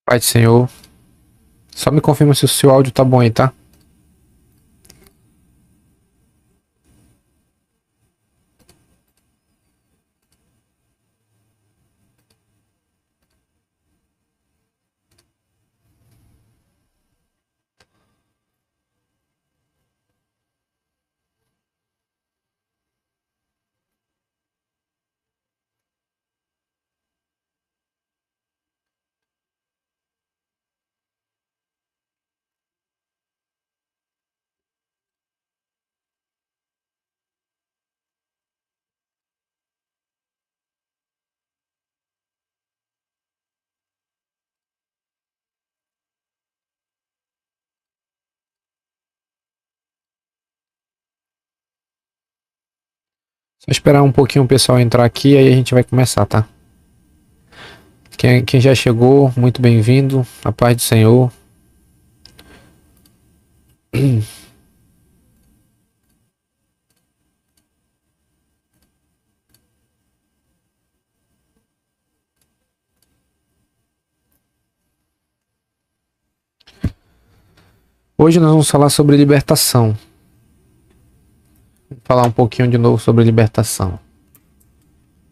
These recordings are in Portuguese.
Pai do Senhor, só me confirma se o seu áudio tá bom aí, tá? Só esperar um pouquinho o pessoal entrar aqui, aí a gente vai começar, tá? Quem já chegou, muito bem-vindo. A paz do Senhor. Hoje nós vamos falar sobre libertação. Vou falar um pouquinho de novo sobre libertação.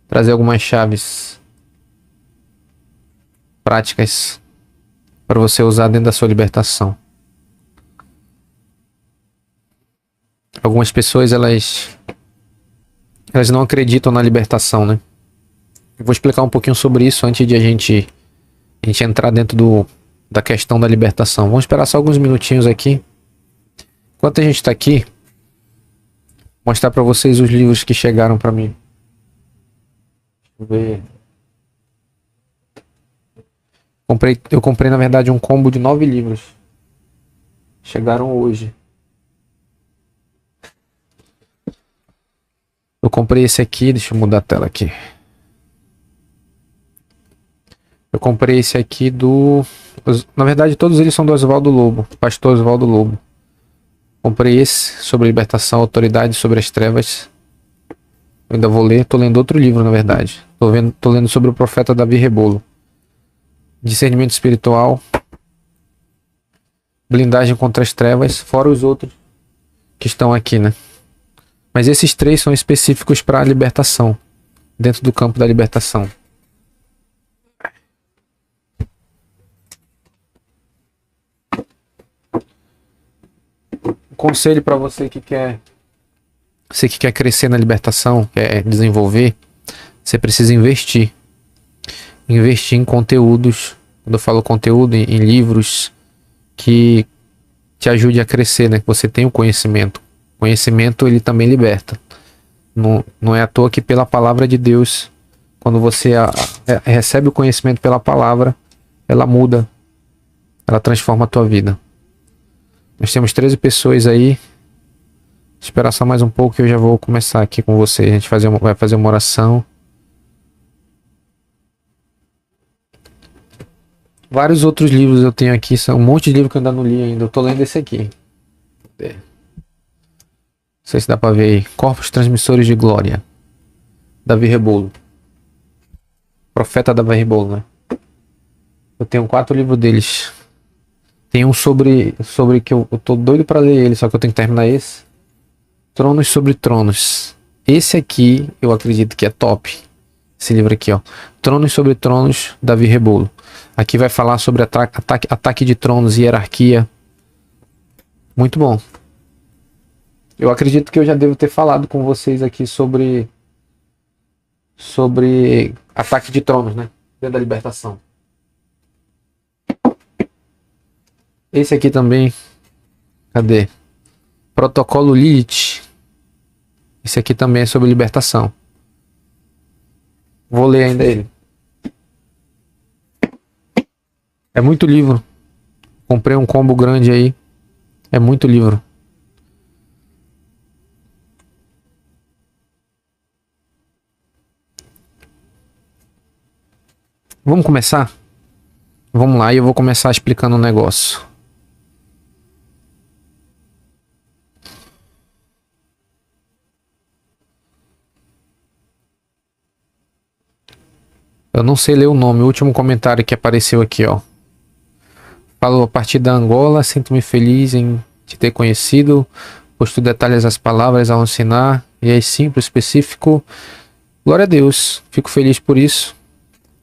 Trazer algumas chaves práticas para você usar dentro da sua libertação. Algumas pessoas, elas não acreditam na libertação, né? Eu vou explicar um pouquinho sobre isso antes de a gente entrar dentro da questão da libertação. Vamos esperar só alguns minutinhos aqui. Enquanto a gente está aqui, mostrar para vocês os livros que chegaram para mim. Deixa eu ver. Eu comprei na verdade um combo de 9 livros. Chegaram hoje. Eu comprei esse aqui, deixa eu mudar a tela aqui. Eu comprei esse aqui na verdade todos eles são do Oswaldo Lobo, Pastor Oswaldo Lobo. Comprei esse sobre libertação, autoridade sobre as trevas. Eu ainda vou ler, tô lendo outro livro na verdade. Tô lendo sobre o profeta Davi Rebolo. Discernimento espiritual, blindagem contra as trevas, fora os outros que estão aqui, né? Mas esses três são específicos para a libertação, dentro do campo da libertação. Um conselho para você que quer crescer na libertação, quer desenvolver, você precisa investir em conteúdos. Quando eu falo conteúdo, em livros que te ajude a crescer, né? Que você tenha o conhecimento. O conhecimento, ele também liberta. Não é à toa que pela palavra de Deus, quando você recebe o conhecimento pela palavra, ela muda, ela transforma a tua vida. Nós temos 13 pessoas aí. Esperar só mais um pouco que eu já vou começar aqui com você. A gente vai fazer uma oração. Vários outros livros eu tenho aqui, são um monte de livro que eu ainda não li ainda. Eu tô lendo esse aqui. Não sei se dá pra ver aí. Corpos Transmissores de Glória. Davi Rebolo. Profeta Davi Rebolo, né? Eu tenho 4 livros deles. Tem um sobre que eu tô doido pra ler ele, só que eu tenho que terminar esse. Tronos sobre Tronos. Esse aqui eu acredito que é top. Esse livro aqui, ó. Tronos sobre Tronos, Davi Rebolo. Aqui vai falar sobre ataque de tronos e hierarquia. Muito bom. Eu acredito que eu já devo ter falado com vocês aqui sobre ataque de tronos, né? Dentro da libertação. Esse aqui também. Cadê? Protocolo Lilith. Esse aqui também é sobre libertação. Vou ler ainda ele. É muito livro. Comprei um combo grande aí. É muito livro. Vamos começar? Vamos lá, e eu vou começar explicando um negócio. Eu não sei ler o nome. O último comentário que apareceu aqui, ó. falou a partir da Angola, sinto-me feliz em te ter conhecido, pois tu detalhas as palavras ao ensinar, e é simples, específico. Glória a Deus, fico feliz por isso.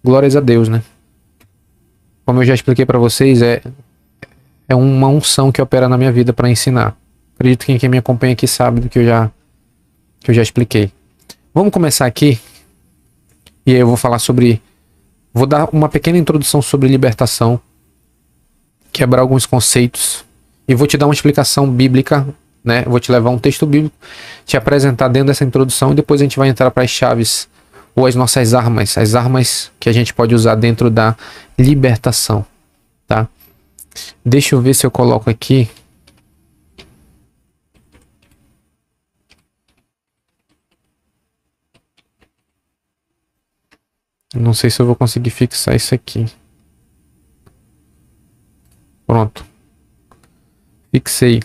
Glórias a Deus, né? Como eu já expliquei para vocês, é uma unção que opera na minha vida para ensinar. Acredito que quem me acompanha aqui sabe do que eu já expliquei. Vamos começar aqui, e aí eu vou dar uma pequena introdução sobre libertação, quebrar alguns conceitos, e vou te dar uma explicação bíblica, né? Vou te levar um texto bíblico, te apresentar dentro dessa introdução, e depois a gente vai entrar para as chaves, ou as nossas armas, as armas que a gente pode usar dentro da libertação, tá? Deixa eu ver se eu coloco aqui. Não sei se eu vou conseguir fixar isso aqui. Pronto. Fixei.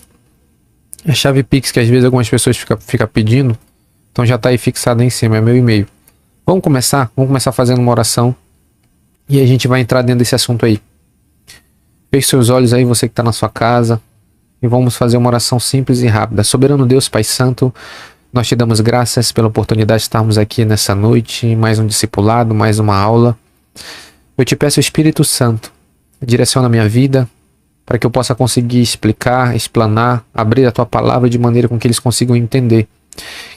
A chave Pix que às vezes algumas pessoas ficam pedindo. Então já está aí fixada em cima, é meu e-mail. Vamos começar fazendo uma oração. E a gente vai entrar dentro desse assunto aí. Feche seus olhos aí, você que está na sua casa. E vamos fazer uma oração simples e rápida. Soberano Deus, Pai Santo, nós te damos graças pela oportunidade de estarmos aqui nessa noite. Mais um discipulado, mais uma aula. Eu te peço, Espírito Santo, direciona a minha vida, para que eu possa conseguir explicar, explanar, abrir a tua palavra de maneira com que eles consigam entender.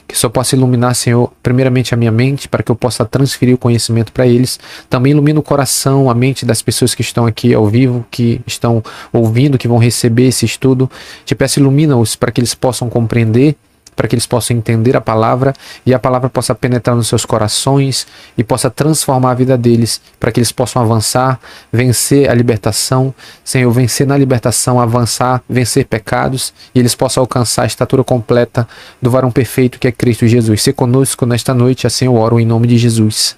Que só possa iluminar, Senhor, primeiramente a minha mente, para que eu possa transferir o conhecimento para eles. Também ilumina o coração, a mente das pessoas que estão aqui ao vivo, que estão ouvindo, que vão receber esse estudo. Te peço, ilumina-os para que eles possam compreender, para que eles possam entender a palavra e a palavra possa penetrar nos seus corações e possa transformar a vida deles, para que eles possam avançar, vencer a libertação, Senhor, vencer na libertação, avançar, vencer pecados, e eles possam alcançar a estatura completa do varão perfeito que é Cristo Jesus. Se conosco nesta noite, assim eu oro em nome de Jesus.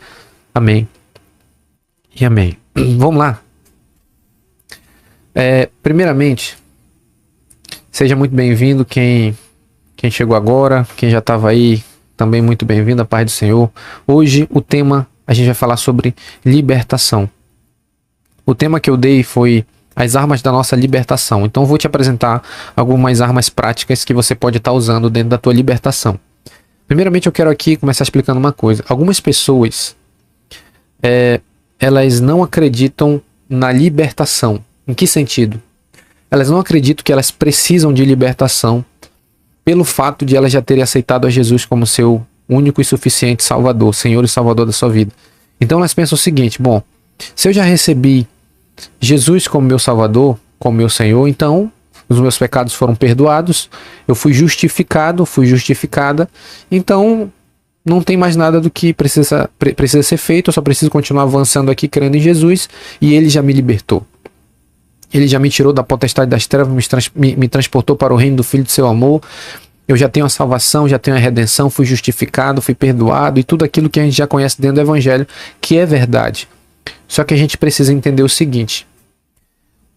Amém e amém. Vamos lá. Primeiramente, seja muito bem-vindo quem chegou agora, quem já estava aí, também muito bem-vindo, a paz do Senhor. Hoje o tema, a gente vai falar sobre libertação. O tema que eu dei foi as armas da nossa libertação. Então eu vou te apresentar algumas armas práticas que você pode estar usando dentro da tua libertação. Primeiramente eu quero aqui começar explicando uma coisa. Algumas pessoas, elas não acreditam na libertação. Em que sentido? Elas não acreditam que elas precisam de libertação pelo fato de elas já terem aceitado a Jesus como seu único e suficiente Salvador, Senhor e Salvador da sua vida. Então elas pensam o seguinte: bom, se eu já recebi Jesus como meu Salvador, como meu Senhor, então os meus pecados foram perdoados, eu fui justificado, fui justificada, então não tem mais nada do que precisa ser feito, eu só preciso continuar avançando aqui crendo em Jesus e Ele já me libertou. Ele já me tirou da potestade das trevas, me transportou para o reino do Filho do seu amor. Eu já tenho a salvação, já tenho a redenção, fui justificado, fui perdoado e tudo aquilo que a gente já conhece dentro do Evangelho, que é verdade. Só que a gente precisa entender o seguinte: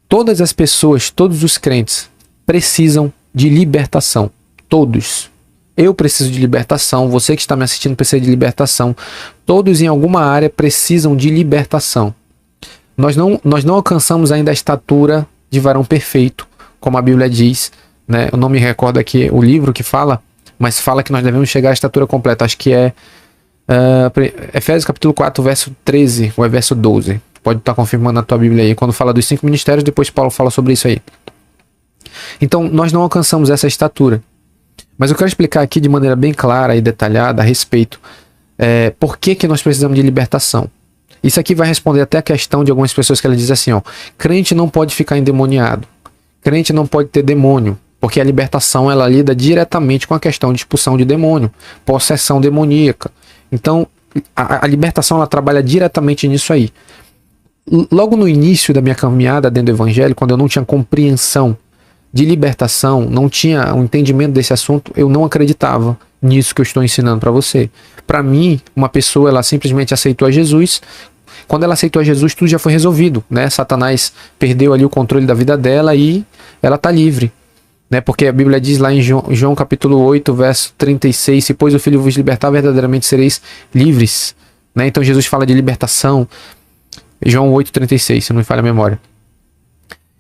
todas as pessoas, todos os crentes precisam de libertação. Todos. Eu preciso de libertação, você que está me assistindo precisa de libertação. Todos em alguma área precisam de libertação. Nós não alcançamos ainda a estatura de varão perfeito, como a Bíblia diz, né? Eu não me recordo aqui o livro que fala, mas fala que nós devemos chegar à estatura completa. Acho que é Efésios capítulo 4, verso 13, ou é verso 12. Pode estar confirmando na tua Bíblia aí. Quando fala dos 5 ministérios, depois Paulo fala sobre isso aí. Então, nós não alcançamos essa estatura. Mas eu quero explicar aqui de maneira bem clara e detalhada a respeito por que nós precisamos de libertação. Isso aqui vai responder até a questão de algumas pessoas que elas dizem assim, ó: crente não pode ficar endemoniado, crente não pode ter demônio, porque a libertação ela lida diretamente com a questão de expulsão de demônio, possessão demoníaca. Então a libertação ela trabalha diretamente nisso aí. Logo no início da minha caminhada dentro do Evangelho, quando eu não tinha compreensão de libertação, não tinha um entendimento desse assunto, eu não acreditava nisso que eu estou ensinando para você. Para mim, uma pessoa ela simplesmente aceitou a Jesus. Quando ela aceitou a Jesus, tudo já foi resolvido, né? Satanás perdeu ali o controle da vida dela e ela está livre, né? Porque a Bíblia diz lá em João capítulo 8, verso 36, se pois o Filho vos libertar, verdadeiramente sereis livres, né? Então Jesus fala de libertação, João 8, 36, se não me falha a memória.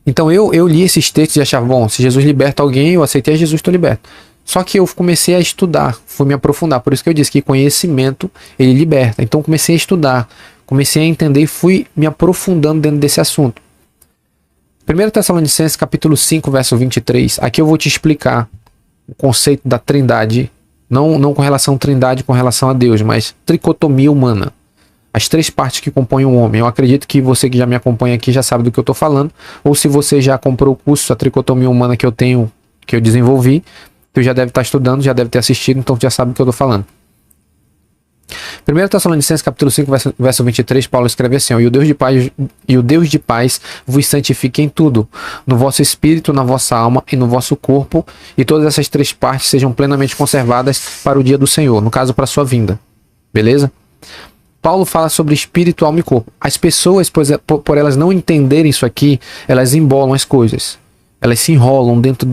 Então eu li esses textos e achava, bom, se Jesus liberta alguém, eu aceitei Jesus, estou liberto. Só que eu comecei a estudar, fui me aprofundar. Por isso que eu disse que conhecimento, ele liberta. Então comecei a estudar, comecei a entender e fui me aprofundando dentro desse assunto. 1 Tessalonicenses capítulo 5, verso 23. Aqui eu vou te explicar o conceito da trindade. Não com relação à trindade, com relação a Deus, mas tricotomia humana. As três partes que compõem o homem. Eu acredito que você que já me acompanha aqui já sabe do que eu estou falando. Ou se você já comprou o curso, a tricotomia humana que eu tenho, que eu desenvolvi, tu já deve estar estudando, já deve ter assistido, então tu já sabe do que eu estou falando. 1 Tessalonicenses capítulo 5, verso 23, Paulo escreve assim, e o Deus de paz vos santifique em tudo, no vosso espírito, na vossa alma e no vosso corpo, e todas essas três partes sejam plenamente conservadas para o dia do Senhor, no caso, para a sua vinda. Beleza? Paulo fala sobre espírito, alma e corpo. As pessoas, por elas não entenderem isso aqui, elas embolam as coisas. Elas se enrolam dentro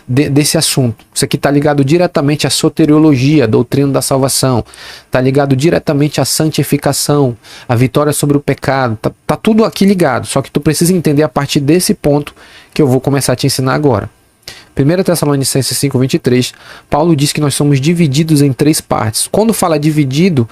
desse assunto. Isso aqui está ligado diretamente à soteriologia, a doutrina da salvação. Está ligado diretamente à santificação, à vitória sobre o pecado. Tá tudo aqui ligado. Só que tu precisa entender a partir desse ponto que eu vou começar a te ensinar agora. 1 Tessalonicenses 5:23, Paulo diz que nós somos divididos em três partes. Quando fala dividido,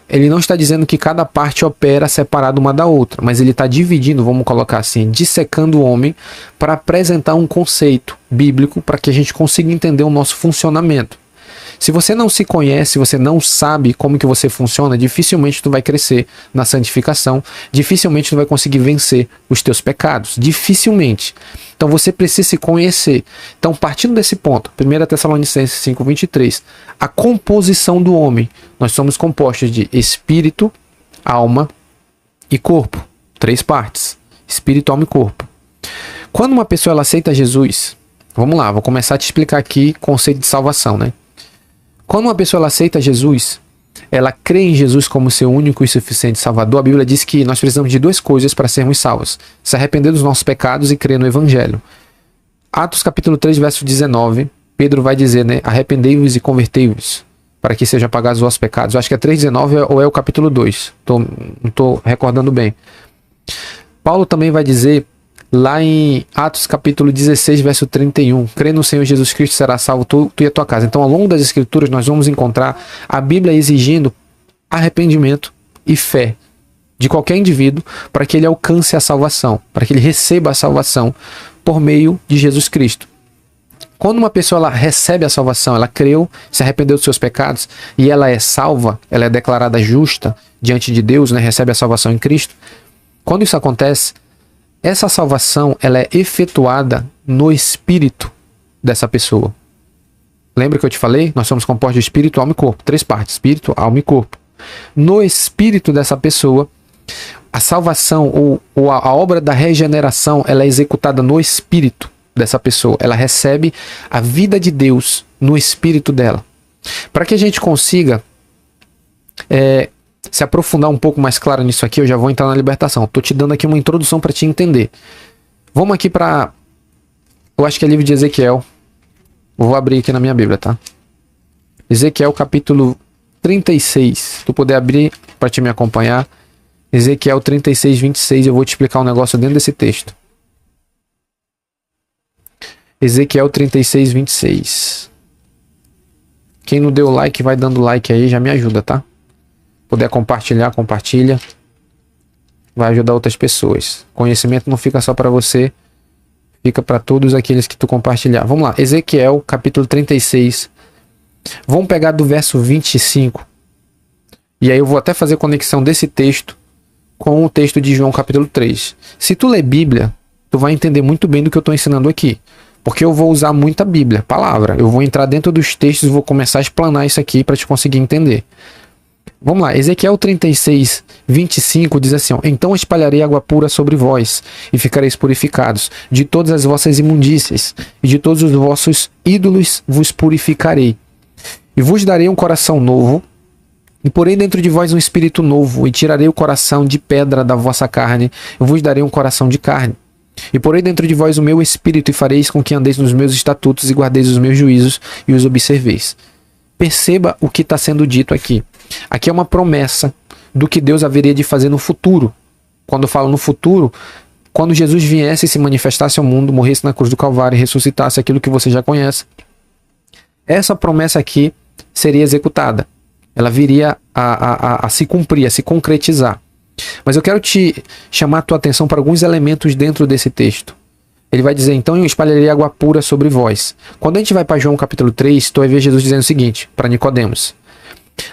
ele não está dizendo que cada parte opera separada uma da outra, mas ele está dividindo, vamos colocar assim, dissecando o homem para apresentar um conceito bíblico para que a gente consiga entender o nosso funcionamento. Se você não se conhece, se você não sabe como que você funciona, dificilmente tu vai crescer na santificação, dificilmente tu vai conseguir vencer os teus pecados, dificilmente. Então você precisa se conhecer. Então, partindo desse ponto, 1 Tessalonicenses 5:23, a composição do homem, nós somos compostos de espírito, alma e corpo. Três partes, espírito, alma e corpo. Quando uma pessoa ela aceita Jesus, vamos lá, vou começar a te explicar aqui o conceito de salvação, né? Quando uma pessoa ela aceita Jesus, ela crê em Jesus como seu único e suficiente Salvador, a Bíblia diz que nós precisamos de duas coisas para sermos salvos: se arrepender dos nossos pecados e crer no Evangelho. Atos capítulo 3, verso 19, Pedro vai dizer, né? Arrependei-vos e convertei-vos, para que sejam apagados os vossos pecados. Eu acho que é 3,19 ou é o capítulo 2. Não estou recordando bem. Paulo também vai dizer, lá em Atos capítulo 16, verso 31, crê no Senhor Jesus Cristo, será salvo tu e a tua casa. Então, ao longo das Escrituras, nós vamos encontrar a Bíblia exigindo arrependimento e fé de qualquer indivíduo para que ele alcance a salvação, para que ele receba a salvação por meio de Jesus Cristo. Quando uma pessoa ela recebe a salvação, ela creu, se arrependeu dos seus pecados e ela é salva, ela é declarada justa diante de Deus, né? Recebe a salvação em Cristo. Quando isso acontece, essa salvação ela é efetuada no espírito dessa pessoa. Lembra que eu te falei? Nós somos compostos de espírito, alma e corpo. Três partes, espírito, alma e corpo. No espírito dessa pessoa, a salvação ou a obra da regeneração ela é executada no espírito dessa pessoa. Ela recebe a vida de Deus no espírito dela. Para que a gente consiga se aprofundar um pouco mais claro nisso aqui, eu já vou entrar na libertação. Estou te dando aqui uma introdução para te entender. Vamos aqui para... Eu acho que é livro de Ezequiel. Vou abrir aqui na minha Bíblia, tá? Ezequiel capítulo 36. Se tu puder abrir para te me acompanhar. Ezequiel 36, 26. Eu vou te explicar um negócio dentro desse texto. Ezequiel 36, 26. Quem não deu like, vai dando like aí, já me ajuda, tá? Puder compartilhar, compartilha. Vai ajudar outras pessoas. Conhecimento não fica só para você, fica para todos aqueles que tu compartilhar. Vamos lá, Ezequiel capítulo 36. Vamos pegar do verso 25. E aí eu vou até fazer conexão desse texto com o texto de João capítulo 3. Se tu ler Bíblia, tu vai entender muito bem do que eu estou ensinando aqui. Porque eu vou usar muita Bíblia, palavra. Eu vou entrar dentro dos textos e vou começar a explanar isso aqui para te conseguir entender. Vamos lá, Ezequiel 36, 25 diz assim, ó, então espalharei água pura sobre vós, e ficareis purificados, de todas as vossas imundícias, e de todos os vossos ídolos vos purificarei. E vos darei um coração novo, e porei dentro de vós um espírito novo, e tirarei o coração de pedra da vossa carne, e vos darei um coração de carne. E porei dentro de vós o meu espírito, e fareis com que andeis nos meus estatutos, e guardeis os meus juízos, e os observeis. Perceba o que está sendo dito aqui. Aqui é uma promessa do que Deus haveria de fazer no futuro. Quando eu falo no futuro, quando Jesus viesse e se manifestasse ao mundo, morresse na cruz do Calvário e ressuscitasse, aquilo que você já conhece, essa promessa aqui seria executada. Ela viria a se cumprir, a se concretizar. Mas eu quero te chamar a tua atenção para alguns elementos dentro desse texto. Ele vai dizer, então eu espalharei água pura sobre vós. Quando a gente vai para João capítulo 3, tu vai ver Jesus dizendo o seguinte, para Nicodemos.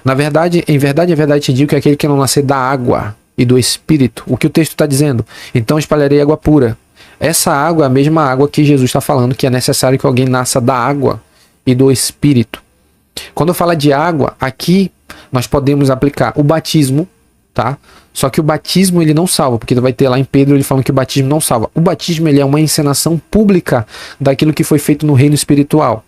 Na verdade, em verdade te digo que aquele que não nascer da água e do Espírito, o que o texto está dizendo? Então espalharei água pura. Essa água é a mesma água que Jesus está falando, que é necessário que alguém nasça da água e do Espírito. Quando eu falo de água, aqui nós podemos aplicar o batismo, tá? Só que o batismo ele não salva, porque vai ter lá em Pedro ele falando que o batismo não salva. O batismo ele é uma encenação pública daquilo que foi feito no reino espiritual.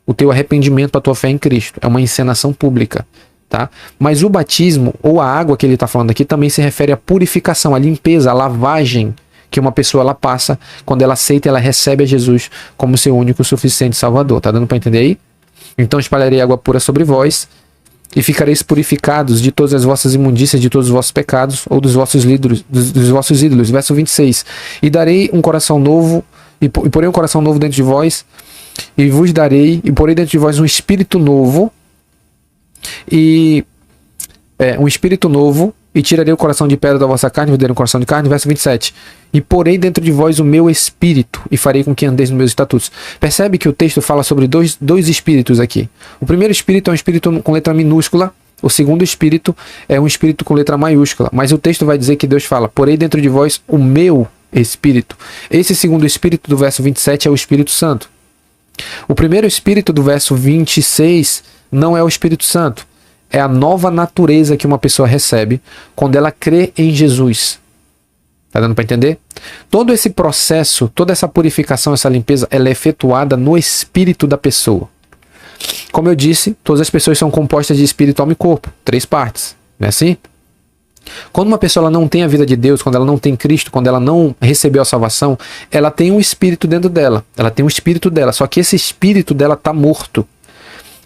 O teu arrependimento, a tua fé em Cristo, é uma encenação pública, tá? Mas o batismo, ou a água que ele está falando aqui, também se refere à purificação, à limpeza, à lavagem que uma pessoa ela passa quando ela aceita, ela recebe a Jesus como seu único, suficiente Salvador. Tá dando para entender aí? Então espalharei água pura sobre vós, e ficareis purificados de todas as vossas imundícias, de todos os vossos pecados, ou dos vossos ídolos. Verso 26. E darei um coração novo, e porei um coração novo dentro de vós, e vos darei, e porei dentro de vós um espírito novo, e tirarei o coração de pedra da vossa carne, e vos darei um coração de carne. Verso 27. E porei dentro de vós o meu espírito, e farei com que andeis nos meus estatutos. Percebe que o texto fala sobre dois espíritos aqui. O primeiro espírito é um espírito com letra minúscula, o segundo espírito é um espírito com letra maiúscula. Mas o texto vai dizer que Deus fala, porei dentro de vós o meu espírito. Esse segundo espírito do verso 27 é o Espírito Santo. O primeiro espírito do verso 26 não é o Espírito Santo. É a nova natureza que uma pessoa recebe quando ela crê em Jesus. Tá dando para entender? Todo esse processo, toda essa purificação, essa limpeza, ela é efetuada no espírito da pessoa. Como eu disse, todas as pessoas são compostas de espírito, alma e corpo. 3 partes. Não é assim? Quando uma pessoa ela não tem a vida de Deus, quando ela não tem Cristo, quando ela não recebeu a salvação, ela tem um espírito dentro dela. Ela tem um espírito dela. Só que esse espírito dela está morto.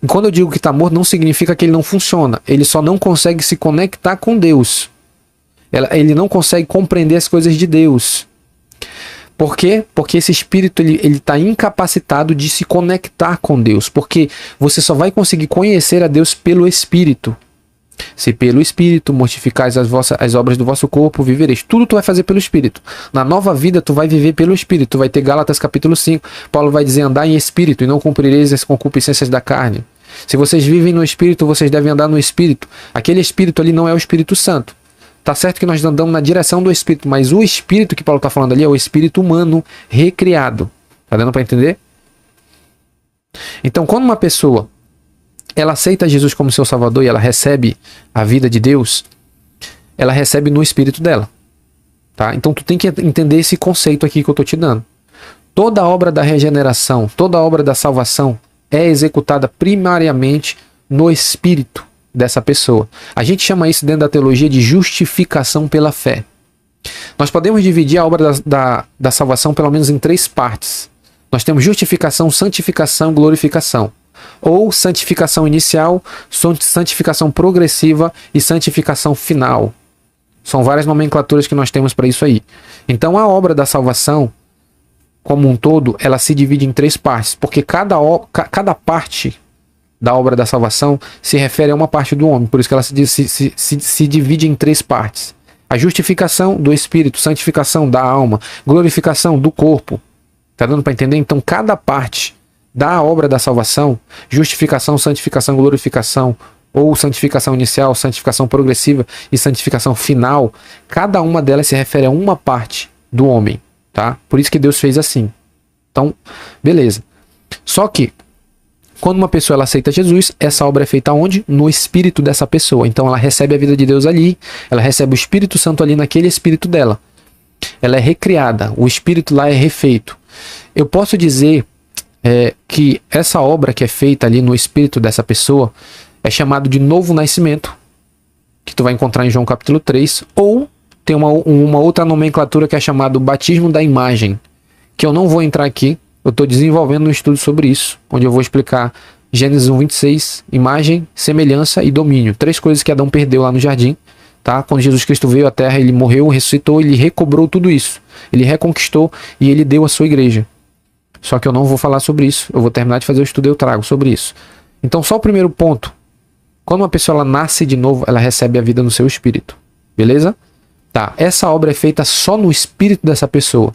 E quando eu digo que está morto, não significa que ele não funciona. Ele só não consegue se conectar com Deus. Ele não consegue compreender as coisas de Deus. Por quê? Porque esse espírito ele está incapacitado de se conectar com Deus. Porque você só vai conseguir conhecer a Deus pelo Espírito. Se pelo Espírito mortificais as obras do vosso corpo, vivereis. Tudo tu vai fazer pelo Espírito. Na nova vida tu vai viver pelo Espírito. Tu vai ter Gálatas capítulo 5. Paulo vai dizer, andar em Espírito e não cumprireis as concupiscências da carne. Se vocês vivem no Espírito, vocês devem andar no Espírito. Aquele Espírito ali não é o Espírito Santo. Tá certo que nós andamos na direção do Espírito, mas o Espírito que Paulo está falando ali é o Espírito humano recriado. Tá dando para entender? Então, quando uma pessoa ela aceita Jesus como seu Salvador e ela recebe a vida de Deus, ela recebe no Espírito dela. Tá? Então, tu tem que entender esse conceito aqui que eu estou te dando. Toda a obra da regeneração, toda a obra da salvação é executada primariamente no Espírito dessa pessoa. A gente chama isso dentro da teologia de justificação pela fé. Nós podemos dividir a obra da salvação pelo menos em 3 partes. Nós temos justificação, santificação, glorificação. Ou santificação inicial, santificação progressiva e santificação final. São várias nomenclaturas que nós temos para isso aí. Então a obra da salvação, como um todo, ela se divide em 3 partes. Porque cada parte da obra da salvação se refere a uma parte do homem, por isso que ela se divide em 3 partes. A justificação do espírito, santificação da alma, glorificação do corpo. Tá dando para entender? Então cada parte da obra da salvação, justificação, santificação, glorificação, ou santificação inicial, santificação progressiva e santificação final, cada uma delas se refere a uma parte do homem, tá? Por isso que Deus fez assim. Então, beleza. Só que quando uma pessoa ela aceita Jesus, essa obra é feita onde? No espírito dessa pessoa. Então ela recebe a vida de Deus ali, ela recebe o Espírito Santo ali naquele espírito dela. Ela é recriada, o espírito lá é refeito. Eu posso dizer que essa obra que é feita ali no espírito dessa pessoa é chamado de novo nascimento, que tu vai encontrar em João capítulo 3, ou tem uma outra nomenclatura que é chamado batismo da imagem, que eu não vou entrar aqui. Eu estou desenvolvendo um estudo sobre isso, onde eu vou explicar Gênesis 1:26, imagem, semelhança e domínio. 3 coisas que Adão perdeu lá no jardim. Tá? Quando Jesus Cristo veio à Terra, ele morreu, ressuscitou, ele recobrou tudo isso. ele reconquistou e ele deu a sua igreja. Só que eu não vou falar sobre isso. Eu vou terminar de fazer o estudo e eu trago sobre isso. Então, só o primeiro ponto. Quando uma pessoa ela nasce de novo, ela recebe a vida no seu espírito. Beleza? Tá. Essa obra é feita só no espírito dessa pessoa.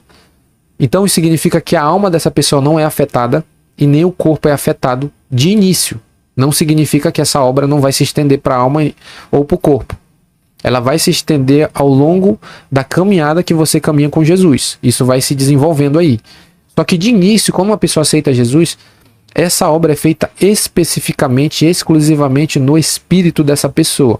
Então, isso significa que a alma dessa pessoa não é afetada e nem o corpo é afetado de início. Não significa que essa obra não vai se estender para a alma ou para o corpo. Ela vai se estender ao longo da caminhada que você caminha com Jesus. Isso vai se desenvolvendo aí. Só que de início, quando uma pessoa aceita Jesus, essa obra é feita especificamente, exclusivamente no espírito dessa pessoa.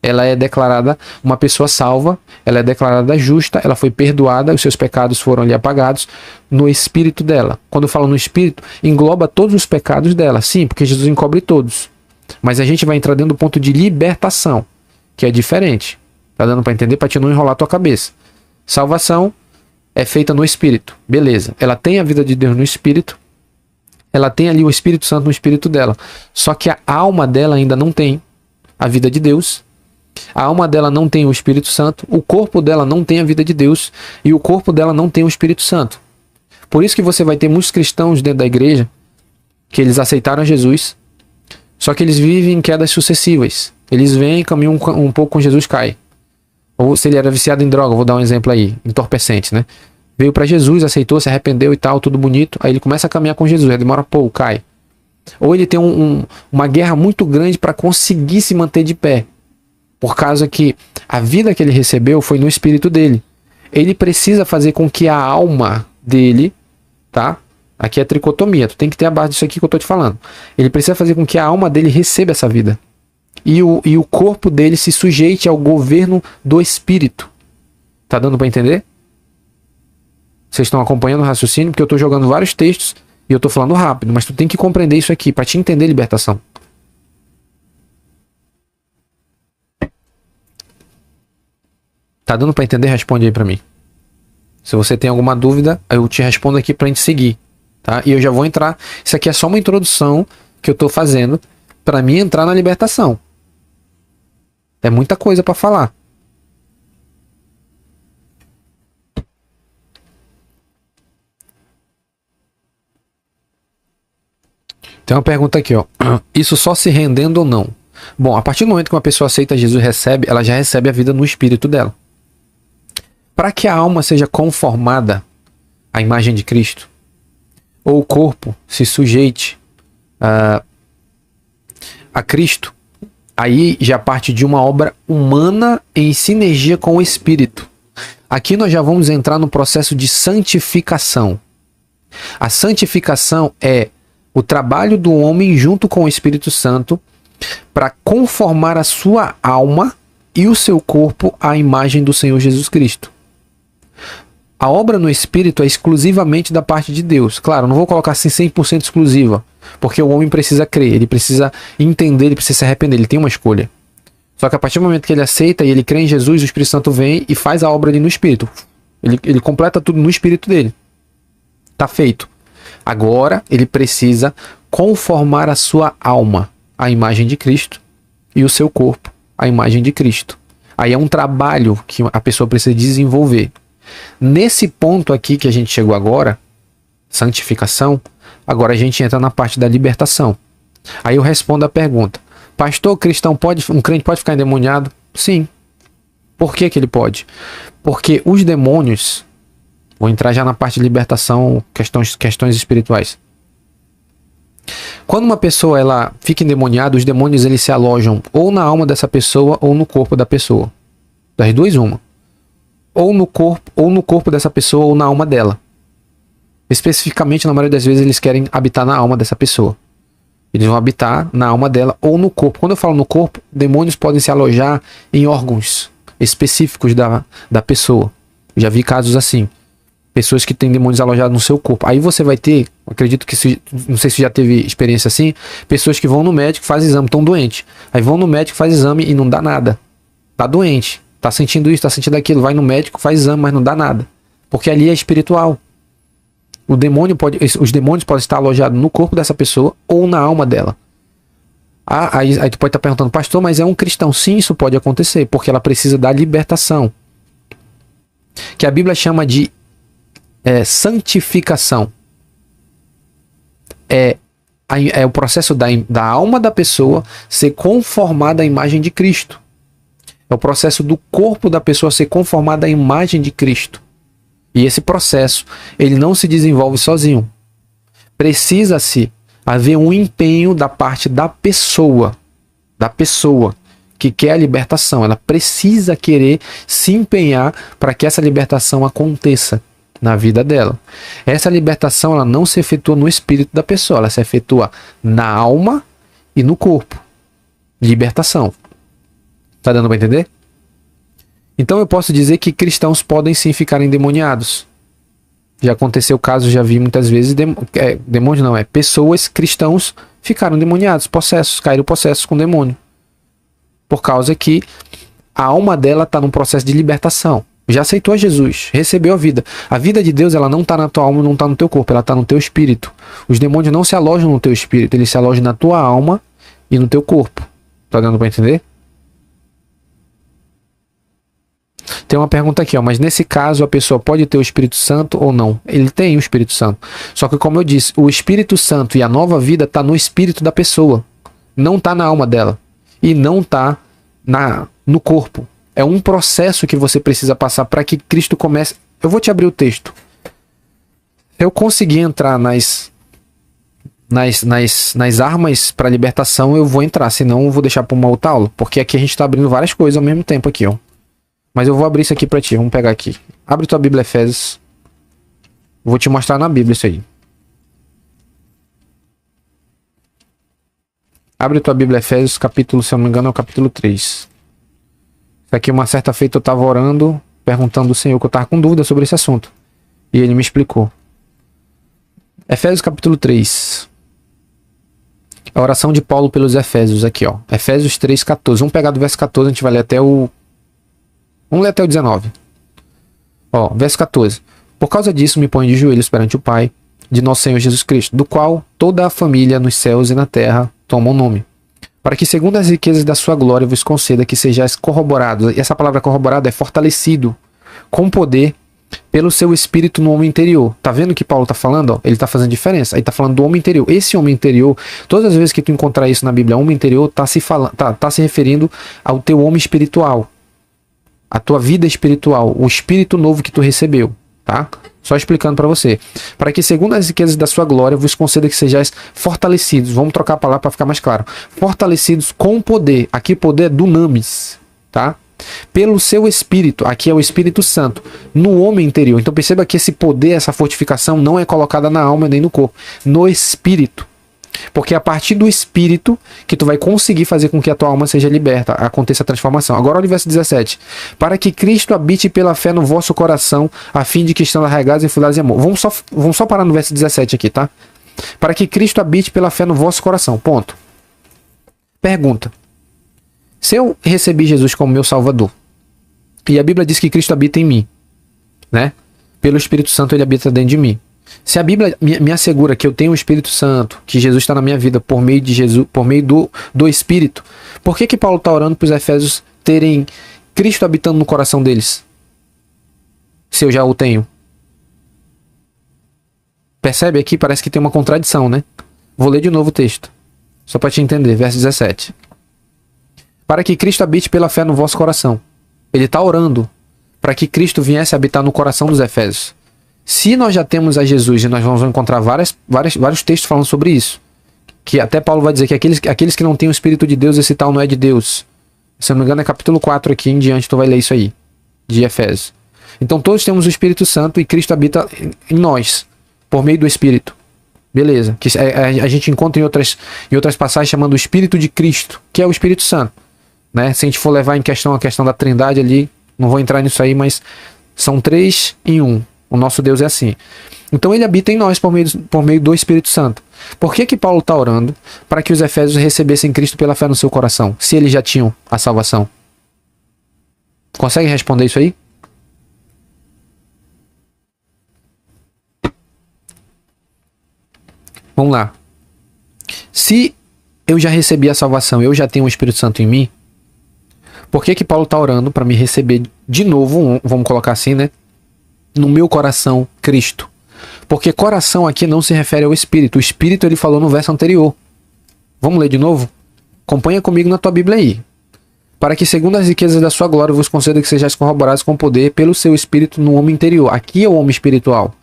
Ela é declarada uma pessoa salva, ela é declarada justa, ela foi perdoada, os seus pecados foram lhe apagados no espírito dela. Quando eu falo no espírito, engloba todos os pecados dela, sim, porque Jesus encobre todos. Mas a gente vai entrar dentro do ponto de libertação, que é diferente. Tá dando para entender? Para te não enrolar a tua cabeça. Salvação é feita no espírito, beleza. Ela tem a vida de Deus no espírito, ela tem ali o Espírito Santo no espírito dela. Só que a alma dela ainda não tem a vida de Deus. A alma dela não tem o Espírito Santo, o corpo dela não tem a vida de Deus e o corpo dela não tem o Espírito Santo. Por isso que você vai ter muitos cristãos dentro da igreja que eles aceitaram Jesus, só que eles vivem em quedas sucessivas. Eles vêm, caminham um pouco com Jesus, cai. Ou se ele era viciado em droga, vou dar um exemplo aí, entorpecente, né? Veio para Jesus, aceitou, se arrependeu e tal, tudo bonito, aí ele começa a caminhar com Jesus, aí demora pouco, cai. Ou ele tem uma guerra muito grande para conseguir se manter de pé. Por causa que a vida que ele recebeu foi no espírito dele. Ele precisa fazer com que a alma dele, tá? Aqui é tricotomia, tu tem que ter a base disso aqui que eu tô te falando. Ele precisa fazer com que a alma dele receba essa vida. E o corpo dele se sujeite ao governo do espírito. Tá dando para entender? Vocês estão acompanhando o raciocínio? Porque eu tô jogando vários textos e eu tô falando rápido, mas tu tem que compreender isso aqui para te entender libertação. Tá dando para entender? Responde aí para mim. Se você tem alguma dúvida, eu te respondo aqui pra gente seguir, tá? E eu já vou entrar. Isso aqui é só uma introdução que eu tô fazendo para mim entrar na libertação. É muita coisa para falar. Tem uma pergunta aqui, ó. Isso só se rendendo ou não? Bom, a partir do momento que uma pessoa aceita Jesus, ela já recebe a vida no espírito dela. Para que a alma seja conformada à imagem de Cristo, ou o corpo se sujeite a Cristo, aí já parte de uma obra humana em sinergia com o Espírito. Aqui nós já vamos entrar no processo de santificação. A santificação é o trabalho do homem junto com o Espírito Santo para conformar a sua alma e o seu corpo à imagem do Senhor Jesus Cristo. A obra no Espírito é exclusivamente da parte de Deus. Claro, não vou colocar assim 100% exclusiva, porque o homem precisa crer, ele precisa entender, ele precisa se arrepender, ele tem uma escolha. Só que a partir do momento que ele aceita e ele crê em Jesus, o Espírito Santo vem e faz a obra ali no Espírito. Ele completa tudo no Espírito dele. Tá feito. Agora ele precisa conformar a sua alma à imagem de Cristo e o seu corpo à imagem de Cristo. Aí é um trabalho que a pessoa precisa desenvolver. Nesse ponto aqui que a gente chegou agora, santificação, agora a gente entra na parte da libertação. Aí eu respondo a pergunta: pastor, um crente pode ficar endemoniado? Sim. Por que que ele pode? Porque os demônios, vou entrar já na parte de libertação, questões espirituais. Quando uma pessoa ela fica endemoniada, os demônios eles se alojam ou na alma dessa pessoa ou no corpo da pessoa. Das duas, uma. Ou no corpo dessa pessoa ou na alma dela. Especificamente, na maioria das vezes, eles querem habitar na alma dessa pessoa. Eles vão habitar na alma dela ou no corpo. Quando eu falo no corpo, demônios podem se alojar em órgãos específicos da pessoa. Eu já vi casos assim. Pessoas que têm demônios alojados no seu corpo. Aí você vai ter, acredito que, não sei se já teve experiência assim, pessoas que vão no médico, fazem exame, estão doentes. Aí vão no médico, faz exame e não dá nada. Tá doente. Tá sentindo isso, tá sentindo aquilo. Vai no médico, faz exame, mas não dá nada. Porque ali é espiritual. Os demônios podem estar alojados no corpo dessa pessoa ou na alma dela. Aí tu pode estar perguntando, pastor, mas é um cristão? Sim, isso pode acontecer, porque ela precisa da libertação. que a Bíblia chama de santificação. É o processo da alma da pessoa ser conformada à imagem de Cristo. É o processo do corpo da pessoa ser conformado à imagem de Cristo. E esse processo, ele não se desenvolve sozinho. Precisa-se haver um empenho da parte da pessoa que quer a libertação. Ela precisa querer se empenhar para que essa libertação aconteça na vida dela. Essa libertação, ela não se efetua no espírito da pessoa, ela se efetua na alma e no corpo. Libertação. Tá dando para entender? Então eu posso dizer que cristãos podem sim ficar endemoniados. Já aconteceu o caso, já vi muitas vezes, demônio não, pessoas, cristãos, ficaram endemoniados, caíram possessos com demônio. Por causa que a alma dela está num processo de libertação. Já aceitou Jesus, recebeu a vida. A vida de Deus, ela não está na tua alma, não está no teu corpo, ela está no teu espírito. Os demônios não se alojam no teu espírito, eles se alojam na tua alma e no teu corpo. Tá dando para entender? Tem uma pergunta aqui, mas nesse caso a pessoa pode ter o Espírito Santo ou não? Ele tem o Espírito Santo. Só que, como eu disse, o Espírito Santo e a nova vida está no espírito da pessoa. Não está na alma dela. E não está no corpo. É um processo que você precisa passar para que Cristo comece. Eu vou te abrir o texto. Se eu conseguir entrar nas armas para libertação, eu vou entrar. Senão eu vou deixar para uma outra aula. Porque aqui a gente está abrindo várias coisas ao mesmo tempo aqui, ó. Mas eu vou abrir isso aqui para ti. Vamos pegar aqui. Abre tua Bíblia, Efésios. Vou te mostrar na Bíblia isso aí. Abre tua Bíblia, Efésios, capítulo, se eu não me engano, é o capítulo 3. Isso aqui, uma certa feita, eu estava orando, perguntando ao Senhor, que eu estava com dúvida sobre esse assunto. E ele me explicou. Efésios, capítulo 3. A oração de Paulo pelos Efésios, aqui, ó. Efésios 3, 14. Vamos pegar do verso 14, a gente vai ler até o... Vamos ler até o 19. Ó, verso 14. Por causa disso, me ponho de joelhos perante o Pai de nosso Senhor Jesus Cristo, do qual toda a família nos céus e na terra toma o nome, para que segundo as riquezas da sua glória vos conceda que sejais corroborados, e essa palavra corroborado é fortalecido, com poder, pelo seu espírito no homem interior. Tá vendo o que Paulo tá falando? Ó? Ele tá fazendo diferença. Ele tá falando do homem interior. Esse homem interior, todas as vezes que tu encontrar isso na Bíblia, homem interior, tá se referindo ao teu homem espiritual, a tua vida espiritual, o espírito novo que tu recebeu, tá? Só explicando para você. Para que segundo as riquezas da sua glória vos conceda que sejais fortalecidos. Vamos trocar a palavra para ficar mais claro. Fortalecidos com poder. Aqui poder é dunamis, tá? Pelo seu espírito. Aqui é o Espírito Santo. No homem interior. Então perceba que esse poder, essa fortificação não é colocada na alma nem no corpo. No espírito. Porque é a partir do espírito que tu vai conseguir fazer com que a tua alma seja liberta, aconteça a transformação. Agora olha o verso 17. Para que Cristo habite pela fé no vosso coração, a fim de que estando arraigados e fundados em amor. Vamos só parar no verso 17 aqui, tá? Para que Cristo habite pela fé no vosso coração. Ponto. Pergunta. Se eu recebi Jesus como meu Salvador, e a Bíblia diz que Cristo habita em mim, né? Pelo Espírito Santo ele habita dentro de mim. Se a Bíblia me assegura que eu tenho o Espírito Santo, que Jesus está na minha vida por meio de Jesus, por meio do Espírito, por que Paulo está orando para os Efésios terem Cristo habitando no coração deles? Se eu já o tenho. Percebe aqui? Parece que tem uma contradição, né? Vou ler de novo o texto, só para te entender. Verso 17. Para que Cristo habite pela fé no vosso coração. Ele está orando para que Cristo viesse habitar no coração dos Efésios. Se nós já temos a Jesus, e nós vamos encontrar vários textos falando sobre isso, que até Paulo vai dizer que aqueles que não têm o Espírito de Deus, esse tal não é de Deus. Se eu não me engano é capítulo 4 aqui em diante, tu vai ler isso aí, de Efésios. Então todos temos o Espírito Santo e Cristo habita em nós, por meio do Espírito. Beleza. Que a gente encontra em outras passagens chamando o Espírito de Cristo, que é o Espírito Santo. Né? Se a gente for levar em questão a questão da Trindade ali, não vou entrar nisso aí, mas são 3 em 1. O nosso Deus é assim. Então ele habita em nós por meio do Espírito Santo. Por que Paulo está orando para que os Efésios recebessem Cristo pela fé no seu coração, se eles já tinham a salvação? Consegue responder isso aí? Vamos lá. Se eu já recebi a salvação, eu já tenho o Espírito Santo em mim, por que Paulo está orando para me receber de novo, vamos colocar assim, né? no meu coração Cristo. Porque coração aqui não se refere ao espírito. O espírito ele falou no verso anterior. Vamos ler de novo? Acompanha comigo na tua Bíblia aí. Para que segundo as riquezas da sua glória vos conceda que sejais corroborados com poder pelo seu espírito no homem interior. Aqui é o homem espiritual.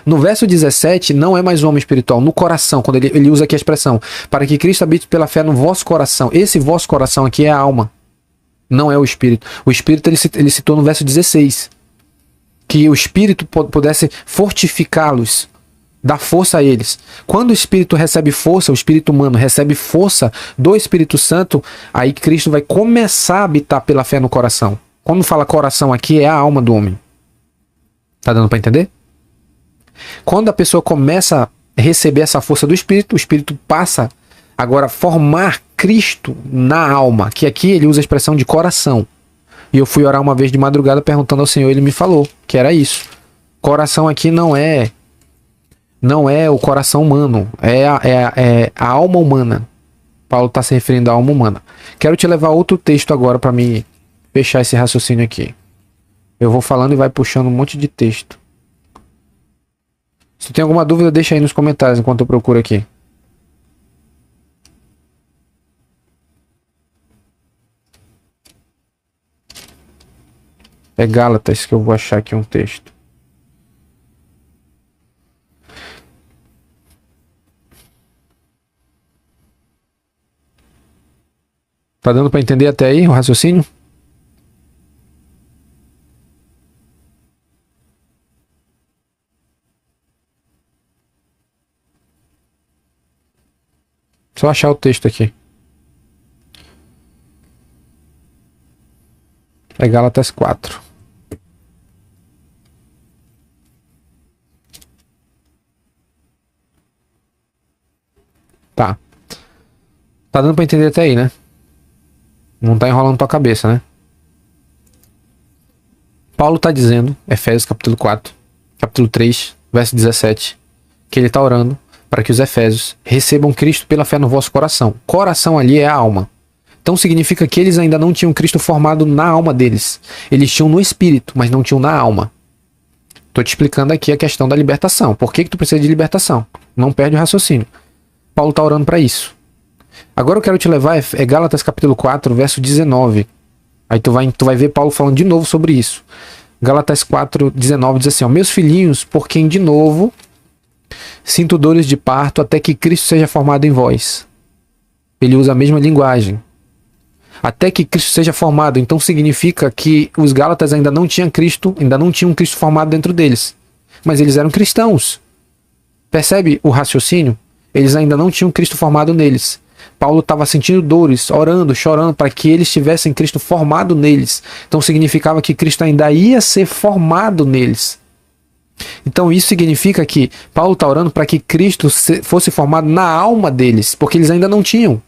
No verso 17 não é mais o homem espiritual, no coração, quando ele usa aqui a expressão, para que Cristo habite pela fé no vosso coração. Esse vosso coração aqui é a alma, não é o espírito. O espírito ele citou no verso 16, que o espírito pudesse fortificá-los, dar força a eles. Quando o espírito recebe força, o espírito humano recebe força do Espírito Santo, aí Cristo vai começar a habitar pela fé no coração. Quando fala coração aqui, é a alma do homem. Tá dando para entender? Quando a pessoa começa a receber essa força do Espírito, o Espírito passa agora a formar Cristo na alma, que aqui ele usa a expressão de coração. E eu fui orar uma vez de madrugada perguntando ao Senhor, ele me falou que era isso. Coração aqui não é o coração humano, é a alma humana. Paulo está se referindo à alma humana. Quero te levar a outro texto agora para me fechar esse raciocínio aqui. Eu vou falando e vai puxando um monte de texto. Se tem alguma dúvida, deixa aí nos comentários enquanto eu procuro aqui. É Gálatas que eu vou achar aqui um texto. Tá dando para entender até aí o raciocínio? Só achar o texto aqui. É Gálatas 4. Tá. Tá dando pra entender até aí, né? Não tá enrolando tua cabeça, né? Paulo tá dizendo, Efésios capítulo 4, capítulo 3, verso 17, que ele tá orando para que os efésios recebam Cristo pela fé no vosso coração. Coração ali é a alma. Então significa que eles ainda não tinham Cristo formado na alma deles. Eles tinham no espírito, mas não tinham na alma. Tô te explicando aqui a questão da libertação. Por que tu precisa de libertação? Não perde o raciocínio. Paulo tá orando para isso. Agora eu quero te levar é Gálatas capítulo 4, verso 19. Aí tu vai ver Paulo falando de novo sobre isso. Gálatas 4, 19 diz assim, ó, meus filhinhos, por quem de novo sinto dores de parto até que Cristo seja formado em vós. Ele usa a mesma linguagem. Até que Cristo seja formado. Então significa que os Gálatas ainda não tinham Cristo formado dentro deles. Mas eles eram cristãos. Percebe o raciocínio? Eles ainda não tinham Cristo formado neles. Paulo estava sentindo dores, orando, chorando para que eles tivessem Cristo formado neles. Então significava que Cristo ainda ia ser formado neles. Então isso significa que Paulo está orando para que Cristo fosse formado na alma deles, porque eles ainda não tinham.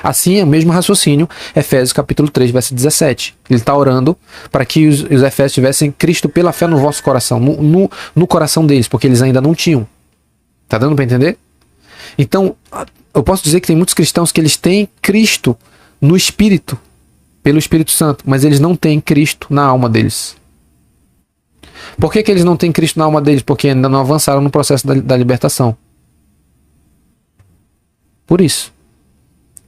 Assim é o mesmo raciocínio, Efésios capítulo 3, verso 17. Ele está orando para que os Efésios tivessem Cristo pela fé no vosso coração, no coração deles, porque eles ainda não tinham. Tá dando para entender? Então, eu posso dizer que tem muitos cristãos que eles têm Cristo no Espírito, pelo Espírito Santo, mas eles não têm Cristo na alma deles. Por que eles não têm Cristo na alma deles? Porque ainda não avançaram no processo da libertação. Por isso.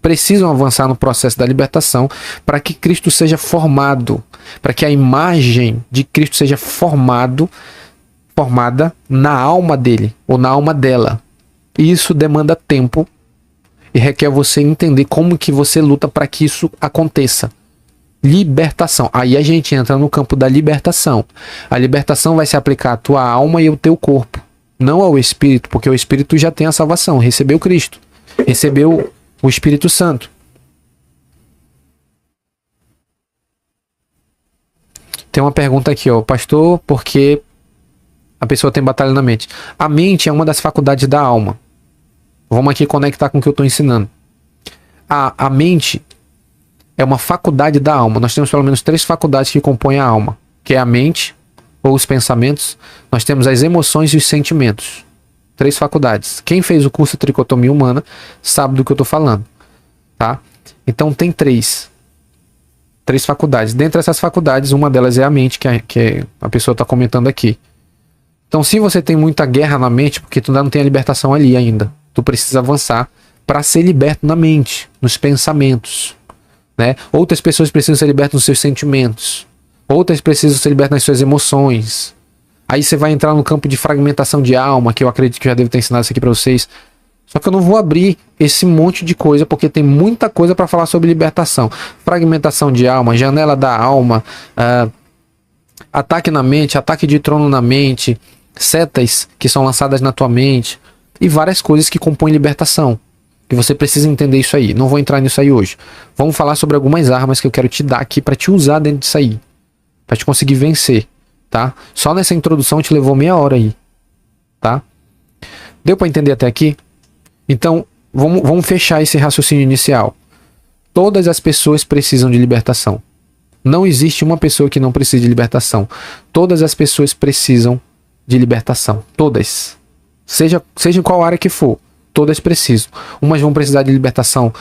Precisam avançar no processo da libertação para que Cristo seja formado, para que a imagem de Cristo seja formada na alma dele, ou na alma dela. E isso demanda tempo e requer você entender como que você luta para que isso aconteça. Libertação. Aí a gente entra no campo da libertação. A libertação vai se aplicar à tua alma e ao teu corpo, não ao espírito, porque o espírito já tem a salvação, recebeu Cristo, recebeu o Espírito Santo. Tem uma pergunta aqui, ó, pastor, porque a pessoa tem batalha na mente. A mente é uma das faculdades da alma. Vamos aqui conectar com o que eu estou ensinando. A mente é uma faculdade da alma. Nós temos pelo menos 3 faculdades que compõem a alma, que é a mente, ou os pensamentos. Nós temos as emoções e os sentimentos. 3 faculdades. Quem fez o curso de tricotomia humana sabe do que eu estou falando. Tá? Então tem 3. 3 faculdades. Dentre essas faculdades, uma delas é a mente, que a pessoa está comentando aqui. Então, se você tem muita guerra na mente, porque tu ainda não tem a libertação ali ainda, tu precisa avançar para ser liberto na mente, nos pensamentos, né? Outras pessoas precisam ser libertas nos seus sentimentos. Outras precisam ser libertas nas suas emoções. Aí você vai entrar no campo de fragmentação de alma, que eu acredito que eu já devo ter ensinado isso aqui para vocês. Só que eu não vou abrir esse monte de coisa, porque tem muita coisa para falar sobre libertação. Fragmentação de alma, janela da alma, ataque na mente, ataque de trono na mente, setas que são lançadas na tua mente e várias coisas que compõem libertação. Que você precisa entender isso aí. Não vou entrar nisso aí hoje. Vamos falar sobre algumas armas que eu quero te dar aqui para te usar dentro disso aí, para te conseguir vencer, tá? Só nessa introdução te levou meia hora aí, tá? Deu para entender até aqui? Então, vamos fechar esse raciocínio inicial. Todas as pessoas precisam de libertação. Não existe uma pessoa que não precise de libertação. Todas as pessoas precisam de libertação. Todas. Seja em qual área que for. Todas precisam. Umas vão precisar de libertação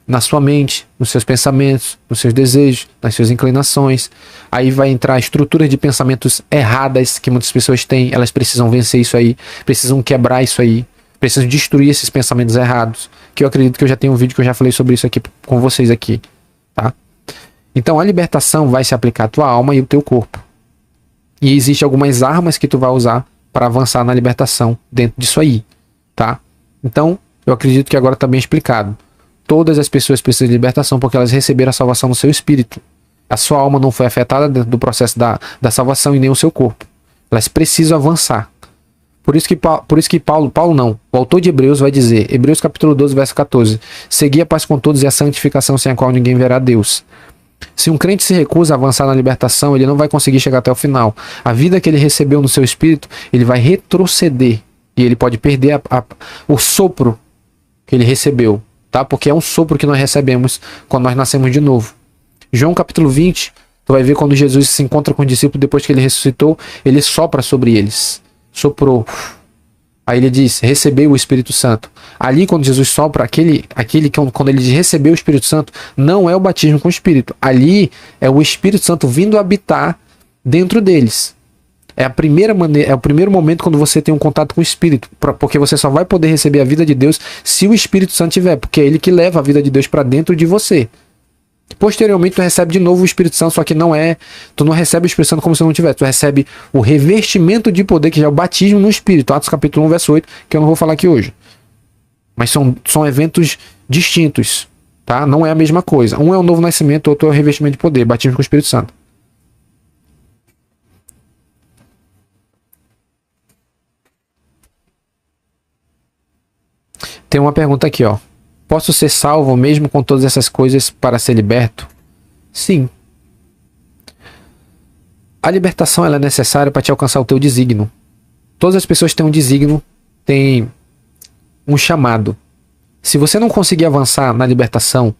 na sua mente, nos seus pensamentos, nos seus desejos, nas suas inclinações. Aí vai entrar estruturas de pensamentos erradas que muitas pessoas têm. Elas precisam vencer isso aí. Precisam quebrar isso aí. Precisam destruir esses pensamentos errados. Que eu acredito que eu já tenho um vídeo que eu já falei sobre isso aqui com vocês aqui. Tá? Então a libertação vai se aplicar à tua alma e ao teu corpo. E existem algumas armas que tu vai usar para avançar na libertação dentro disso aí. Tá? Então, eu acredito que agora está bem explicado. Todas as pessoas precisam de libertação porque elas receberam a salvação no seu espírito. A sua alma não foi afetada dentro do processo da salvação e nem o seu corpo. Elas precisam avançar. Por isso que Paulo não, o autor de Hebreus vai dizer, Hebreus capítulo 12, verso 14, segui a paz com todos e a santificação sem a qual ninguém verá Deus. Se um crente se recusa a avançar na libertação, ele não vai conseguir chegar até o final. A vida que ele recebeu no seu espírito, ele vai retroceder. E ele pode perder o sopro que ele recebeu, tá? Porque é um sopro que nós recebemos quando nós nascemos de novo. João capítulo 20, tu vai ver quando Jesus se encontra com os discípulos depois que ele ressuscitou, ele sopra sobre eles. Soprou. Aí ele diz, recebeu o Espírito Santo. Ali quando Jesus sopra, aquele quando ele diz recebeu o Espírito Santo, não é o batismo com o Espírito. Ali é o Espírito Santo vindo habitar dentro deles. É a primeira maneira, é o primeiro momento quando você tem um contato com o Espírito, porque você só vai poder receber a vida de Deus se o Espírito Santo tiver, porque é ele que leva a vida de Deus para dentro de você. Posteriormente tu recebe de novo o Espírito Santo, só que tu não recebe o Espírito Santo como se não tivesse, tu recebe o revestimento de poder, que já é o batismo no Espírito, Atos capítulo 1, verso 8, que eu não vou falar aqui hoje. Mas são eventos distintos, tá? Não é a mesma coisa. Um é o novo nascimento, outro é o revestimento de poder, batismo com o Espírito Santo. Tem uma pergunta aqui, ó. Posso ser salvo mesmo com todas essas coisas para ser liberto? Sim. A libertação ela é necessária para te alcançar o teu desígnio. Todas as pessoas têm um desígnio, têm um chamado. Se você não conseguir avançar na libertação,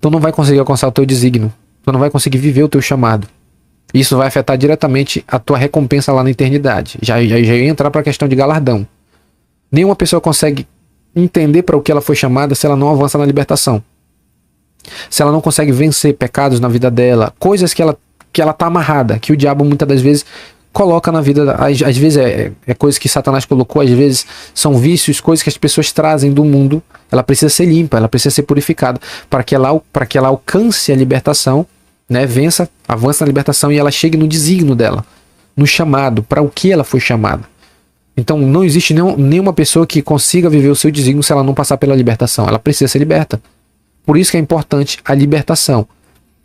tu não vai conseguir alcançar o teu desígnio. Tu não vai conseguir viver o teu chamado. Isso vai afetar diretamente a tua recompensa lá na eternidade. Já ia entrar para a questão de galardão. Nenhuma pessoa consegue entender para o que ela foi chamada se ela não avança na libertação. Se ela não consegue vencer pecados na vida dela, coisas que ela tá amarrada, que o diabo muitas das vezes coloca na vida, às vezes é coisas que Satanás colocou, às vezes são vícios, coisas que as pessoas trazem do mundo. Ela precisa ser limpa, ela precisa ser purificada para que ela alcance a libertação, né? Avance na libertação e ela chegue no desígnio dela, no chamado, para o que ela foi chamada. Então não existe nenhuma pessoa que consiga viver o seu desígnio se ela não passar pela libertação. Ela precisa ser liberta. Por isso que é importante a libertação.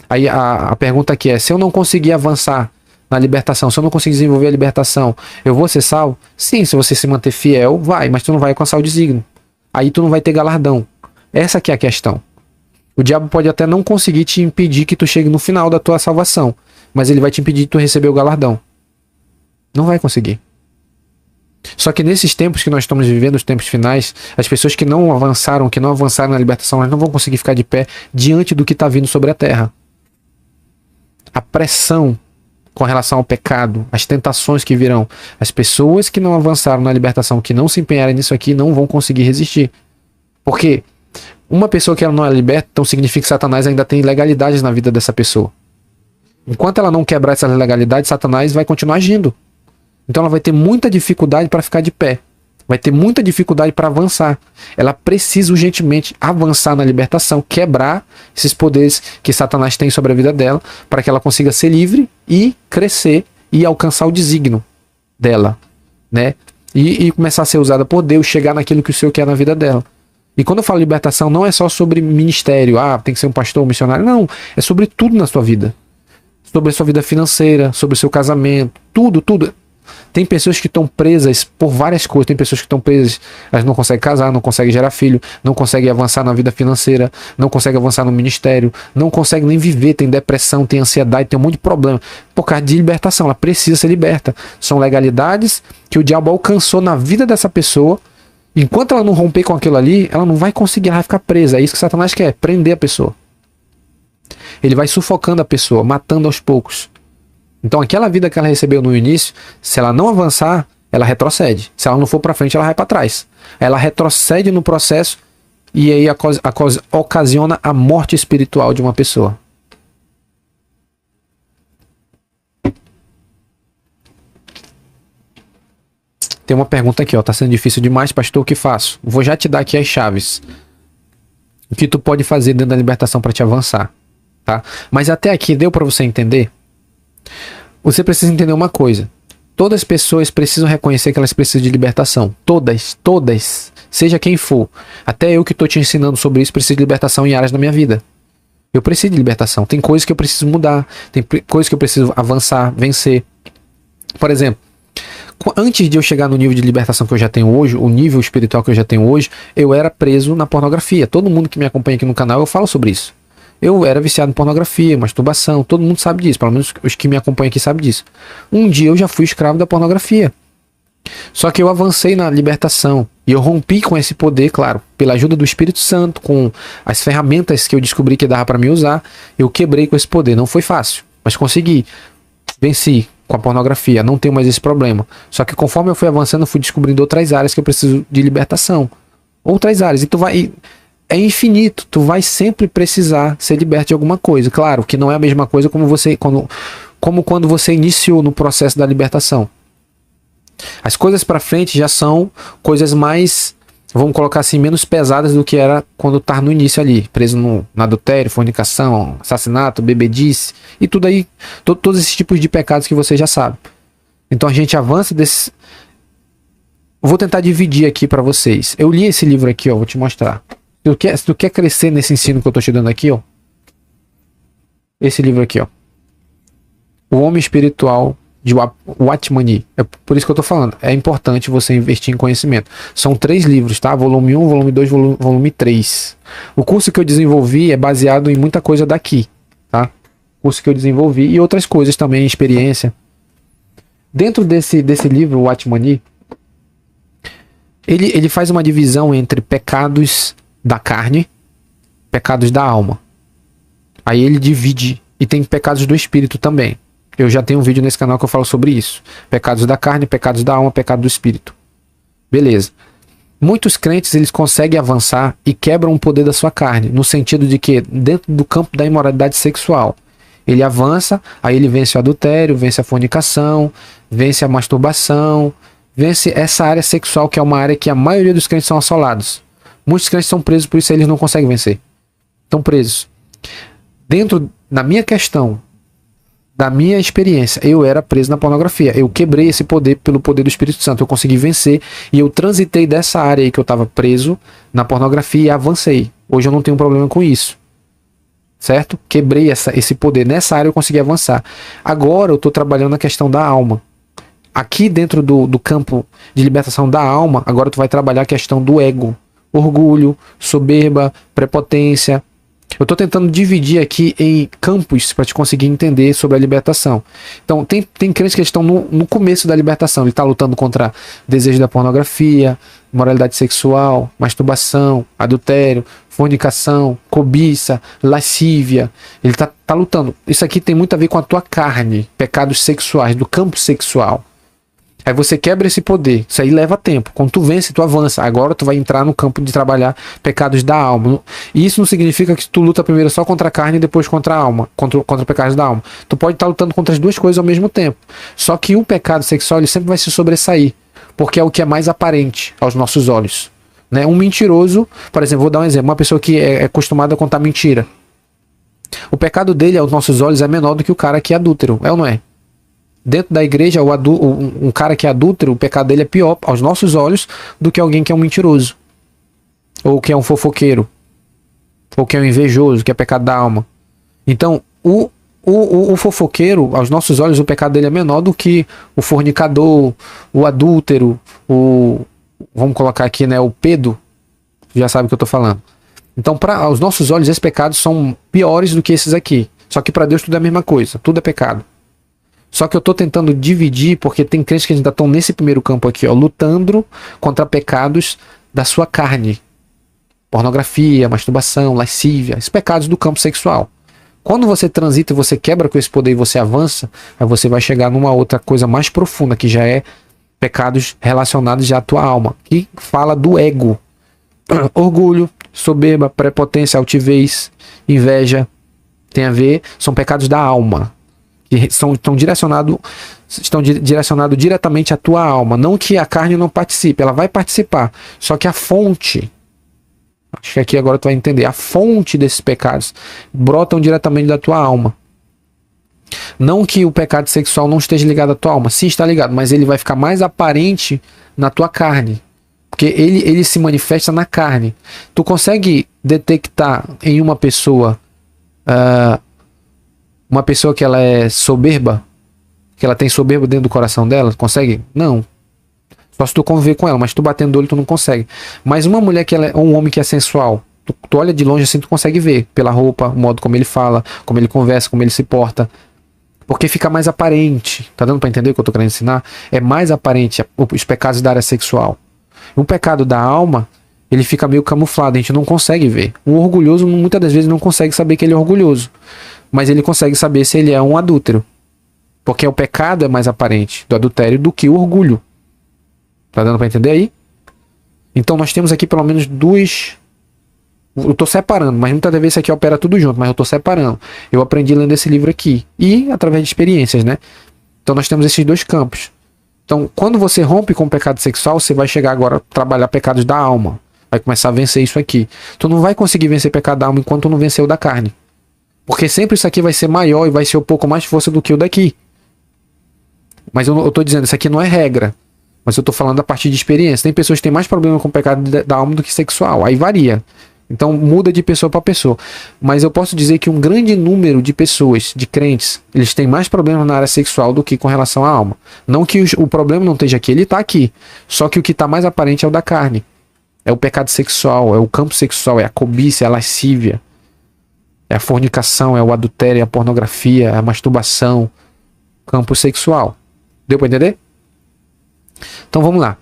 Aí a pergunta aqui é, se eu não conseguir avançar na libertação, se eu não conseguir desenvolver a libertação, eu vou ser salvo? Sim, se você se manter fiel, vai, mas tu não vai alcançar o desígnio. Aí tu não vai ter galardão. Essa aqui é a questão. O diabo pode até não conseguir te impedir que tu chegue no final da tua salvação, mas ele vai te impedir de tu receber o galardão. Não vai conseguir. Só que nesses tempos que nós estamos vivendo, os tempos finais, as pessoas que não avançaram na libertação, elas não vão conseguir ficar de pé diante do que está vindo sobre a terra. A pressão com relação ao pecado, as tentações que virão, as pessoas que não avançaram na libertação, que não se empenharem nisso aqui, não vão conseguir resistir. Porque Uma pessoa que ela não é liberta, então significa que Satanás ainda tem legalidades na vida dessa pessoa. Enquanto ela não quebrar essas legalidades, Satanás vai continuar agindo. Então ela vai ter muita dificuldade para ficar de pé. Vai ter muita dificuldade para avançar. Ela precisa urgentemente avançar na libertação, quebrar esses poderes que Satanás tem sobre a vida dela, para que ela consiga ser livre e crescer e alcançar o desígnio dela, né? E começar a ser usada por Deus, chegar naquilo que o Senhor quer na vida dela. E quando eu falo libertação, não é só sobre ministério, tem que ser um pastor, um missionário, não. É sobre tudo na sua vida. Sobre a sua vida financeira, sobre o seu casamento, tudo. Tem pessoas que estão presas por várias coisas. Tem pessoas que estão presas, elas não conseguem casar, não conseguem gerar filho, não conseguem avançar na vida financeira, não conseguem avançar no ministério, não conseguem nem viver, tem depressão, tem ansiedade, tem um monte de problema. Por causa de libertação, ela precisa ser liberta. São legalidades que o diabo alcançou na vida dessa pessoa. Enquanto ela não romper com aquilo ali, ela não vai conseguir, ela vai ficar presa. É isso que Satanás quer, prender a pessoa. Ele vai sufocando a pessoa, matando aos poucos. Então aquela vida que ela recebeu no início, se ela não avançar, ela retrocede. Se ela não for para frente, ela vai para trás. Ela retrocede no processo e aí ocasiona a morte espiritual de uma pessoa. Tem uma pergunta aqui, tá sendo difícil demais, pastor, o que faço? Vou já te dar aqui as chaves. O que tu pode fazer dentro da libertação para te avançar, tá? Mas até aqui deu para você entender? Você precisa entender uma coisa. Todas as pessoas precisam reconhecer que elas precisam de libertação. Todas. Seja quem for. Até eu que estou te ensinando sobre isso, preciso de libertação em áreas da minha vida. Eu preciso de libertação. Tem coisas que eu preciso mudar. Tem coisas que eu preciso avançar, vencer. Por exemplo, antes de eu chegar no nível de libertação que eu já tenho hoje, o nível espiritual que eu já tenho hoje, eu era preso na pornografia. Todo mundo que me acompanha aqui no canal, eu falo sobre isso. Eu era viciado em pornografia, masturbação, todo mundo sabe disso, pelo menos os que me acompanham aqui sabem disso. Um dia eu já fui escravo da pornografia. Só que eu avancei na libertação e eu rompi com esse poder, claro, pela ajuda do Espírito Santo, com as ferramentas que eu descobri que dava para me usar, eu quebrei com esse poder. Não foi fácil, mas consegui. Venci com a pornografia, não tenho mais esse problema. Só que conforme eu fui avançando, eu fui descobrindo outras áreas que eu preciso de libertação. Outras áreas. E tu vai... É infinito, tu vai sempre precisar ser liberto de alguma coisa. Claro que não é a mesma coisa como quando você iniciou no processo da libertação. As coisas para frente já são coisas mais, vamos colocar assim, menos pesadas do que era quando tá no início ali, preso no adultério, fornicação, assassinato, bebedice e tudo aí, todos esses tipos de pecados que você já sabe. Então a gente avança desse. Vou tentar dividir aqui para vocês. Eu li esse livro aqui, vou te mostrar. Se tu quer crescer nesse ensino que eu tô te dando aqui, esse livro aqui, O Homem Espiritual de Watmani. É por isso que eu tô falando. É importante você investir em conhecimento. São 3 livros, tá? Volume 1, volume 2, volume 3. O curso que eu desenvolvi é baseado em muita coisa daqui, tá? O curso que eu desenvolvi e outras coisas também, experiência. Dentro desse livro, o Watmani, ele faz uma divisão entre pecados da carne, pecados da alma. Aí ele divide, e tem pecados do espírito também. Eu já tenho um vídeo nesse canal que eu falo sobre isso. Pecados da carne, pecados da alma, pecado do espírito. Beleza. Muitos crentes, eles conseguem avançar e quebram o poder da sua carne, no sentido de que, dentro do campo da imoralidade sexual, ele avança, aí ele vence o adultério, vence a fornicação, vence a masturbação, vence essa área sexual, que é uma área que a maioria dos crentes são assolados. Muitos crentes são presos, por isso eles não conseguem vencer. Estão presos. Na minha questão, da minha experiência, eu era preso na pornografia. Eu quebrei esse poder pelo poder do Espírito Santo. Eu consegui vencer e eu transitei dessa área aí que eu estava preso na pornografia e avancei. Hoje eu não tenho problema com isso. Certo? Quebrei esse poder. Nessa área eu consegui avançar. Agora eu estou trabalhando na questão da alma. Aqui dentro do campo de libertação da alma, agora tu vai trabalhar a questão do ego. Orgulho, soberba, prepotência. Eu estou tentando dividir aqui em campos para te conseguir entender sobre a libertação. Então, tem crentes que estão no começo da libertação. Ele está lutando contra desejo da pornografia, moralidade sexual, masturbação, adultério, fornicação, cobiça, lascívia. Ele está lutando. Isso aqui tem muito a ver com a tua carne, pecados sexuais, do campo sexual. Aí você quebra esse poder. Isso aí leva tempo. Quando tu vence, tu avança. Agora tu vai entrar no campo de trabalhar pecados da alma. E isso não significa que tu luta primeiro só contra a carne e depois contra a alma, contra pecados da alma. Tu pode estar lutando contra as duas coisas ao mesmo tempo. Só que o pecado sexual ele sempre vai se sobressair, porque é o que é mais aparente aos nossos olhos. Né? Um mentiroso, por exemplo, vou dar um exemplo, uma pessoa que é acostumada a contar mentira. O pecado dele aos nossos olhos é menor do que o cara que é adúltero, é ou não é? Dentro da igreja, um cara que é adúltero, o pecado dele é pior aos nossos olhos do que alguém que é um mentiroso, ou que é um fofoqueiro, ou que é um invejoso, que é pecado da alma. Então, o fofoqueiro, aos nossos olhos, o pecado dele é menor do que o fornicador, o adúltero, vamos colocar aqui, né, o pedo, já sabe o que eu tô falando. Então, aos nossos olhos, esses pecados são piores do que esses aqui. Só que para Deus tudo é a mesma coisa, tudo é pecado. Só que eu tô tentando dividir, porque tem crentes que ainda estão nesse primeiro campo aqui, ó, lutando contra pecados da sua carne. Pornografia, masturbação, lascívia, esses pecados do campo sexual. Quando você transita e você quebra com esse poder e você avança, aí você vai chegar numa outra coisa mais profunda, que já é pecados relacionados já à tua alma, que fala do ego. Orgulho, soberba, prepotência, altivez, inveja, tem a ver, são pecados da alma. Que estão direcionados diretamente à tua alma. Não que a carne não participe, ela vai participar. Só que a fonte, acho que aqui agora tu vai entender, a fonte desses pecados brotam diretamente da tua alma. Não que o pecado sexual não esteja ligado à tua alma, sim está ligado, mas ele vai ficar mais aparente na tua carne. Porque ele se manifesta na carne. Tu consegue detectar em uma pessoa que ela é soberba, que ela tem soberba dentro do coração dela, consegue? Não. Só se tu conviver com ela, mas tu batendo o olho tu não consegue. Mas uma mulher que ela é, ou um homem que é sensual, tu olha de longe assim, tu consegue ver pela roupa, o modo como ele fala, como ele conversa, como ele se porta. Porque fica mais aparente. Tá dando pra entender o que eu tô querendo ensinar? É mais aparente os pecados da área sexual. O pecado da alma, ele fica meio camuflado, a gente não consegue ver. Um orgulhoso muitas das vezes não consegue saber que ele é orgulhoso, mas ele consegue saber se ele é um adúltero, porque o pecado é mais aparente do adultério do que o orgulho. Tá dando para entender aí? Então nós temos aqui pelo menos duas. Eu tô separando, mas muitas vezes isso aqui opera tudo junto, mas eu tô separando. Eu aprendi lendo esse livro aqui e através de experiências, né? Então nós temos esses dois campos. Então, quando você rompe com o pecado sexual, você vai chegar agora a trabalhar pecados da alma. Vai começar a vencer isso aqui. Tu não vai conseguir vencer pecado da alma enquanto tu não vencer o da carne. Porque sempre isso aqui vai ser maior e vai ser um pouco mais força do que o daqui. Mas eu tô dizendo, isso aqui não é regra. Mas eu tô falando a partir de experiência. Tem pessoas que têm mais problema com o pecado da alma do que sexual. Aí varia. Então muda de pessoa para pessoa. Mas eu posso dizer que um grande número de pessoas, de crentes, eles têm mais problemas na área sexual do que com relação à alma. Não que o problema não esteja aqui, ele está aqui. Só que o que está mais aparente é o da carne. É o pecado sexual, é o campo sexual, é a cobiça, é a lascívia, é a fornicação, é o adultério, é a pornografia, é a masturbação. Campo sexual. Deu para entender? Então vamos lá.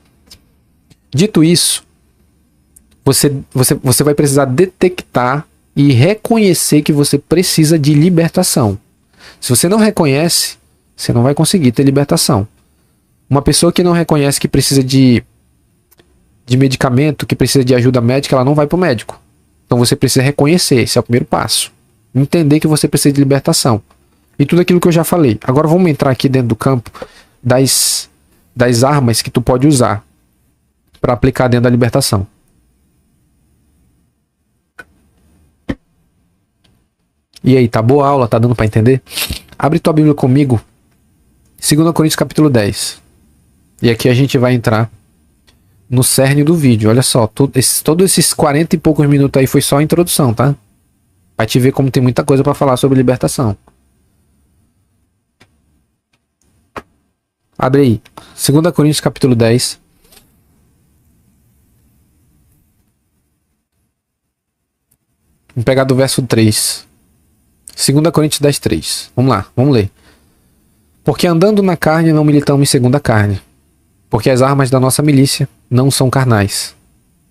Dito isso, você vai precisar detectar e reconhecer que você precisa de libertação. Se você não reconhece, você não vai conseguir ter libertação. Uma pessoa que não reconhece que precisa de medicamento, que precisa de ajuda médica, ela não vai para o médico. Então você precisa reconhecer, esse é o primeiro passo. Entender que você precisa de libertação. E tudo aquilo que eu já falei. Agora vamos entrar aqui dentro do campo das armas que tu pode usar para aplicar dentro da libertação. E aí, tá boa a aula? Tá dando para entender? Abre tua Bíblia comigo. 2 Coríntios capítulo 10. E aqui a gente vai entrar no cerne do vídeo. Olha só, todos esses 40 e poucos minutos aí foi só a introdução, tá? Vai te ver como tem muita coisa para falar sobre libertação. Abre aí. 2 Coríntios capítulo 10. Vamos pegar do verso 3. 2 Coríntios 10, 3. Vamos lá, vamos ler. Porque andando na carne não militamos segundo a carne. Porque as armas da nossa milícia não são carnais,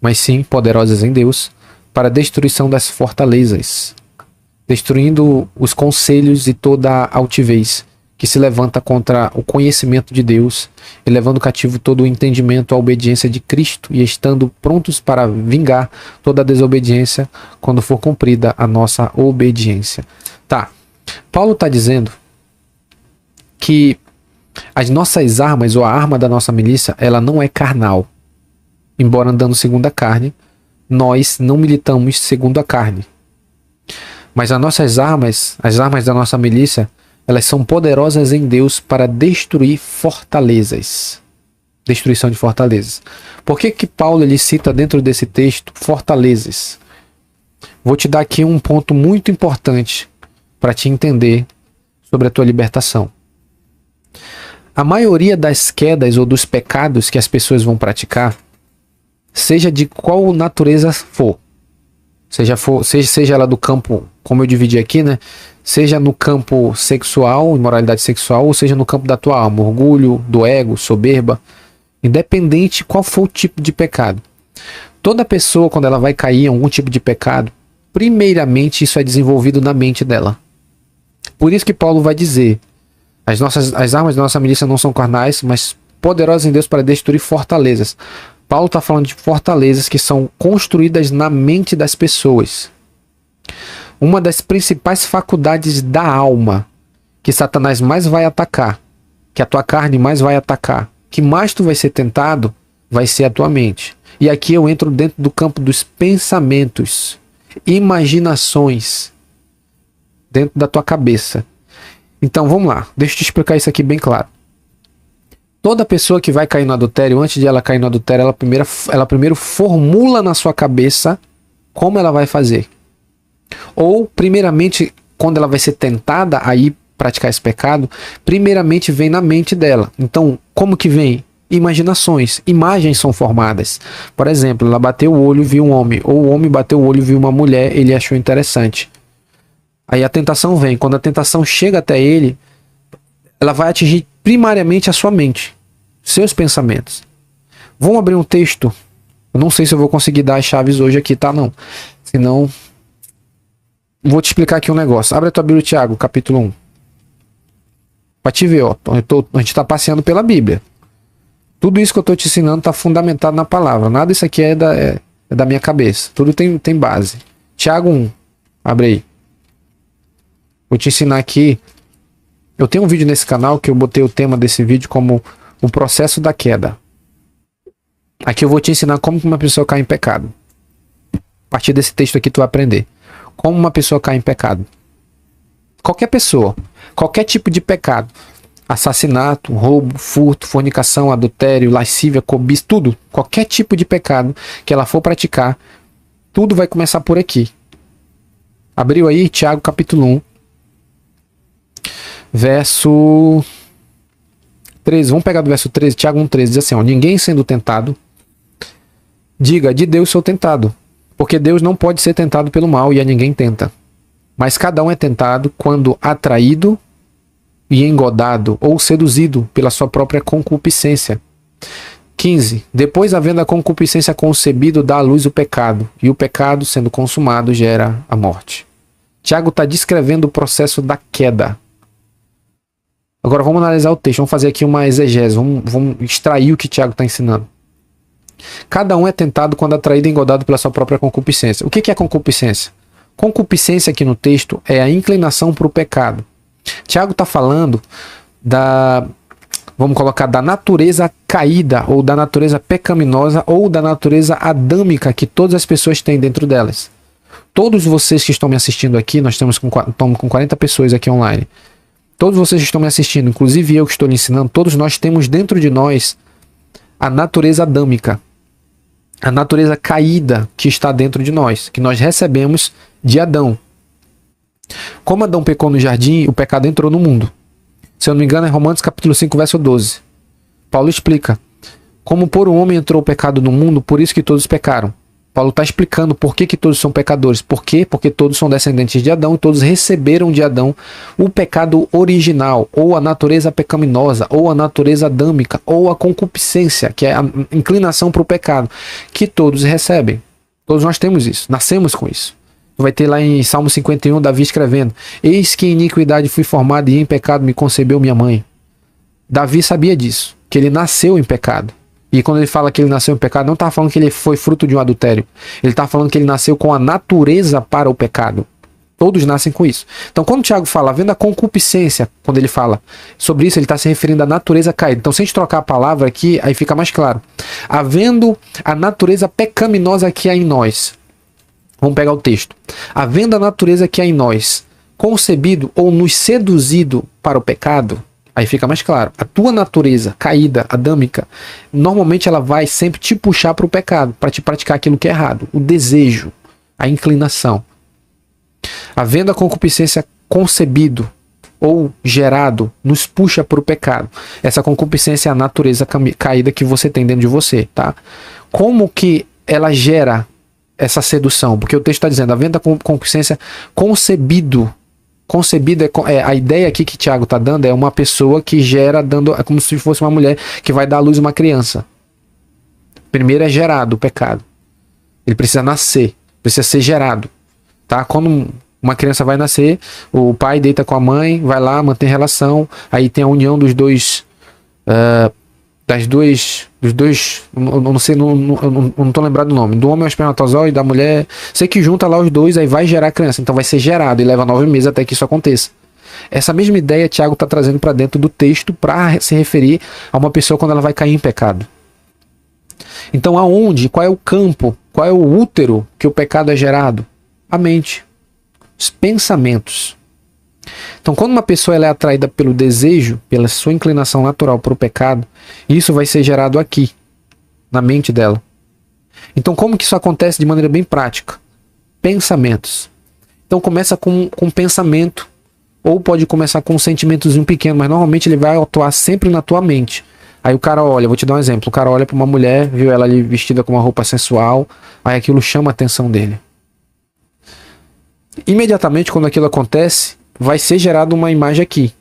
mas sim poderosas em Deus para a destruição das fortalezas, destruindo os conselhos e toda a altivez que se levanta contra o conhecimento de Deus, e levando cativo todo o entendimento à obediência de Cristo, e estando prontos para vingar toda a desobediência quando for cumprida a nossa obediência. Tá. Paulo está dizendo que as nossas armas, ou a arma da nossa milícia, ela não é carnal. Embora andando segundo a carne, nós não militamos segundo a carne. Mas as nossas armas, as armas da nossa milícia, elas são poderosas em Deus para destruir fortalezas. Destruição de fortalezas. Por que que Paulo ele cita dentro desse texto fortalezas? Vou te dar aqui um ponto muito importante para te entender sobre a tua libertação. A maioria das quedas ou dos pecados que as pessoas vão praticar, seja de qual natureza for, seja ela do campo, como eu dividi aqui, né? Seja no campo sexual, imoralidade sexual, ou seja no campo da tua alma, orgulho, do ego, soberba, independente qual for o tipo de pecado. Toda pessoa, quando ela vai cair em algum tipo de pecado, primeiramente isso é desenvolvido na mente dela. Por isso que Paulo vai dizer, as armas da nossa milícia não são carnais, mas poderosas em Deus para destruir fortalezas. Paulo está falando de fortalezas que são construídas na mente das pessoas. Uma das principais faculdades da alma que Satanás mais vai atacar, que a tua carne mais vai atacar, que mais tu vai ser tentado, vai ser a tua mente. E aqui eu entro dentro do campo dos pensamentos, imaginações, dentro da tua cabeça. Então vamos lá, deixa eu te explicar isso aqui bem claro. Toda pessoa que vai cair no adultério, antes de ela cair no adultério, ela primeiro formula na sua cabeça como ela vai fazer. Ou, primeiramente, quando ela vai ser tentada a ir praticar esse pecado, primeiramente vem na mente dela. Então, como que vem? Imaginações, imagens são formadas. Por exemplo, ela bateu o olho e viu um homem, ou o homem bateu o olho e viu uma mulher, ele achou interessante. Aí a tentação vem. Quando a tentação chega até ele, ela vai atingir primariamente a sua mente, seus pensamentos. Vamos abrir um texto. Eu não sei se eu vou conseguir dar as chaves hoje aqui, tá? Não. Senão, vou te explicar aqui um negócio. Abre a tua Bíblia, Tiago, capítulo 1. Pra te ver, ó. A gente tá passeando pela Bíblia. Tudo isso que eu tô te ensinando tá fundamentado na palavra. Nada disso aqui é da minha cabeça. Tudo tem base. Tiago 1. Abre aí. Vou te ensinar aqui. Eu tenho um vídeo nesse canal que eu botei o tema desse vídeo como o processo da queda. Aqui eu vou te ensinar como uma pessoa cai em pecado. A partir desse texto aqui tu vai aprender. Como uma pessoa cai em pecado. Qualquer pessoa. Qualquer tipo de pecado. Assassinato, roubo, furto, fornicação, adultério, lascívia, cobiça, tudo. Qualquer tipo de pecado que ela for praticar, tudo vai começar por aqui. Abriu aí Tiago capítulo 1. Verso 13. Vamos pegar do verso 13. Tiago 1,13 diz assim, ó, ninguém sendo tentado, diga, de Deus sou tentado. Porque Deus não pode ser tentado pelo mal e a ninguém tenta. Mas cada um é tentado quando atraído e engodado ou seduzido pela sua própria concupiscência. 15. Depois, havendo a concupiscência concebido, dá à luz o pecado. E o pecado, sendo consumado, gera a morte. Tiago está descrevendo o processo da queda. Agora vamos analisar o texto. Vamos fazer aqui uma exegese. Vamos extrair o que Tiago está ensinando. Cada um é tentado quando atraído e engodado pela sua própria concupiscência. O que é concupiscência? Concupiscência aqui no texto é a inclinação para o pecado. Tiago está falando vamos colocar, da natureza caída, ou da natureza pecaminosa, ou da natureza adâmica que todas as pessoas têm dentro delas. Todos vocês que estão me assistindo aqui, nós estamos com 40 pessoas aqui online. Todos vocês que estão me assistindo, inclusive eu que estou lhe ensinando, todos nós temos dentro de nós a natureza adâmica. A natureza caída que está dentro de nós, que nós recebemos de Adão. Como Adão pecou no jardim, o pecado entrou no mundo. Se eu não me engano é Romanos capítulo 5, verso 12. Paulo explica. Como por um homem entrou o pecado no mundo, por isso que todos pecaram. Paulo está explicando por que todos são pecadores. Por quê? Porque todos são descendentes de Adão e todos receberam de Adão o pecado original, ou a natureza pecaminosa, ou a natureza adâmica, ou a concupiscência, que é a inclinação para o pecado, que todos recebem. Todos nós temos isso, nascemos com isso. Tu vai ter lá em Salmo 51, Davi escrevendo: eis que em iniquidade fui formado e em pecado me concebeu minha mãe. Davi sabia disso, que ele nasceu em pecado. E quando ele fala que ele nasceu em pecado, não está falando que ele foi fruto de um adultério. Ele está falando que ele nasceu com a natureza para o pecado. Todos nascem com isso. Então, quando o Tiago fala, havendo a concupiscência, quando ele fala sobre isso, ele está se referindo à natureza caída. Então, se a gente trocar a palavra aqui, aí fica mais claro. Havendo a natureza pecaminosa que há em nós. Vamos pegar o texto. Havendo a natureza que há em nós, concebido ou nos seduzido para o pecado, aí fica mais claro. A tua natureza caída, adâmica, normalmente ela vai sempre te puxar para o pecado, para te praticar aquilo que é errado. O desejo, a inclinação. Havendo a concupiscência concebido ou gerado, nos puxa para o pecado. Essa concupiscência é a natureza caída que você tem dentro de você, tá? Como que ela gera essa sedução? Porque o texto está dizendo, havendo a concupiscência concebido. Concebido é a ideia aqui que Tiago está dando, é uma pessoa que gera, é como se fosse uma mulher que vai dar à luz uma criança. Primeiro é gerado o pecado. Ele precisa nascer, precisa ser gerado. Tá? Quando uma criança vai nascer, o pai deita com a mãe, vai lá, mantém relação, aí tem a união dos dois, dos dois, não sei, não tô lembrado do nome, do homem é o espermatozoide, da mulher, sei que junta lá os dois, aí vai gerar a criança, então vai ser gerado e leva 9 meses até que isso aconteça. Essa mesma ideia Tiago está trazendo para dentro do texto para se referir a uma pessoa quando ela vai cair em pecado. Então aonde, qual é o campo, qual é o útero que o pecado é gerado? A mente, os pensamentos. Então, quando uma pessoa ela é atraída pelo desejo, pela sua inclinação natural para o pecado, isso vai ser gerado aqui, na mente dela. Então, como que isso acontece de maneira bem prática? Pensamentos. Então, começa com pensamento, ou pode começar com um sentimentozinho pequeno, mas normalmente ele vai atuar sempre na tua mente. Aí o cara olha, vou te dar um exemplo, o cara olha para uma mulher, viu ela ali vestida com uma roupa sensual, aí aquilo chama a atenção dele. Imediatamente, quando aquilo acontece, vai ser gerada uma imagem aqui.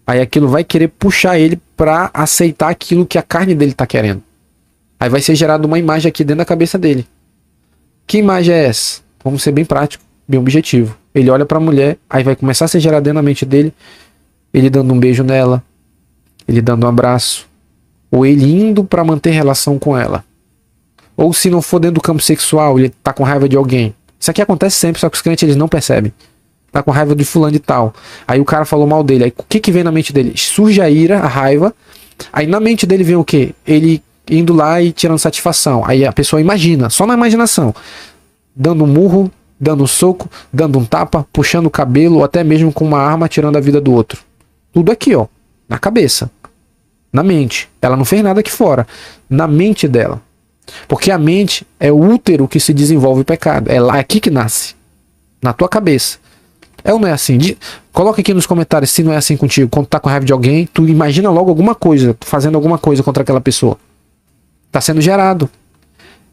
Aí aquilo vai querer puxar ele para aceitar aquilo que a carne dele está querendo. Aí vai ser gerada uma imagem aqui dentro da cabeça dele. Que imagem é essa? Vamos ser bem prático, bem objetivo. Ele olha para a mulher, aí vai começar a ser gerado dentro da mente dele, ele dando um beijo nela, ele dando um abraço, ou ele indo para manter relação com ela. Ou se não for dentro do campo sexual, ele tá com raiva de alguém. Isso aqui acontece sempre, só que os crentes eles não percebem. Tá com raiva de fulano e tal. Aí o cara falou mal dele. Aí o que vem na mente dele? Surge a ira, a raiva. Aí na mente dele vem o quê? Ele indo lá e tirando satisfação. Aí a pessoa imagina, só na imaginação. Dando um murro, dando um soco, dando um tapa, puxando o cabelo, ou até mesmo com uma arma tirando a vida do outro. Tudo aqui, ó. Na cabeça. Na mente. Ela não fez nada aqui fora. Na mente dela. Porque a mente é o útero que se desenvolve o pecado. É lá aqui que nasce. Na tua cabeça. É ou não é assim? Coloca aqui nos comentários se não é assim contigo. Quando tu tá com raiva de alguém, tu imagina logo alguma coisa, fazendo alguma coisa contra aquela pessoa. Tá sendo gerado.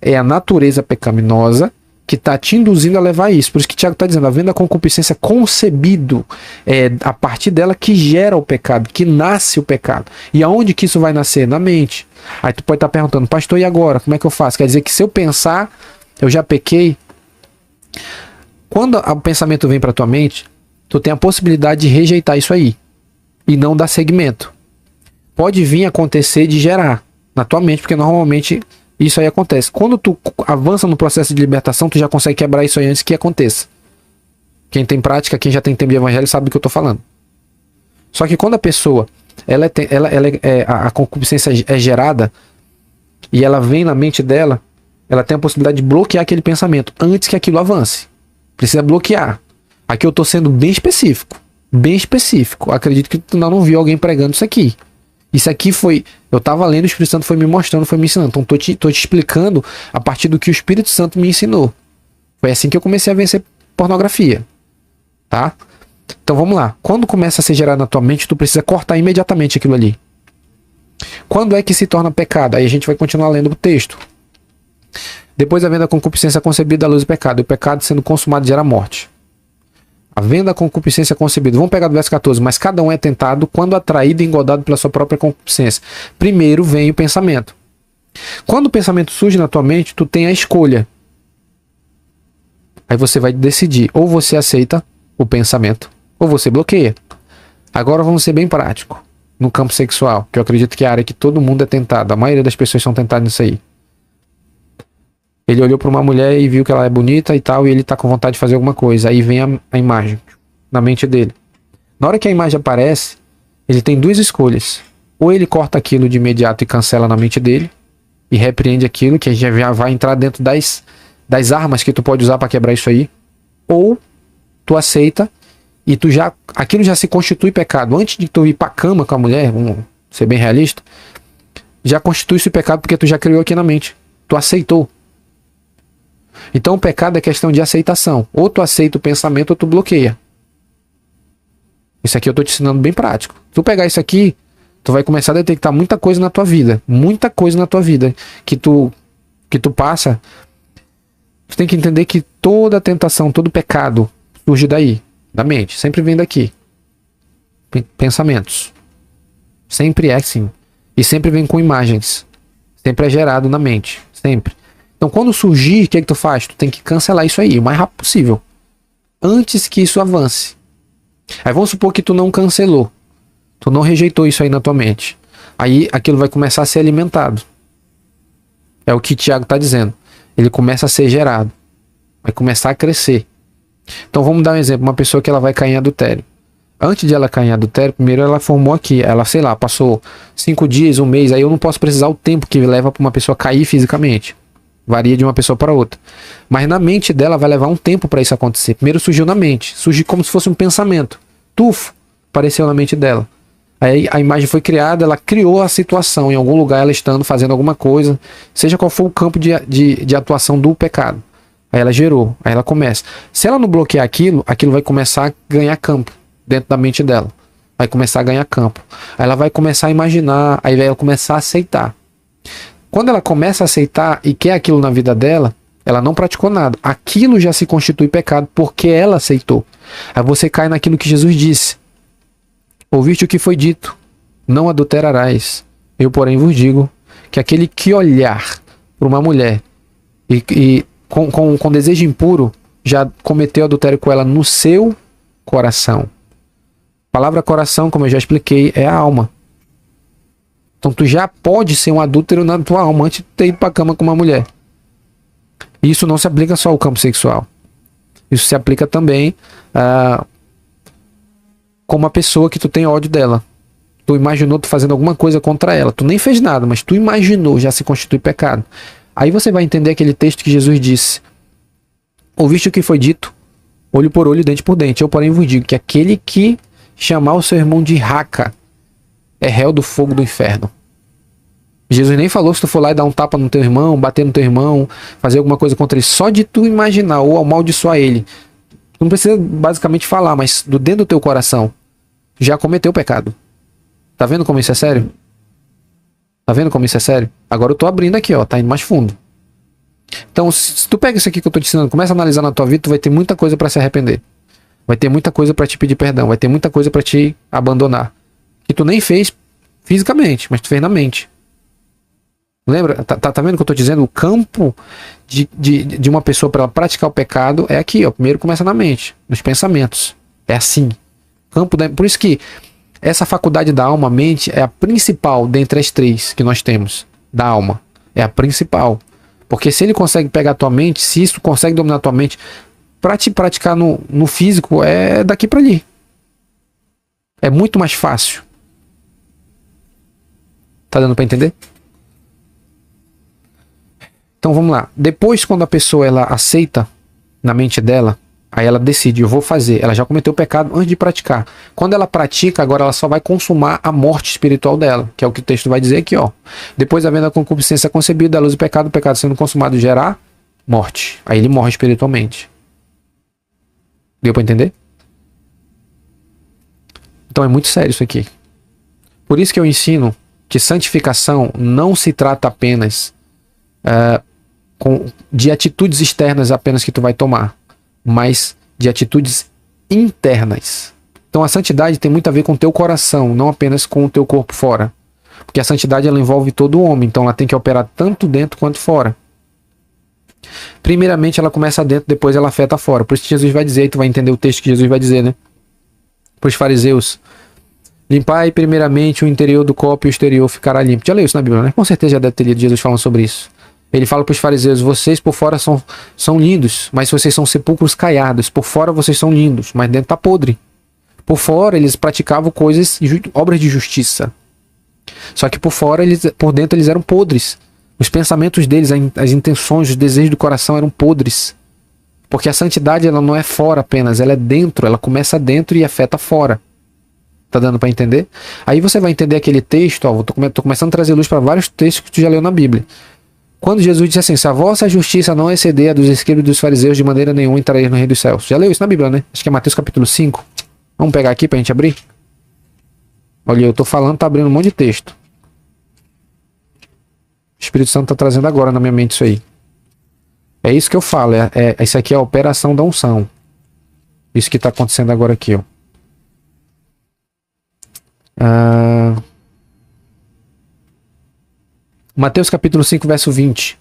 É a natureza pecaminosa que tá te induzindo a levar isso. Por isso que o Tiago tá dizendo, havendo a concupiscência concebido, é a partir dela que gera o pecado, que nasce o pecado. E aonde que isso vai nascer? Na mente. Aí tu pode estar perguntando, pastor, e agora? Como é que eu faço? Quer dizer que se eu pensar, eu já pequei? Quando o pensamento vem para tua mente, tu tem a possibilidade de rejeitar isso aí e não dar seguimento. Pode vir acontecer de gerar na tua mente, porque normalmente isso aí acontece. Quando tu avança no processo de libertação, tu já consegue quebrar isso aí antes que aconteça. Quem tem prática, quem já tem tempo de evangelho sabe do que eu tô falando. Só que quando a pessoa a concupiscência é gerada e ela vem na mente dela, ela tem a possibilidade de bloquear aquele pensamento antes que aquilo avance. Precisa bloquear. Aqui eu tô sendo bem específico. Bem específico. Acredito que tu não viu alguém pregando isso aqui. Isso aqui foi... Eu tava lendo, o Espírito Santo foi me mostrando, foi me ensinando. Então tô te explicando a partir do que o Espírito Santo me ensinou. Foi assim que eu comecei a vencer pornografia. Tá? Então vamos lá. Quando começa a ser gerado na tua mente, tu precisa cortar imediatamente aquilo ali. Quando é que se torna pecado? Aí a gente vai continuar lendo o texto. Depois, havendo a concupiscência concebida à luz do pecado, e o pecado sendo consumado gera morte. Havendo a concupiscência concebida. Vamos pegar do verso 14. Mas cada um é tentado quando atraído e engodado pela sua própria concupiscência. Primeiro vem o pensamento. Quando o pensamento surge na tua mente, tu tem a escolha. Aí você vai decidir, ou você aceita o pensamento, ou você bloqueia. Agora vamos ser bem prático no campo sexual, que eu acredito que é a área que todo mundo é tentado. A maioria das pessoas são tentadas nisso aí. Ele olhou para uma mulher e viu que ela é bonita e tal, e ele tá com vontade de fazer alguma coisa. Aí vem a imagem na mente dele. Na hora que a imagem aparece, ele tem duas escolhas. Ou ele corta aquilo de imediato e cancela na mente dele, e repreende aquilo, que já vai entrar dentro das armas que tu pode usar para quebrar isso aí. Ou tu aceita e aquilo já se constitui pecado. Antes de tu ir pra cama com a mulher, vamos ser bem realista, já constitui-se pecado porque tu já criou aqui na mente. Tu aceitou. Então o pecado é questão de aceitação. Ou tu aceita o pensamento ou tu bloqueia. Isso aqui eu tô te ensinando bem prático. Se tu pegar isso aqui, tu vai começar a detectar muita coisa na tua vida. Muita coisa na tua vida que tu passa. Tu tem que entender que toda tentação, todo pecado surge daí, da mente. Sempre vem daqui. Pensamentos. Sempre é assim. E sempre vem com imagens. Sempre é gerado na mente. Sempre. Então quando surgir, o que é que tu faz? Tu tem que cancelar isso aí o mais rápido possível. Antes que isso avance. Aí vamos supor que tu não cancelou. Tu não rejeitou isso aí na tua mente. Aí aquilo vai começar a ser alimentado. É o que Tiago está dizendo. Ele começa a ser gerado. Vai começar a crescer. Então vamos dar um exemplo. Uma pessoa que ela vai cair em adultério. Antes de ela cair em adultério, primeiro ela formou aqui. Ela, sei lá, passou 5 dias, 1 mês. Aí eu não posso precisar o tempo que leva para uma pessoa cair fisicamente. Varia de uma pessoa para outra. Mas na mente dela vai levar um tempo para isso acontecer. Primeiro surgiu na mente. Surgiu como se fosse um pensamento. Tufo. Apareceu na mente dela. Aí a imagem foi criada, ela criou a situação. Em algum lugar ela estando fazendo alguma coisa. Seja qual for o campo de atuação do pecado. Aí ela gerou. Aí ela começa. Se ela não bloquear aquilo, aquilo vai começar a ganhar campo dentro da mente dela. Vai começar a ganhar campo. Aí ela vai começar a imaginar. Aí vai ela começar a aceitar. Quando ela começa a aceitar e quer aquilo na vida dela, ela não praticou nada. Aquilo já se constitui pecado porque ela aceitou. Aí você cai naquilo que Jesus disse. Ouviste o que foi dito, não adulterarás. Eu, porém, vos digo que aquele que olhar para uma mulher e com desejo impuro, já cometeu adultério com ela no seu coração. A palavra coração, como eu já expliquei, é a alma. Então tu já pode ser um adúltero na tua alma antes de ter ido para a cama com uma mulher. E isso não se aplica só ao campo sexual. Isso se aplica também com uma pessoa que tu tem ódio dela. Tu imaginou tu fazendo alguma coisa contra ela. Tu nem fez nada, mas tu imaginou, já se constitui pecado. Aí você vai entender aquele texto que Jesus disse. Ouviste o que foi dito, olho por olho, dente por dente. Eu, porém, vos digo que aquele que chamar o seu irmão de raca é réu do fogo do inferno. Jesus nem falou se tu for lá e dar um tapa no teu irmão, bater no teu irmão, fazer alguma coisa contra ele. Só de tu imaginar ou amaldiçoar ele. Tu não precisa basicamente falar, mas do dentro do teu coração já cometeu o pecado. Tá vendo como isso é sério? Tá vendo como isso é sério? Agora eu tô abrindo aqui, ó, tá indo mais fundo. Então, se tu pega isso aqui que eu tô te ensinando, começa a analisar na tua vida, tu vai ter muita coisa para se arrepender. Vai ter muita coisa para te pedir perdão, vai ter muita coisa para te abandonar. Que tu nem fez fisicamente, mas tu fez na mente. Lembra? Tá vendo o que eu tô dizendo? O campo de uma pessoa para praticar o pecado é aqui, ó. Primeiro começa na mente, nos pensamentos. É assim. Por isso que essa faculdade da alma, mente, é a principal dentre as 3 que nós temos. Da alma. É a principal. Porque se ele consegue pegar a tua mente, se isso consegue dominar a tua mente, para te praticar no físico, é daqui para ali. É muito mais fácil. Tá dando para entender? Então vamos lá. Depois, quando a pessoa ela aceita na mente dela, aí ela decide, eu vou fazer. Ela já cometeu o pecado antes de praticar. Quando ela pratica, agora ela só vai consumar a morte espiritual dela, que é o que o texto vai dizer aqui, ó. Depois, havendo a concupiscência concebida, a luz do pecado, o pecado sendo consumado, gerar morte. Aí ele morre espiritualmente. Deu para entender? Então é muito sério isso aqui. Por isso que eu ensino que santificação não se trata apenas de atitudes externas apenas que tu vai tomar, mas de atitudes internas. Então a santidade tem muito a ver com o teu coração, não apenas com o teu corpo fora. Porque a santidade ela envolve todo o homem, então ela tem que operar tanto dentro quanto fora. Primeiramente ela começa dentro, depois ela afeta fora. Por isso que Jesus vai dizer, e tu vai entender o texto que Jesus vai dizer, né? Para os fariseus: limpai primeiramente o interior do copo e o exterior ficará limpo. Já leu isso na Bíblia, né? Com certeza já deve ter lido Jesus falando sobre isso. Ele fala para os fariseus: vocês por fora são lindos, mas vocês são sepulcros caiados. Por fora vocês são lindos, mas dentro tá podre. Por fora eles praticavam coisas, obras de justiça. Só que por fora, por dentro eles eram podres. Os pensamentos deles, as intenções, os desejos do coração eram podres. Porque a santidade ela não é fora apenas, ela é dentro, ela começa dentro e afeta fora. Tá dando para entender? Aí você vai entender aquele texto, ó, tô começando a trazer luz para vários textos que tu já leu na Bíblia. Quando Jesus disse assim: se a vossa justiça não exceder a dos escribas e dos fariseus, de maneira nenhuma entrareis no reino dos céus. Já leu isso na Bíblia, né? Acho que é Mateus capítulo 5. Vamos pegar aqui pra gente abrir? Olha, eu tô falando, tá abrindo um monte de texto. O Espírito Santo tá trazendo agora na minha mente isso aí. É isso que eu falo, isso aqui é a operação da unção. Isso que tá acontecendo agora aqui, ó. Mateus capítulo 5, verso 20.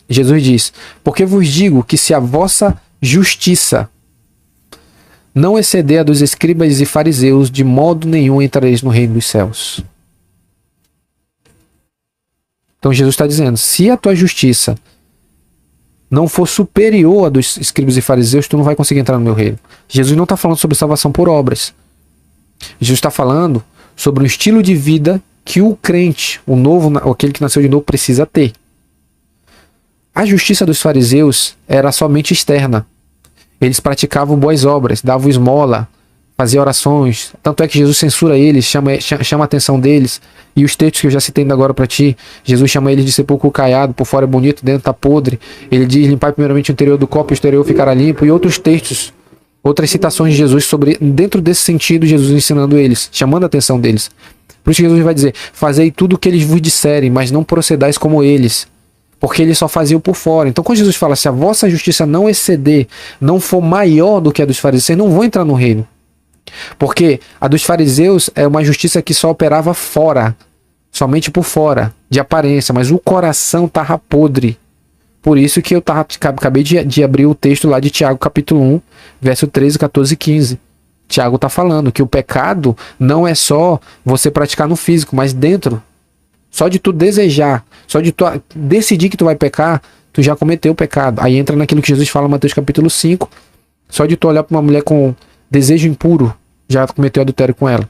Jesus diz: porque vos digo que se a vossa justiça não exceder a dos escribas e fariseus, de modo nenhum entrareis no reino dos céus. Então Jesus está dizendo: se a tua justiça não for superior a dos escribas e fariseus, tu não vai conseguir entrar no meu reino. Jesus não está falando sobre salvação por obras. Jesus está falando sobre um estilo de vida que o crente, o novo, aquele que nasceu de novo, precisa ter. A justiça dos fariseus era somente externa. Eles praticavam boas obras, davam esmola, faziam orações. Tanto é que Jesus censura eles, chama a atenção deles. E os textos que eu já citei ainda agora para ti, Jesus chama eles de sepulcro caiado, por fora é bonito, dentro está podre. Ele diz: limpai primeiramente o interior do copo e o exterior ficará limpo. E outros textos, outras citações de Jesus sobre, dentro desse sentido, Jesus ensinando eles, chamando a atenção deles. Por isso que Jesus vai dizer: fazei tudo o que eles vos disserem, mas não procedais como eles. Porque eles só faziam por fora. Então quando Jesus fala: se a vossa justiça não exceder, não for maior do que a dos fariseus, vocês não vão entrar no reino. Porque a dos fariseus é uma justiça que só operava fora, somente por fora, de aparência, mas o coração estava podre. Por isso que eu acabei de abrir o texto lá de Tiago capítulo 1, verso 13, 14 e 15. Tiago está falando que o pecado não é só você praticar no físico, mas dentro. Só de tu desejar, só de tu decidir que tu vai pecar, tu já cometeu o pecado. Aí entra naquilo que Jesus fala em Mateus capítulo 5. Só de tu olhar para uma mulher com desejo impuro, já cometeu adultério com ela.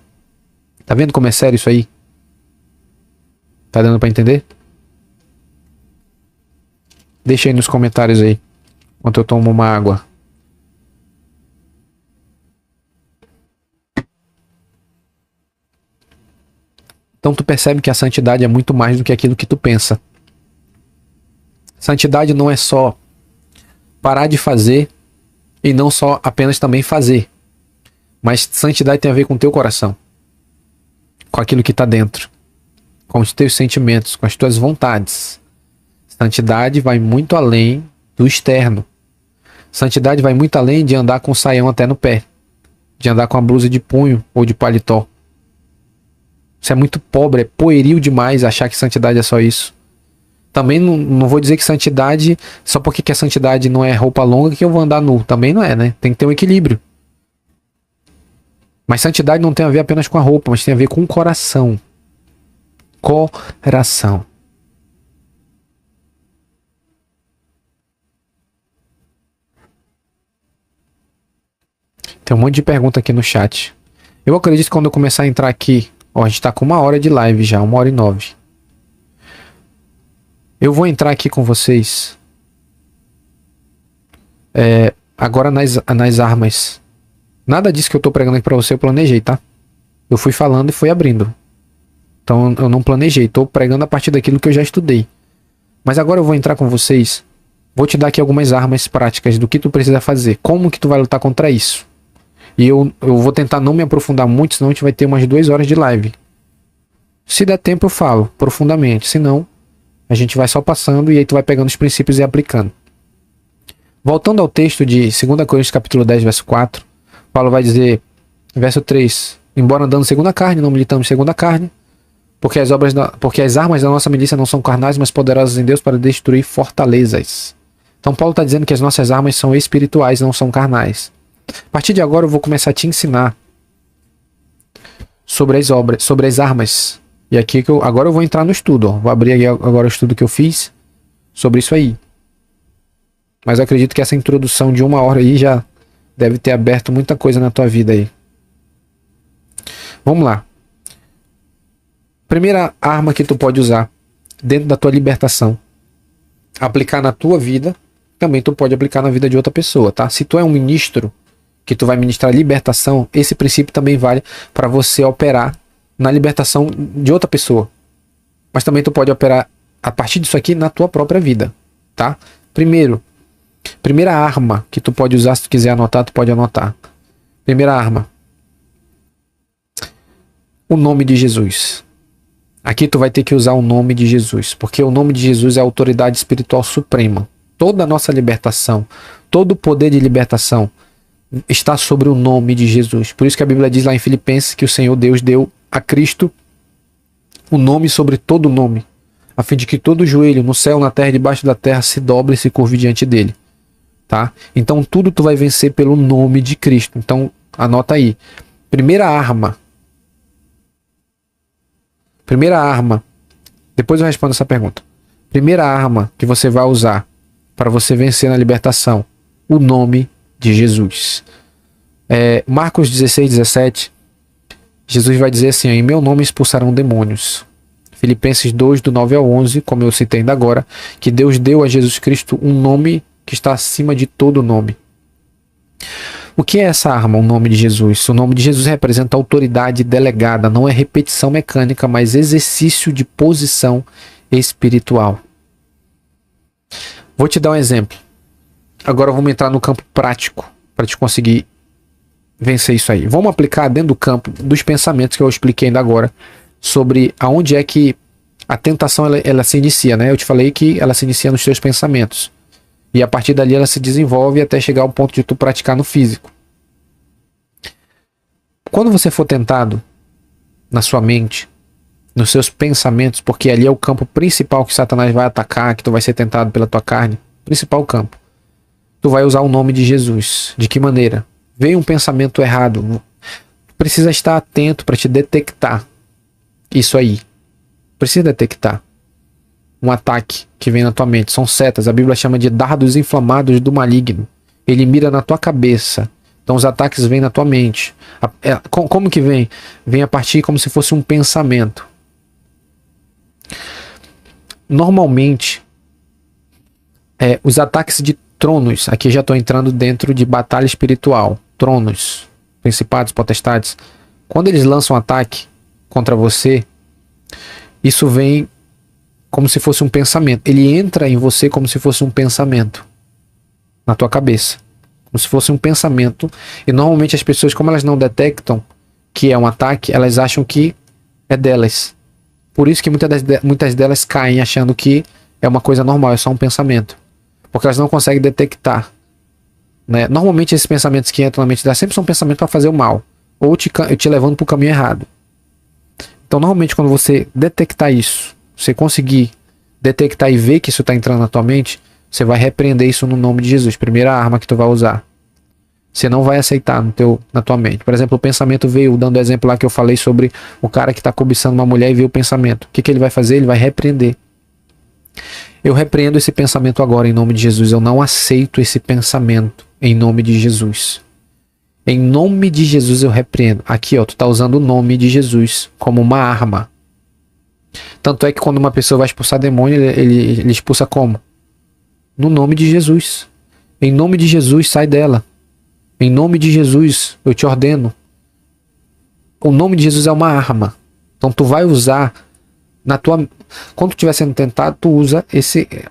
Tá vendo como é sério isso aí? Tá dando para entender? Deixa aí nos comentários aí, enquanto eu tomo uma água. Então tu percebe que a santidade é muito mais do que aquilo que tu pensa. Santidade não é só parar de fazer e não só apenas também fazer. Mas santidade tem a ver com o teu coração, com aquilo que está dentro, com os teus sentimentos, com as tuas vontades. Santidade vai muito além do externo. Santidade vai muito além de andar com o saião até no pé, de andar com a blusa de punho ou de paletó. Isso é muito pobre, é pueril demais achar que santidade é só isso. Também não vou dizer que santidade, só porque que a santidade não é roupa longa que eu vou andar nu. Também não é, né? Tem que ter um equilíbrio. Mas santidade não tem a ver apenas com a roupa, mas tem a ver com o coração. Coração. Tem um monte de pergunta aqui no chat. Eu acredito que quando eu começar a entrar aqui, ó, a gente tá com 1 hora de live já, 1h09. Eu vou entrar aqui com vocês agora nas armas. Nada disso que eu tô pregando aqui pra você eu planejei, tá? Eu fui falando e fui abrindo. Então eu não planejei, tô pregando a partir daquilo que eu já estudei. Mas agora eu vou entrar com vocês, vou te dar aqui algumas armas práticas do que tu precisa fazer, como que tu vai lutar contra isso. E eu vou tentar não me aprofundar muito, senão a gente vai ter umas 2 horas de live. Se der tempo eu falo profundamente, se não, a gente vai só passando e aí tu vai pegando os princípios e aplicando. Voltando ao texto de 2 Coríntios capítulo 10, verso 4, Paulo vai dizer, verso 3, embora andando segundo a carne, não militamos segundo a carne, porque as armas da nossa milícia não são carnais, mas poderosas em Deus para destruir fortalezas. Então Paulo está dizendo que as nossas armas são espirituais, não são carnais. A partir de agora eu vou começar a te ensinar sobre as obras, sobre as armas. E aqui agora eu vou entrar no estudo. Ó. Vou abrir agora o estudo que eu fiz sobre isso aí. Mas eu acredito que essa introdução de 1 hora aí já deve ter aberto muita coisa na tua vida aí. Vamos lá. Primeira arma que tu pode usar dentro da tua libertação. Aplicar na tua vida, também tu pode aplicar na vida de outra pessoa, tá? Se tu é um ministro que tu vai ministrar libertação, esse princípio também vale para você operar na libertação de outra pessoa. Mas também tu pode operar a partir disso aqui na tua própria vida, tá? Primeira arma que tu pode usar, se tu quiser anotar, tu pode anotar. Primeira arma. O nome de Jesus. Aqui tu vai ter que usar o nome de Jesus, porque o nome de Jesus é a autoridade espiritual suprema. Toda a nossa libertação, todo o poder de libertação está sobre o nome de Jesus. Por isso que a Bíblia diz lá em Filipenses que o Senhor Deus deu a Cristo o nome sobre todo nome, a fim de que todo joelho no céu, na terra e debaixo da terra se dobre e se curve diante dele. Tá? Então tudo tu vai vencer pelo nome de Cristo. Então anota aí. Primeira arma. Depois eu respondo essa pergunta. Primeira arma que você vai usar para você vencer na libertação. O nome de Jesus. Marcos 16:17. Jesus vai dizer assim: em meu nome expulsarão demônios. Filipenses 2, do 9 ao 11, como eu citei ainda agora, que Deus deu a Jesus Cristo um nome que está acima de todo nome. O que é essa arma, o nome de Jesus? O nome de Jesus representa autoridade delegada, não é repetição mecânica, mas exercício de posição espiritual. Vou te dar um exemplo. Agora vamos entrar no campo prático para te conseguir vencer isso aí. Vamos aplicar dentro do campo dos pensamentos que eu expliquei ainda agora sobre aonde é que a tentação ela se inicia, né? Eu te falei que ela se inicia nos teus pensamentos. E a partir dali ela se desenvolve até chegar ao ponto de tu praticar no físico. Quando você for tentado na sua mente, nos seus pensamentos, porque ali é o campo principal que Satanás vai atacar, que tu vai ser tentado pela tua carne, principal campo, tu vai usar o nome de Jesus. De que maneira? Veio um pensamento errado, precisa estar atento para te detectar isso aí. Precisa detectar um ataque que vem na tua mente. São setas, a Bíblia chama de dardos inflamados do maligno. Ele mira na tua cabeça. Então os ataques vêm na tua mente. Como que vem? Vem a partir como se fosse um pensamento. Normalmente, os ataques de tronos, aqui já estou entrando dentro de batalha espiritual. Tronos, principados, potestades. Quando eles lançam ataque contra você, isso vem como se fosse um pensamento. Ele entra em você como se fosse um pensamento na tua cabeça, como se fosse um pensamento. E normalmente as pessoas, como elas não detectam que é um ataque, elas acham que é delas. Por isso que muitas delas caem achando que é uma coisa normal, é só um pensamento, porque elas não conseguem detectar, né? Normalmente esses pensamentos que entram na mente delas sempre são pensamentos para fazer o mal, ou te levando para o caminho errado. Então normalmente quando você detectar isso, você conseguir detectar e ver que isso está entrando na tua mente, você vai repreender isso no nome de Jesus. Primeira arma que tu vai usar. Você não vai aceitar na tua mente. Por exemplo, o pensamento veio, dando o exemplo lá que eu falei sobre o cara que está cobiçando uma mulher e vê o pensamento. O que ele vai fazer? Ele vai repreender. Eu repreendo esse pensamento agora em nome de Jesus. Eu não aceito esse pensamento em nome de Jesus. Em nome de Jesus eu repreendo. Aqui, ó, tu está usando o nome de Jesus como uma arma. Tanto é que quando uma pessoa vai expulsar demônio, ele expulsa como? No nome de Jesus. Em nome de Jesus, sai dela. Em nome de Jesus, eu te ordeno. O nome de Jesus é uma arma. Então tu vai usar quando tu estiver sendo tentado, tu usa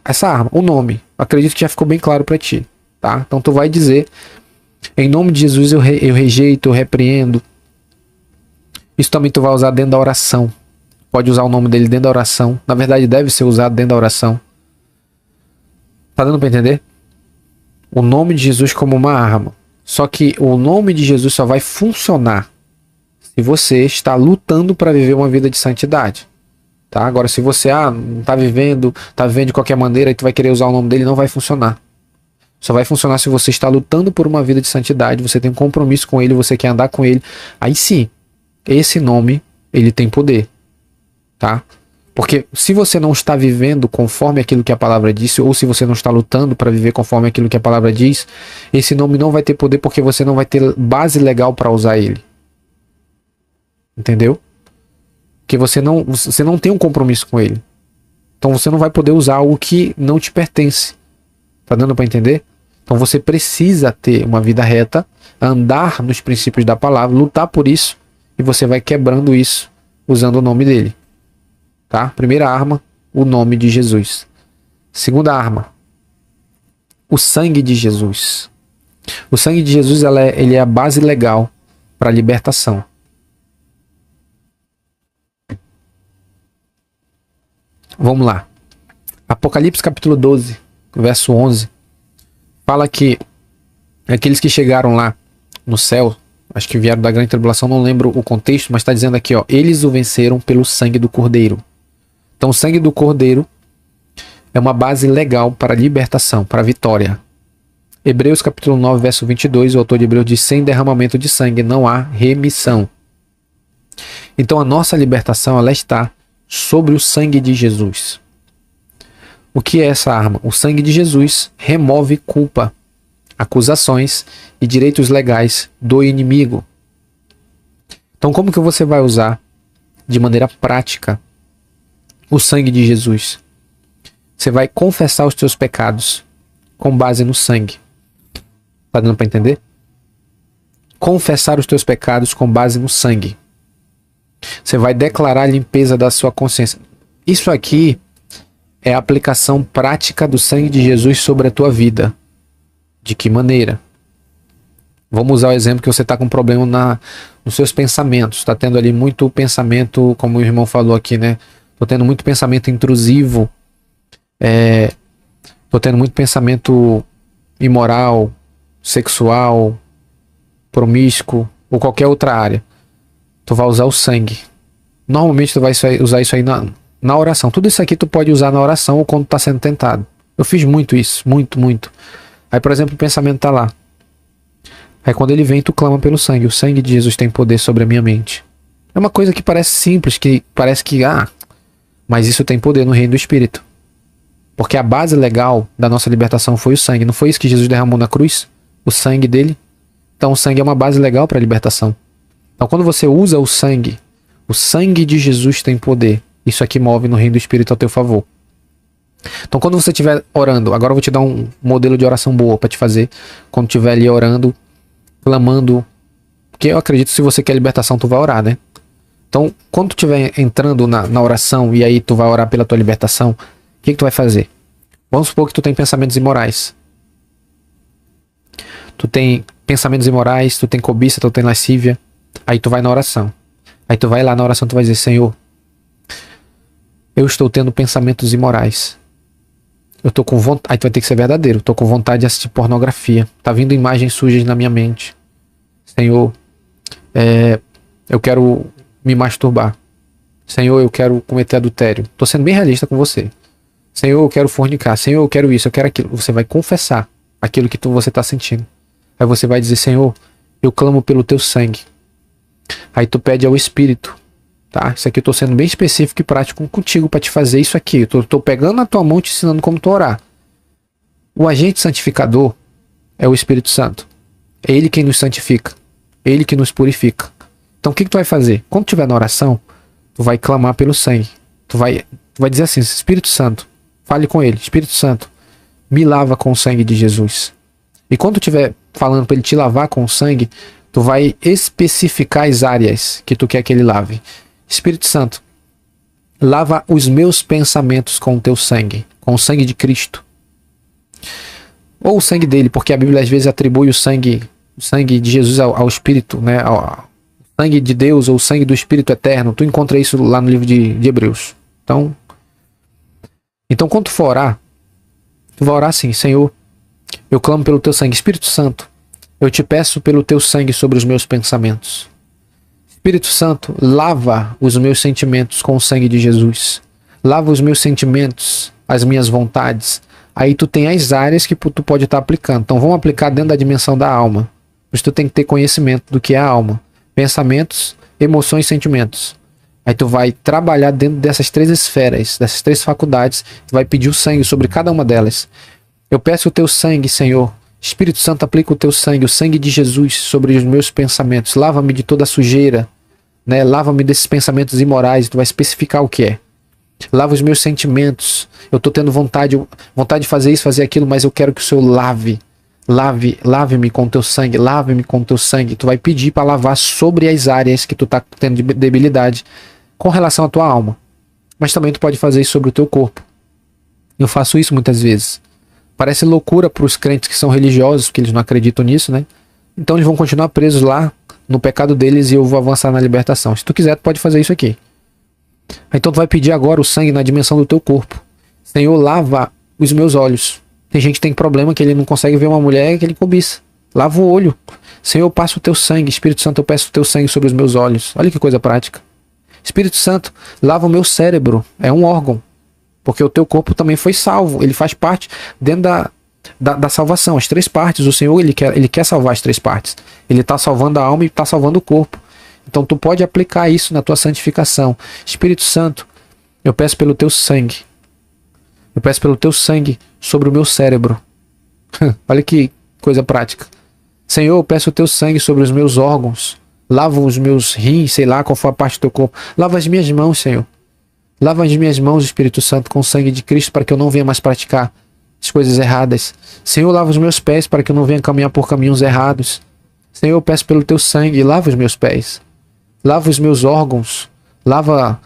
essa arma, o nome. Acredito que já ficou bem claro para ti, tá? Então tu vai dizer: em nome de Jesus eu rejeito, eu repreendo. Isso também tu vai usar dentro da oração. Pode usar o nome dele dentro da oração. Na verdade, deve ser usado dentro da oração. Tá dando para entender? O nome de Jesus como uma arma. Só que o nome de Jesus só vai funcionar se você está lutando para viver uma vida de santidade. Tá? Agora, se você não está vivendo de qualquer maneira e tu vai querer usar o nome dele, não vai funcionar. Só vai funcionar se você está lutando por uma vida de santidade, você tem um compromisso com ele, você quer andar com ele. Aí sim, esse nome, ele tem poder, tá? Porque se você não está vivendo conforme aquilo que a palavra disse, ou se você não está lutando para viver conforme aquilo que a palavra diz, esse nome não vai ter poder porque você não vai ter base legal para usar ele. Entendeu? Porque você não tem um compromisso com ele. Então você não vai poder usar algo que não te pertence. Tá dando para entender? Então você precisa ter uma vida reta, andar nos princípios da palavra, lutar por isso, e você vai quebrando isso usando o nome dele. Tá? Primeira arma, o nome de Jesus. Segunda arma, o sangue de Jesus. O sangue de Jesus ele é a base legal para a libertação. Vamos lá. Apocalipse capítulo 12, verso 11, fala que aqueles que chegaram lá no céu, acho que vieram da grande tribulação, não lembro o contexto, mas está dizendo aqui, ó, eles o venceram pelo sangue do Cordeiro. Então o sangue do Cordeiro é uma base legal para a libertação, para a vitória. Hebreus capítulo 9, verso 22, o autor de Hebreus diz, sem derramamento de sangue não há remissão. Então a nossa libertação, ela está sobre o sangue de Jesus. O que é essa arma? O sangue de Jesus remove culpa, acusações e direitos legais do inimigo. Então como que você vai usar de maneira prática o sangue de Jesus? Você vai confessar os seus pecados com base no sangue. Tá dando para entender? Confessar os teus pecados com base no sangue. Você vai declarar a limpeza da sua consciência. Isso aqui é a aplicação prática do sangue de Jesus sobre a tua vida. De que maneira? Vamos usar o exemplo que você está com um problema nos seus pensamentos. Está tendo ali muito pensamento, como o irmão falou aqui, né? Estou tendo muito pensamento intrusivo. Estou tendo muito pensamento imoral, sexual, promíscuo ou qualquer outra área. Tu vai usar o sangue. Normalmente tu vai usar isso aí na oração. Tudo isso aqui tu pode usar na oração ou quando está sendo tentado. Eu fiz muito isso, muito. Aí, por exemplo, o pensamento está lá. Aí quando ele vem, tu clama pelo sangue. O sangue de Jesus tem poder sobre a minha mente. É uma coisa que parece simples, que parece que, mas isso tem poder no reino do Espírito. Porque a base legal da nossa libertação foi o sangue. Não foi isso que Jesus derramou na cruz? O sangue dele? Então o sangue é uma base legal para a libertação. Então quando você usa o sangue de Jesus tem poder. Isso aqui move no reino do Espírito ao teu favor. Então quando você estiver orando, agora eu vou te dar um modelo de oração boa para te fazer. Quando estiver ali orando, clamando, porque eu acredito que se você quer libertação, tu vai orar, né? Então quando tu estiver entrando na oração e aí tu vai orar pela tua libertação, o que tu vai fazer? Vamos supor que tu tem pensamentos imorais. Tu tem pensamentos imorais, tu tem cobiça, tu tem lascívia. Aí tu vai na oração. Aí tu vai lá na oração, tu vai dizer, Senhor, eu estou tendo pensamentos imorais. Eu tô com vontade. Aí tu vai ter que ser verdadeiro. Eu tô com vontade de assistir pornografia. Tá vindo imagens sujas na minha mente. Senhor, eu quero me masturbar. Senhor, eu quero cometer adultério. Tô sendo bem realista com você. Senhor, eu quero fornicar. Senhor, eu quero isso, eu quero aquilo. Você vai confessar aquilo que você tá sentindo. Aí você vai dizer, Senhor, eu clamo pelo teu sangue. Aí tu pede ao Espírito, tá? Isso aqui eu tô sendo bem específico e prático contigo para te fazer isso aqui. Eu tô pegando na tua mão e te ensinando como tu orar. O agente santificador é o Espírito Santo. É ele quem nos santifica. É ele que nos purifica. Então o que tu vai fazer? Quando tu estiver na oração, tu vai clamar pelo sangue. Tu vai dizer assim, Espírito Santo, fale com ele. Espírito Santo, me lava com o sangue de Jesus. E quando tu estiver falando para ele te lavar com o sangue, tu vai especificar as áreas que tu quer que ele lave. Espírito Santo, lava os meus pensamentos com o teu sangue, com o sangue de Cristo. Ou o sangue dele, porque a Bíblia às vezes atribui o sangue de Jesus ao Espírito, né? Ao sangue de Deus ou o sangue do Espírito Eterno. Tu encontra isso lá no livro de Hebreus. Então quando tu for orar, tu vai orar assim, Senhor, eu clamo pelo teu sangue. Espírito Santo, eu te peço pelo teu sangue sobre os meus pensamentos. Espírito Santo, lava os meus sentimentos com o sangue de Jesus. Lava os meus sentimentos, as minhas vontades, Aí tu tem as áreas que tu pode estar aplicando. Então vamos aplicar dentro da dimensão da alma. Mas tu tem que ter conhecimento do que é a alma. Pensamentos, emoções e sentimentos. Aí tu vai trabalhar dentro dessas 3 esferas, dessas 3 faculdades. Tu vai pedir o sangue sobre cada uma delas. Eu peço o teu sangue, Senhor. Espírito Santo, aplica o teu sangue, o sangue de Jesus sobre os meus pensamentos. Lava-me de toda a sujeira, né? Lava-me desses pensamentos imorais. Tu vai especificar o que é. Lava os meus sentimentos. Eu tô tendo vontade de fazer isso, fazer aquilo, mas eu quero que o Senhor lave-me com o teu sangue, lave-me com o teu sangue. Tu vai pedir para lavar sobre as áreas que tu tá tendo debilidade com relação à tua alma. Mas também tu pode fazer isso sobre o teu corpo. Eu faço isso muitas vezes. Parece loucura para os crentes que são religiosos, porque eles não acreditam nisso, né? Então eles vão continuar presos lá no pecado deles e eu vou avançar na libertação. Se tu quiser, tu pode fazer isso aqui. Então tu vai pedir agora o sangue na dimensão do teu corpo. Senhor, lava os meus olhos. Tem gente que tem problema que ele não consegue ver uma mulher que ele cobiça. Lava o olho. Senhor, eu passo o teu sangue. Espírito Santo, eu peço o teu sangue sobre os meus olhos. Olha que coisa prática. Espírito Santo, lava o meu cérebro. É um órgão. Porque o teu corpo também foi salvo. Ele faz parte dentro da salvação. As 3 partes. O Senhor, ele quer salvar as 3 partes. Ele está salvando a alma e está salvando o corpo. Então tu pode aplicar isso na tua santificação. Espírito Santo, eu peço pelo teu sangue. Eu peço pelo teu sangue sobre o meu cérebro. Olha que coisa prática. Senhor, eu peço o teu sangue sobre os meus órgãos. Lava os meus rins, sei lá qual for a parte do teu corpo. Lava as minhas mãos, Senhor. Lava as minhas mãos, Espírito Santo, com o sangue de Cristo, para que eu não venha mais praticar as coisas erradas. Senhor, lava os meus pés, para que eu não venha caminhar por caminhos errados. Senhor, eu peço pelo teu sangue, lava os meus pés. Lava os meus órgãos. Lava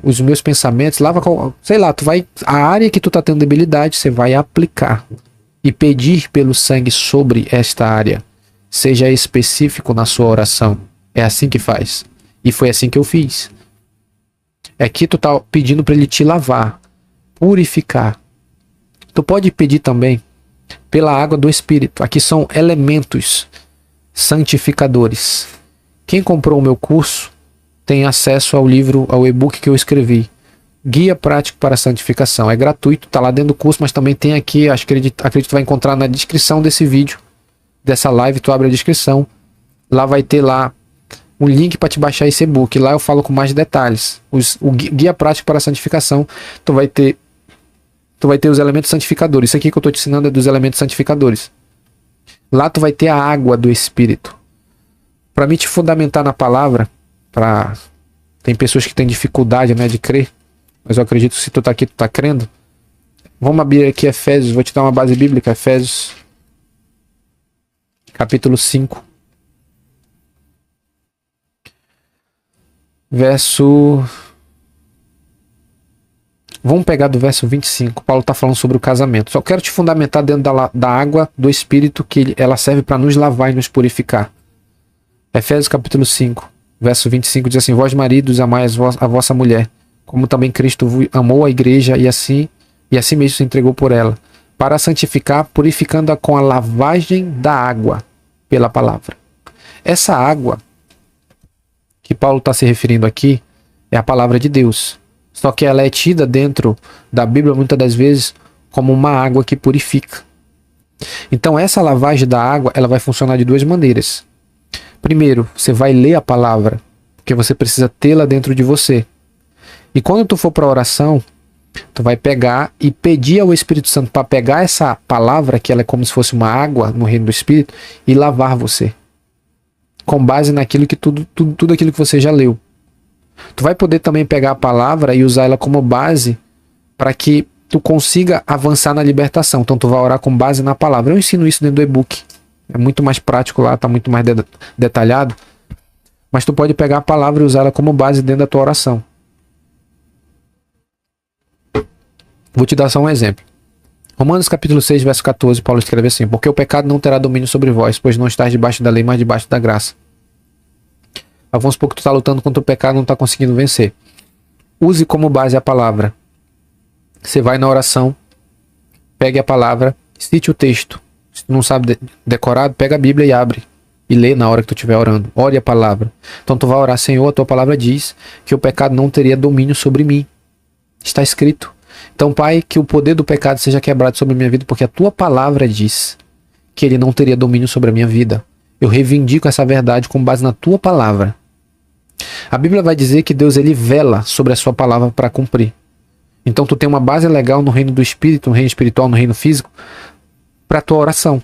os meus pensamentos. Lava, sei lá, a área que tu tá tendo debilidade, você vai aplicar. E pedir pelo sangue sobre esta área. Seja específico na sua oração. É assim que faz. E foi assim que eu fiz. Aqui tu tá pedindo para ele te lavar, purificar. Tu pode pedir também pela água do Espírito. Aqui são elementos santificadores. Quem comprou o meu curso tem acesso ao livro, ao e-book que eu escrevi. Guia Prático para a Santificação. É gratuito, tá lá dentro do curso, mas também tem aqui, acredito que tu vai encontrar na descrição desse vídeo, dessa live, tu abre a descrição. Lá vai ter lá um link para te baixar esse e-book. Lá eu falo com mais detalhes. O Guia Prático para a Santificação, tu vai ter os elementos santificadores. Isso aqui que eu estou te ensinando é dos elementos santificadores. Lá tu vai ter a água do Espírito. Para mim te fundamentar na palavra, tem pessoas que têm dificuldade, né, de crer, mas eu acredito que se tu tá aqui, tu tá crendo. Vamos abrir aqui Efésios, vou te dar uma base bíblica, Efésios, capítulo 5. Vamos pegar do verso 25. Paulo está falando sobre o casamento. Só quero te fundamentar dentro da água do Espírito, que ela serve para nos lavar e nos purificar. Efésios capítulo 5, verso 25 diz assim: Vós maridos, amai a vossa mulher, como também Cristo amou a igreja e assim mesmo se entregou por ela, para santificar, purificando-a com a lavagem da água pela palavra. Essa água que Paulo está se referindo aqui é a palavra de Deus. Só que ela é tida dentro da Bíblia muitas das vezes como uma água que purifica. Então essa lavagem da água, ela vai funcionar de 2 maneiras. Primeiro, você vai ler a palavra, porque você precisa tê-la dentro de você. E quando tu for para a oração, tu vai pegar e pedir ao Espírito Santo para pegar essa palavra, que ela é como se fosse uma água no reino do Espírito, e lavar você. Com base naquilo que tudo aquilo que você já leu. Tu vai poder também pegar a palavra e usar ela como base para que tu consiga avançar na libertação. Então tu vai orar com base na palavra. Eu ensino isso dentro do e-book. É muito mais prático lá, está muito mais detalhado. Mas tu pode pegar a palavra e usar ela como base dentro da tua oração. Vou te dar só um exemplo. Romanos capítulo 6, verso 14, Paulo escreve assim: Porque o pecado não terá domínio sobre vós, pois não estás debaixo da lei, mas debaixo da graça. Vamos supor que tu está lutando contra o pecado e não está conseguindo vencer. Use como base a palavra. Você vai na oração, pegue a palavra, cite o texto. Se tu não sabe decorado, pega a Bíblia e abre. E lê na hora que tu estiver orando. Ore a palavra. Então tu vai orar: Senhor, a tua palavra diz que o pecado não teria domínio sobre mim. Está escrito. Então, Pai, que o poder do pecado seja quebrado sobre a minha vida, porque a tua palavra diz que ele não teria domínio sobre a minha vida. Eu reivindico essa verdade com base na tua palavra. A Bíblia vai dizer que Deus ele vela sobre a sua palavra para cumprir. Então tu tem uma base legal no reino do espírito, no reino espiritual, no reino físico, para a tua oração.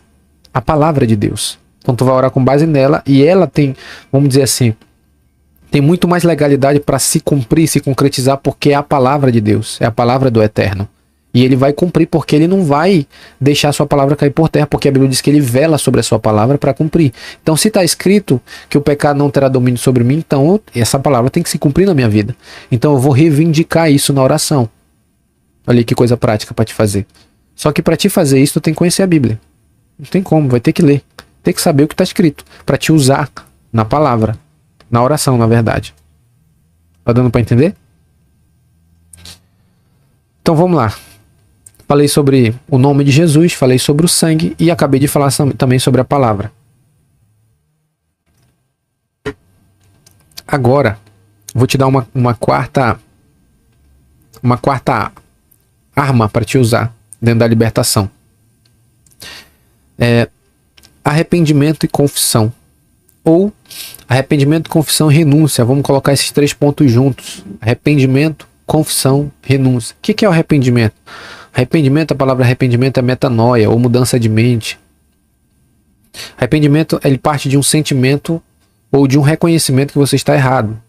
A palavra de Deus. Então tu vai orar com base nela e ela tem, vamos dizer assim, tem muito mais legalidade para se cumprir, se concretizar, porque é a palavra de Deus, é a palavra do Eterno. E ele vai cumprir porque ele não vai deixar a sua palavra cair por terra, porque a Bíblia diz que ele vela sobre a sua palavra para cumprir. Então se está escrito que o pecado não terá domínio sobre mim, então essa palavra tem que se cumprir na minha vida. Então eu vou reivindicar isso na oração. Olha aí que coisa prática para te fazer. Só que para te fazer isso, tu tem que conhecer a Bíblia. Não tem como, vai ter que ler. Tem que saber o que está escrito para te usar na palavra, na oração, na verdade. Tá dando para entender? Então vamos lá. Falei sobre o nome de Jesus, falei sobre o sangue e acabei de falar também sobre a palavra. Agora, vou te dar uma quarta arma para te usar dentro da libertação. Arrependimento e confissão. Ou arrependimento, confissão e renúncia. Vamos colocar esses 3 pontos juntos. Arrependimento, confissão, renúncia. O que é o arrependimento? Arrependimento, a palavra arrependimento é metanoia ou mudança de mente. Arrependimento, ele parte de um sentimento ou de um reconhecimento que você está errado.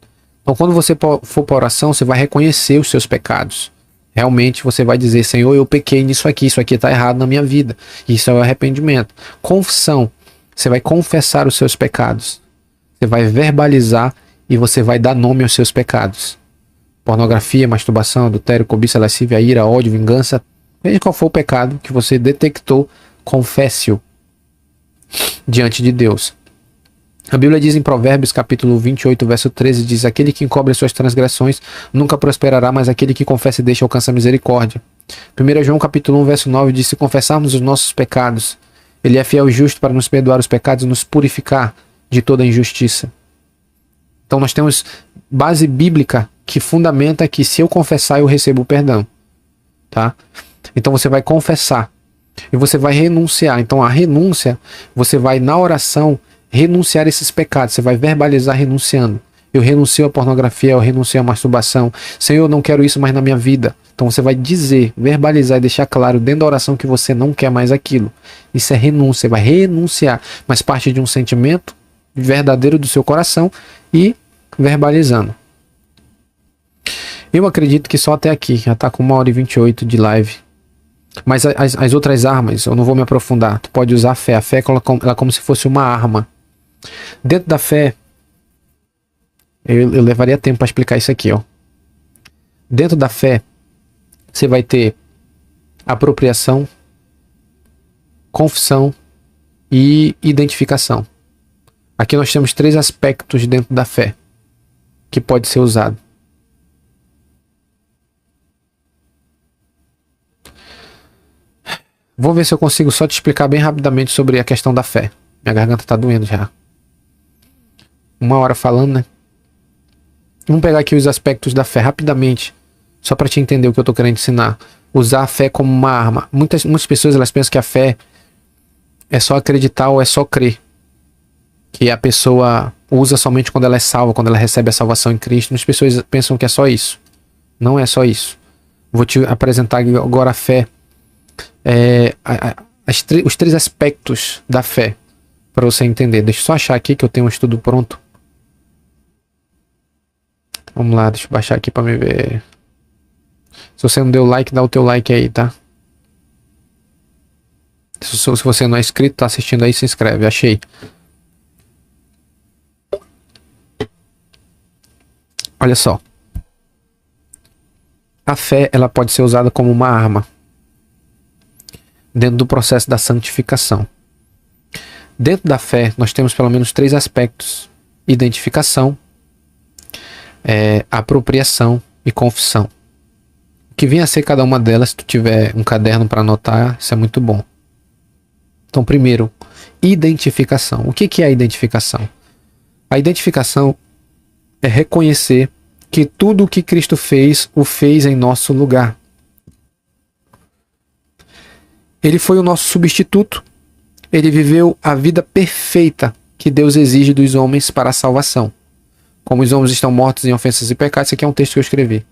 Então quando você for para a oração, você vai reconhecer os seus pecados. Realmente você vai dizer, Senhor, eu pequei nisso aqui, isso aqui está errado na minha vida. Isso é o arrependimento. Confissão, você vai confessar os seus pecados. Você vai verbalizar e você vai dar nome aos seus pecados. Pornografia, masturbação, adultério, cobiça, lascívia, ira, ódio, vingança. Veja qual for o pecado que você detectou, confesse-o diante de Deus. A Bíblia diz em Provérbios capítulo 28, verso 13, diz: aquele que encobre as suas transgressões nunca prosperará, mas aquele que confessa e deixa alcança a misericórdia. 1 João capítulo 1, verso 9 diz: se confessarmos os nossos pecados, ele é fiel e justo para nos perdoar os pecados e nos purificar de toda injustiça. Então nós temos base bíblica que fundamenta que se eu confessar eu recebo o perdão. Tá? Então você vai confessar e você vai renunciar. Então a renúncia, você vai na oração renunciar esses pecados, você vai verbalizar renunciando. Eu renuncio à pornografia, eu renuncio à masturbação. Senhor, eu não quero isso mais na minha vida. Então você vai dizer, verbalizar e deixar claro dentro da oração que você não quer mais aquilo. Isso é renúncia, você vai renunciar, mas parte de um sentimento verdadeiro do seu coração e verbalizando. Eu acredito que só até aqui, já está com 1h28 de live. Mas as outras armas, eu não vou me aprofundar. Tu pode usar a fé. A fé ela como se fosse uma arma. Dentro da fé, eu levaria tempo para explicar isso aqui, ó. Dentro da fé, você vai ter apropriação, confissão e identificação. Aqui nós temos 3 aspectos dentro da fé que pode ser usado. Vou ver se eu consigo só te explicar bem rapidamente sobre a questão da fé. Minha garganta tá doendo já. 1 hora falando, né? Vamos pegar aqui os aspectos da fé rapidamente, só para te entender o que eu tô querendo ensinar. Usar a fé como uma arma. Muitas pessoas elas pensam que a fé é só acreditar ou é só crer. Que a pessoa usa somente quando ela é salva, quando ela recebe a salvação em Cristo. Muitas pessoas pensam que é só isso. Não é só isso. Vou te apresentar agora a fé. Os 3 aspectos da fé para você entender. Deixa eu só achar aqui que eu tenho um estudo pronto. Vamos lá, deixa eu baixar aqui para me ver. Se você não deu like, dá o teu like aí, tá? Se você não é inscrito, tá assistindo aí, se inscreve. Achei. Olha só. A fé, ela pode ser usada como uma arma dentro do processo da santificação. Dentro da fé, nós temos pelo menos 3 aspectos: identificação, apropriação e confissão. O que vem a ser cada uma delas, se tu tiver um caderno para anotar, isso é muito bom. Então, primeiro, identificação. O que é a identificação? A identificação é reconhecer que tudo o que Cristo fez, o fez em nosso lugar. Ele foi o nosso substituto. Ele viveu a vida perfeita que Deus exige dos homens para a salvação. Como os homens estão mortos em ofensas e pecados, esse aqui é um texto que eu escrevi,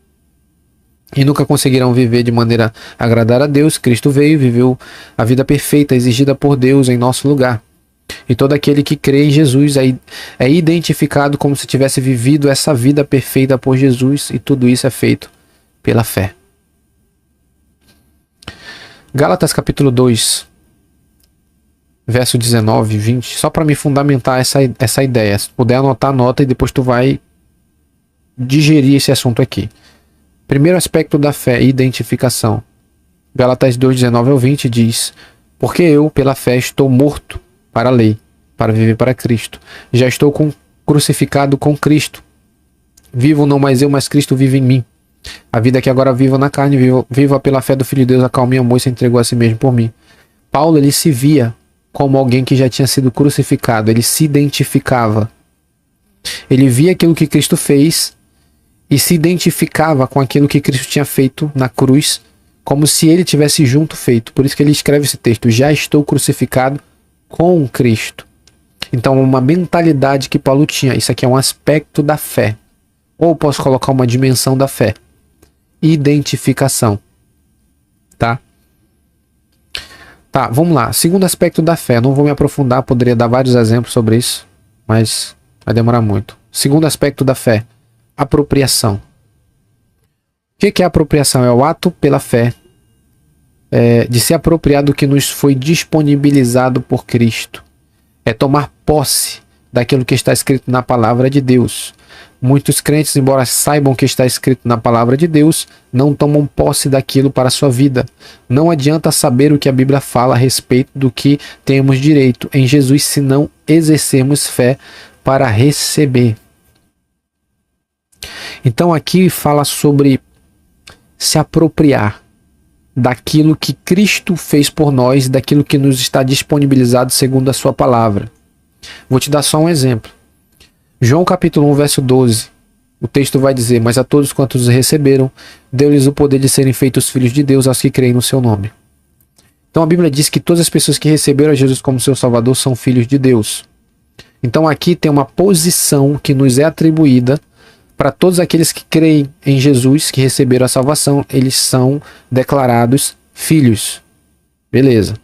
e nunca conseguirão viver de maneira a agradar a Deus, Cristo veio e viveu a vida perfeita exigida por Deus em nosso lugar. E todo aquele que crê em Jesus é identificado como se tivesse vivido essa vida perfeita por Jesus, e tudo isso é feito pela fé. Gálatas capítulo 2, verso 19 e 20, só para me fundamentar essa ideia. Se puder anotar, anota e depois tu vai digerir esse assunto aqui. Primeiro aspecto da fé, identificação. Gálatas 2, 19 ao 20 diz: porque eu, pela fé, estou morto para a lei, para viver para Cristo. Já estou crucificado com Cristo. Vivo não mais eu, mas Cristo vive em mim. A vida que agora vivo na carne, viva pela fé do Filho de Deus, a qual me amou e se entregou a si mesmo por mim. Paulo, ele se via como alguém que já tinha sido crucificado. Ele se identificava. Ele via aquilo que Cristo fez e se identificava com aquilo que Cristo tinha feito na cruz, como se ele tivesse junto feito. Por isso que ele escreve esse texto: já estou crucificado com Cristo. Então, uma mentalidade que Paulo tinha. Isso aqui é um aspecto da fé. Ou posso colocar uma dimensão da fé. Identificação. Tá? Tá, vamos lá. Segundo aspecto da fé. Não vou me aprofundar, poderia dar vários exemplos sobre isso, mas vai demorar muito. Segundo aspecto da fé. Apropriação. O que é apropriação? É o ato pela fé de se apropriar do que nos foi disponibilizado por Cristo. É tomar posse daquilo que está escrito na palavra de Deus. Muitos crentes, embora saibam o que está escrito na palavra de Deus, não tomam posse daquilo para a sua vida. Não adianta saber o que a Bíblia fala a respeito do que temos direito em Jesus se não exercermos fé para receber. Então aqui fala sobre se apropriar daquilo que Cristo fez por nós, daquilo que nos está disponibilizado segundo a sua palavra. Vou te dar só um exemplo. João capítulo 1, verso 12. O texto vai dizer: mas a todos quantos os receberam, deu-lhes o poder de serem feitos filhos de Deus, aos que creem no seu nome. Então a Bíblia diz que todas as pessoas que receberam a Jesus como seu Salvador são filhos de Deus. Então aqui tem uma posição que nos é atribuída para todos aqueles que creem em Jesus, que receberam a salvação. Eles são declarados filhos. Beleza.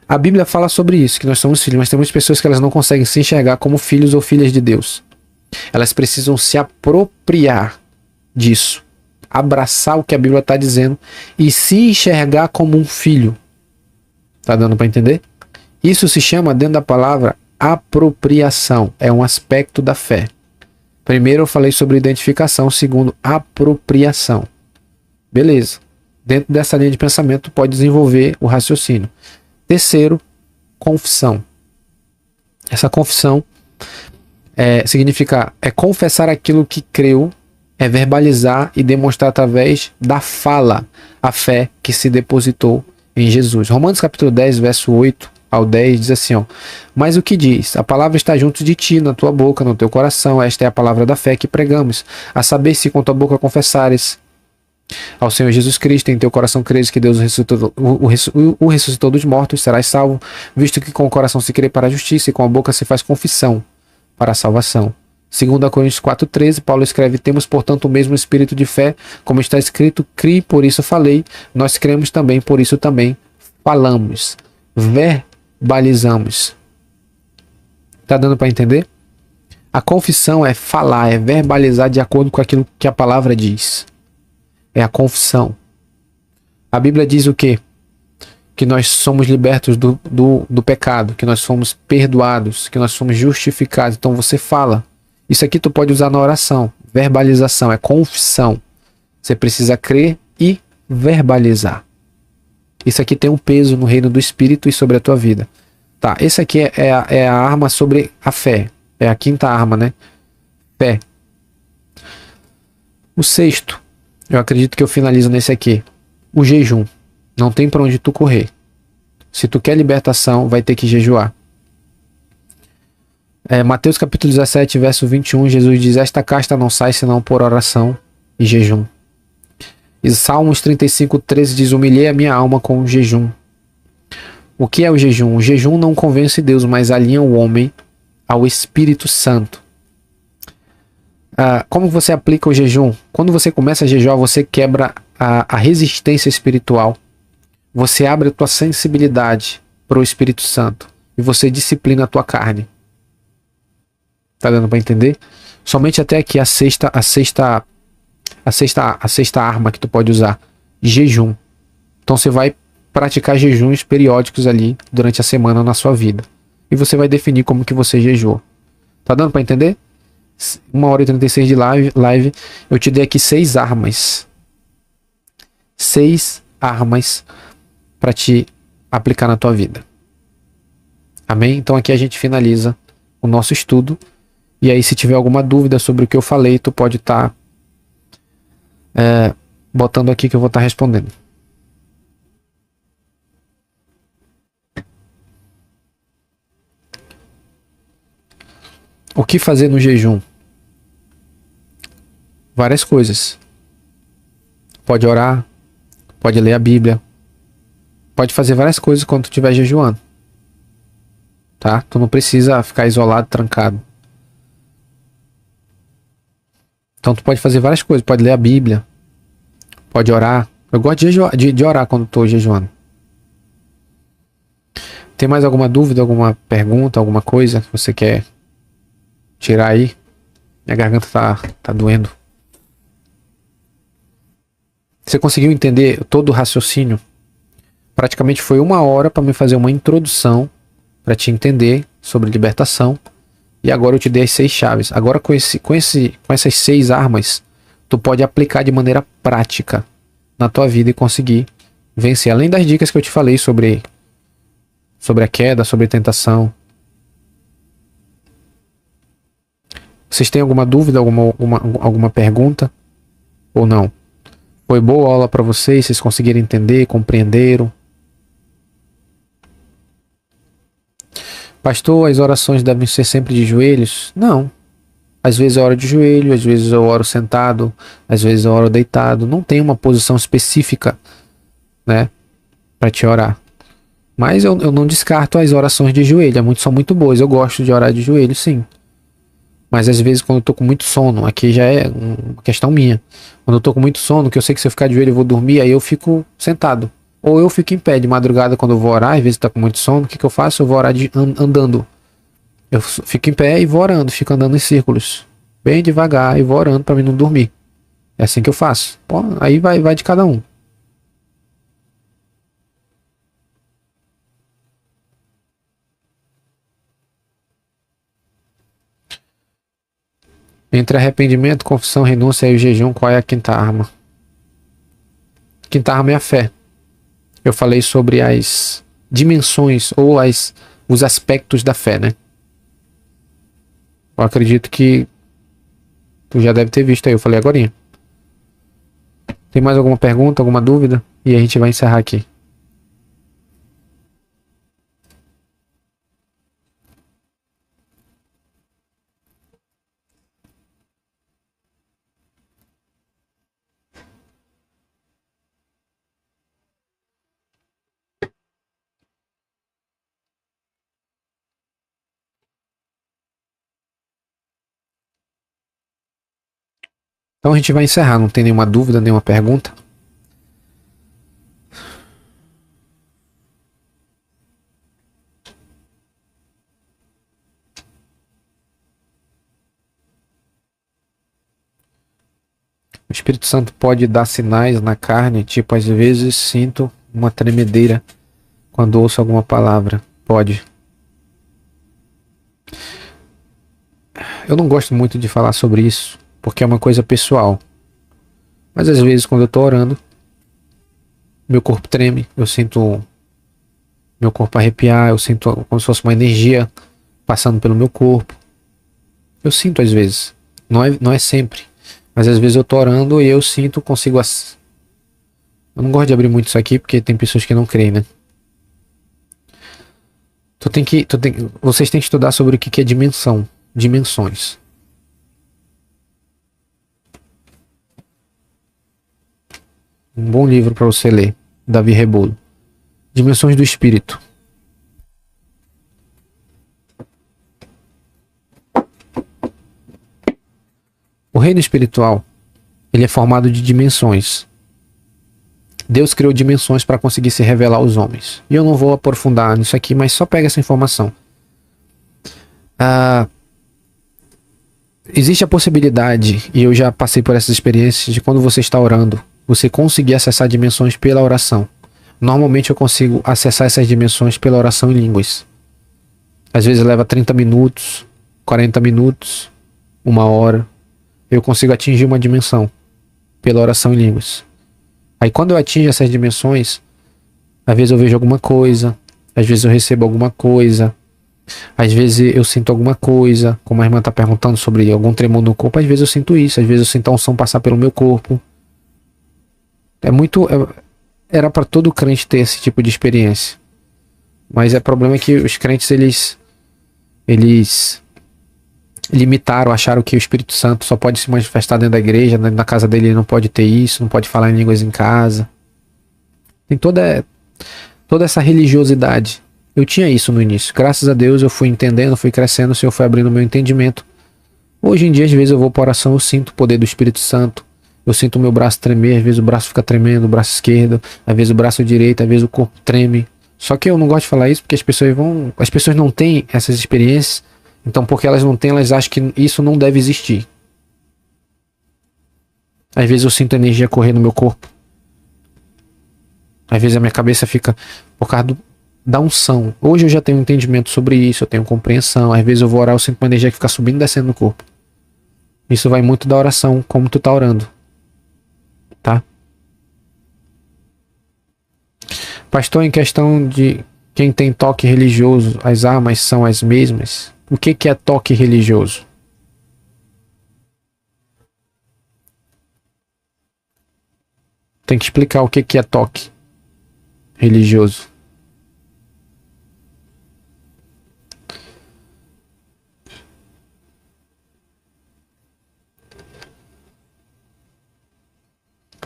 A Bíblia fala sobre isso, que nós somos filhos, mas temos pessoas que elas não conseguem se enxergar como filhos ou filhas de Deus. Elas precisam se apropriar disso, abraçar o que a Bíblia está dizendo e se enxergar como um filho. Tá dando para entender? Isso se chama, dentro da palavra, apropriação. É um aspecto da fé. Primeiro eu falei sobre identificação, segundo, apropriação. Beleza. Dentro dessa linha de pensamento pode desenvolver o raciocínio. Terceiro, confissão. Essa confissão significa confessar aquilo que creu, é verbalizar e demonstrar através da fala a fé que se depositou em Jesus. Romanos capítulo 10, verso 8 ao 10 diz assim, mas o que diz? A palavra está junto de ti, na tua boca, no teu coração. Esta é a palavra da fé que pregamos. A saber, se com tua boca confessares ao Senhor Jesus Cristo, em teu coração creres que Deus o ressuscitou dos mortos, serás salvo, visto que com o coração se crê para a justiça e com a boca se faz confissão para a salvação. 2 Coríntios 4,13, Paulo escreve: temos, portanto, o mesmo espírito de fé, como está escrito, criei, por isso falei, nós cremos também, por isso também falamos. Verbalizamos. Tá dando para entender? A confissão é falar, é verbalizar de acordo com aquilo que a palavra diz. É a confissão. A Bíblia diz o quê? Que nós somos libertos do pecado, que nós fomos perdoados, que nós somos justificados. Então você fala. Isso aqui tu pode usar na oração. Verbalização, é confissão. Você precisa crer e verbalizar. Isso aqui tem um peso no reino do Espírito e sobre a tua vida. Tá, esse aqui é a arma sobre a fé. É a quinta arma, né? Fé. O sexto, eu acredito que eu finalizo nesse aqui. O jejum. Não tem para onde tu correr. Se tu quer libertação, vai ter que jejuar. Mateus capítulo 17, verso 21, Jesus diz: esta casta não sai senão por oração e jejum. E Salmos 35, 13 diz: humilhei a minha alma com jejum O que é o jejum? O jejum não convence Deus, mas alinha o homem ao Espírito Santo. Como você aplica o jejum? Quando você começa a jejuar, você quebra a resistência espiritual. Você abre a tua sensibilidade para o Espírito Santo. E você disciplina a tua carne. Tá dando para entender? Somente até aqui a sexta arma que tu pode usar. Jejum. Então você vai praticar jejuns periódicos ali durante a semana na sua vida. E você vai definir como que você jejuou. Tá dando para entender? 1h36 de live. Eu te dei aqui 6 armas. 6 armas para te aplicar na tua vida. Amém? Então aqui a gente finaliza o nosso estudo. E aí se tiver alguma dúvida sobre o que eu falei, tu pode estar botando aqui que eu vou estar respondendo. O que fazer no jejum? Várias coisas. Pode orar, pode ler a Bíblia, pode fazer várias coisas quando tu estiver jejuando. Tá? Tu não precisa ficar isolado, trancado. Então tu pode fazer várias coisas, pode ler a Bíblia, pode orar. Eu gosto de orar quando estou jejuando. Tem mais alguma dúvida, alguma pergunta, alguma coisa que você quer tirar aí? Minha garganta tá doendo. Você conseguiu entender todo o raciocínio? Praticamente foi 1 hora para me fazer uma introdução para te entender sobre libertação. E agora eu te dei as 6 chaves. Agora com essas 6 armas, tu pode aplicar de maneira prática na tua vida e conseguir vencer. Além das dicas que eu te falei sobre a queda, sobre a tentação. Vocês têm alguma dúvida, alguma pergunta? Ou não? Foi boa a aula para vocês? Vocês conseguiram entender, compreenderam? Pastor, as orações devem ser sempre de joelhos? Não. Às vezes eu oro de joelho, às vezes eu oro sentado, às vezes eu oro deitado. Não tem uma posição específica, né, para te orar. Mas eu não descarto as orações de joelho. São muito boas. Eu gosto de orar de joelho, sim. Mas às vezes quando eu tô com muito sono, aqui já é uma questão minha. Quando eu tô com muito sono, que eu sei que se eu ficar de joelho eu vou dormir, aí eu fico sentado. Ou eu fico em pé de madrugada quando eu vou orar, às vezes tá com muito sono, o que eu faço? Eu vou orar andando. Eu fico em pé e vou orando, fico andando em círculos. Bem devagar e vou orando para mim não dormir. É assim que eu faço. Pô, aí vai de cada um. Entre arrependimento, confissão, renúncia e o jejum, qual é a quinta arma? A quinta arma é a fé. Eu falei sobre as dimensões ou os aspectos da fé, né? Eu acredito que tu já deve ter visto aí, eu falei agorinha. Tem mais alguma pergunta, alguma dúvida? E a gente vai encerrar aqui. Então a gente vai encerrar, não tem nenhuma dúvida, nenhuma pergunta? O Espírito Santo pode dar sinais na carne, tipo, às vezes sinto uma tremedeira quando ouço alguma palavra. Pode. Eu não gosto muito de falar sobre isso, porque é uma coisa pessoal. Mas às vezes quando eu tô orando, meu corpo treme, eu sinto meu corpo arrepiar, eu sinto como se fosse uma energia passando pelo meu corpo. Eu sinto às vezes, não é sempre. Mas às vezes eu tô orando e eu sinto, consigo. Eu não gosto de abrir muito isso aqui porque tem pessoas que não creem, né? Vocês têm que estudar sobre o que é dimensão, dimensões. Um bom livro para você ler, Davi Rebolo. Dimensões do Espírito. O reino espiritual, ele é formado de dimensões. Deus criou dimensões para conseguir se revelar aos homens. E eu não vou aprofundar nisso aqui, mas só pega essa informação. Existe a possibilidade, e eu já passei por essas experiências, de quando você está orando, você conseguir acessar dimensões pela oração. Normalmente eu consigo acessar essas dimensões pela oração em línguas. Às vezes leva 30 minutos, 40 minutos, 1 hora. Eu consigo atingir uma dimensão pela oração em línguas. Aí quando eu atingo essas dimensões, às vezes eu vejo alguma coisa, às vezes eu recebo alguma coisa, às vezes eu sinto alguma coisa, como a irmã está perguntando sobre algum tremor no corpo, às vezes eu sinto isso, às vezes eu sinto a unção passar pelo meu corpo. Era para todo crente ter esse tipo de experiência. Mas o problema é que os crentes, eles limitaram, acharam que o Espírito Santo só pode se manifestar dentro da igreja, na casa dele ele não pode ter isso, não pode falar em línguas em casa. Tem toda essa religiosidade. Eu tinha isso no início. Graças a Deus eu fui entendendo, fui crescendo, o Senhor foi abrindo o meu entendimento. Hoje em dia, às vezes eu vou para oração, eu sinto o poder do Espírito Santo. Eu sinto o meu braço tremer, às vezes o braço fica tremendo, o braço esquerdo, às vezes o braço direito, às vezes o corpo treme. Só que eu não gosto de falar isso porque as pessoas não têm essas experiências. Então, porque elas não têm, elas acham que isso não deve existir. Às vezes eu sinto energia correr no meu corpo. Às vezes a minha cabeça fica por causa da unção. Hoje eu já tenho entendimento sobre isso, eu tenho compreensão. Às vezes eu vou orar, eu sinto uma energia que fica subindo e descendo no corpo. Isso vai muito da oração, como tu tá orando. Tá? Pastor, em questão de quem tem toque religioso, as armas são as mesmas? O que é toque religioso? Tem que explicar o que é toque religioso.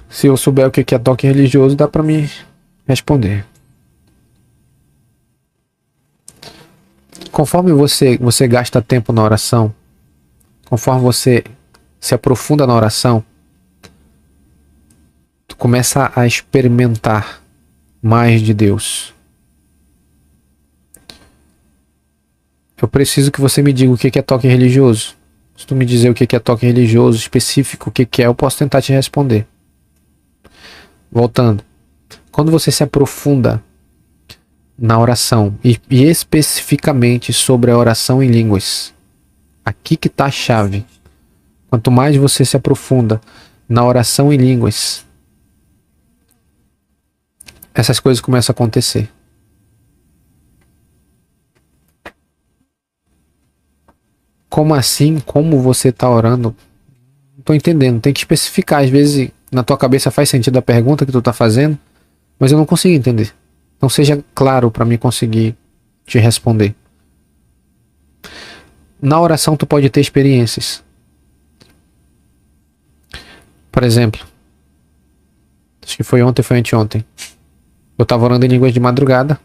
Se eu souber o que é toque religioso, dá para me responder. Conforme você gasta tempo na oração, conforme você se aprofunda na oração, tu começa a experimentar mais de Deus. Eu preciso que você me diga o que é toque religioso. Se tu me dizer o que é toque religioso, específico, o que é, eu posso tentar te responder. Voltando. Quando você se aprofunda na oração e especificamente sobre a oração em línguas, aqui que está a chave. Quanto mais você se aprofunda na oração em línguas, essas coisas começam a acontecer. Como assim? Como você está orando? Não estou entendendo. Tem que especificar. Às vezes na tua cabeça faz sentido a pergunta que tu está fazendo, mas eu não consigo entender. Então seja claro para mim conseguir te responder. Na oração tu pode ter experiências. Por exemplo, acho que foi ontem, foi anteontem. Eu estava orando em línguas de madrugada.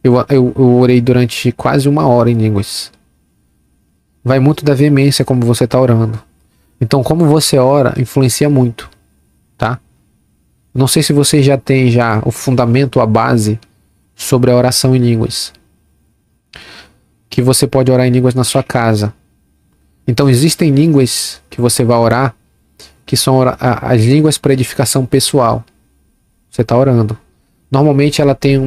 Eu orei durante quase 1 hora em línguas. Vai muito da veemência como você está orando. Então como você ora influencia muito, tá? Não sei se você já tem o fundamento, a base sobre a oração em línguas. Que você pode orar em línguas na sua casa. Então existem línguas que você vai orar, que são as línguas para edificação pessoal. Você está orando. Normalmente ela tem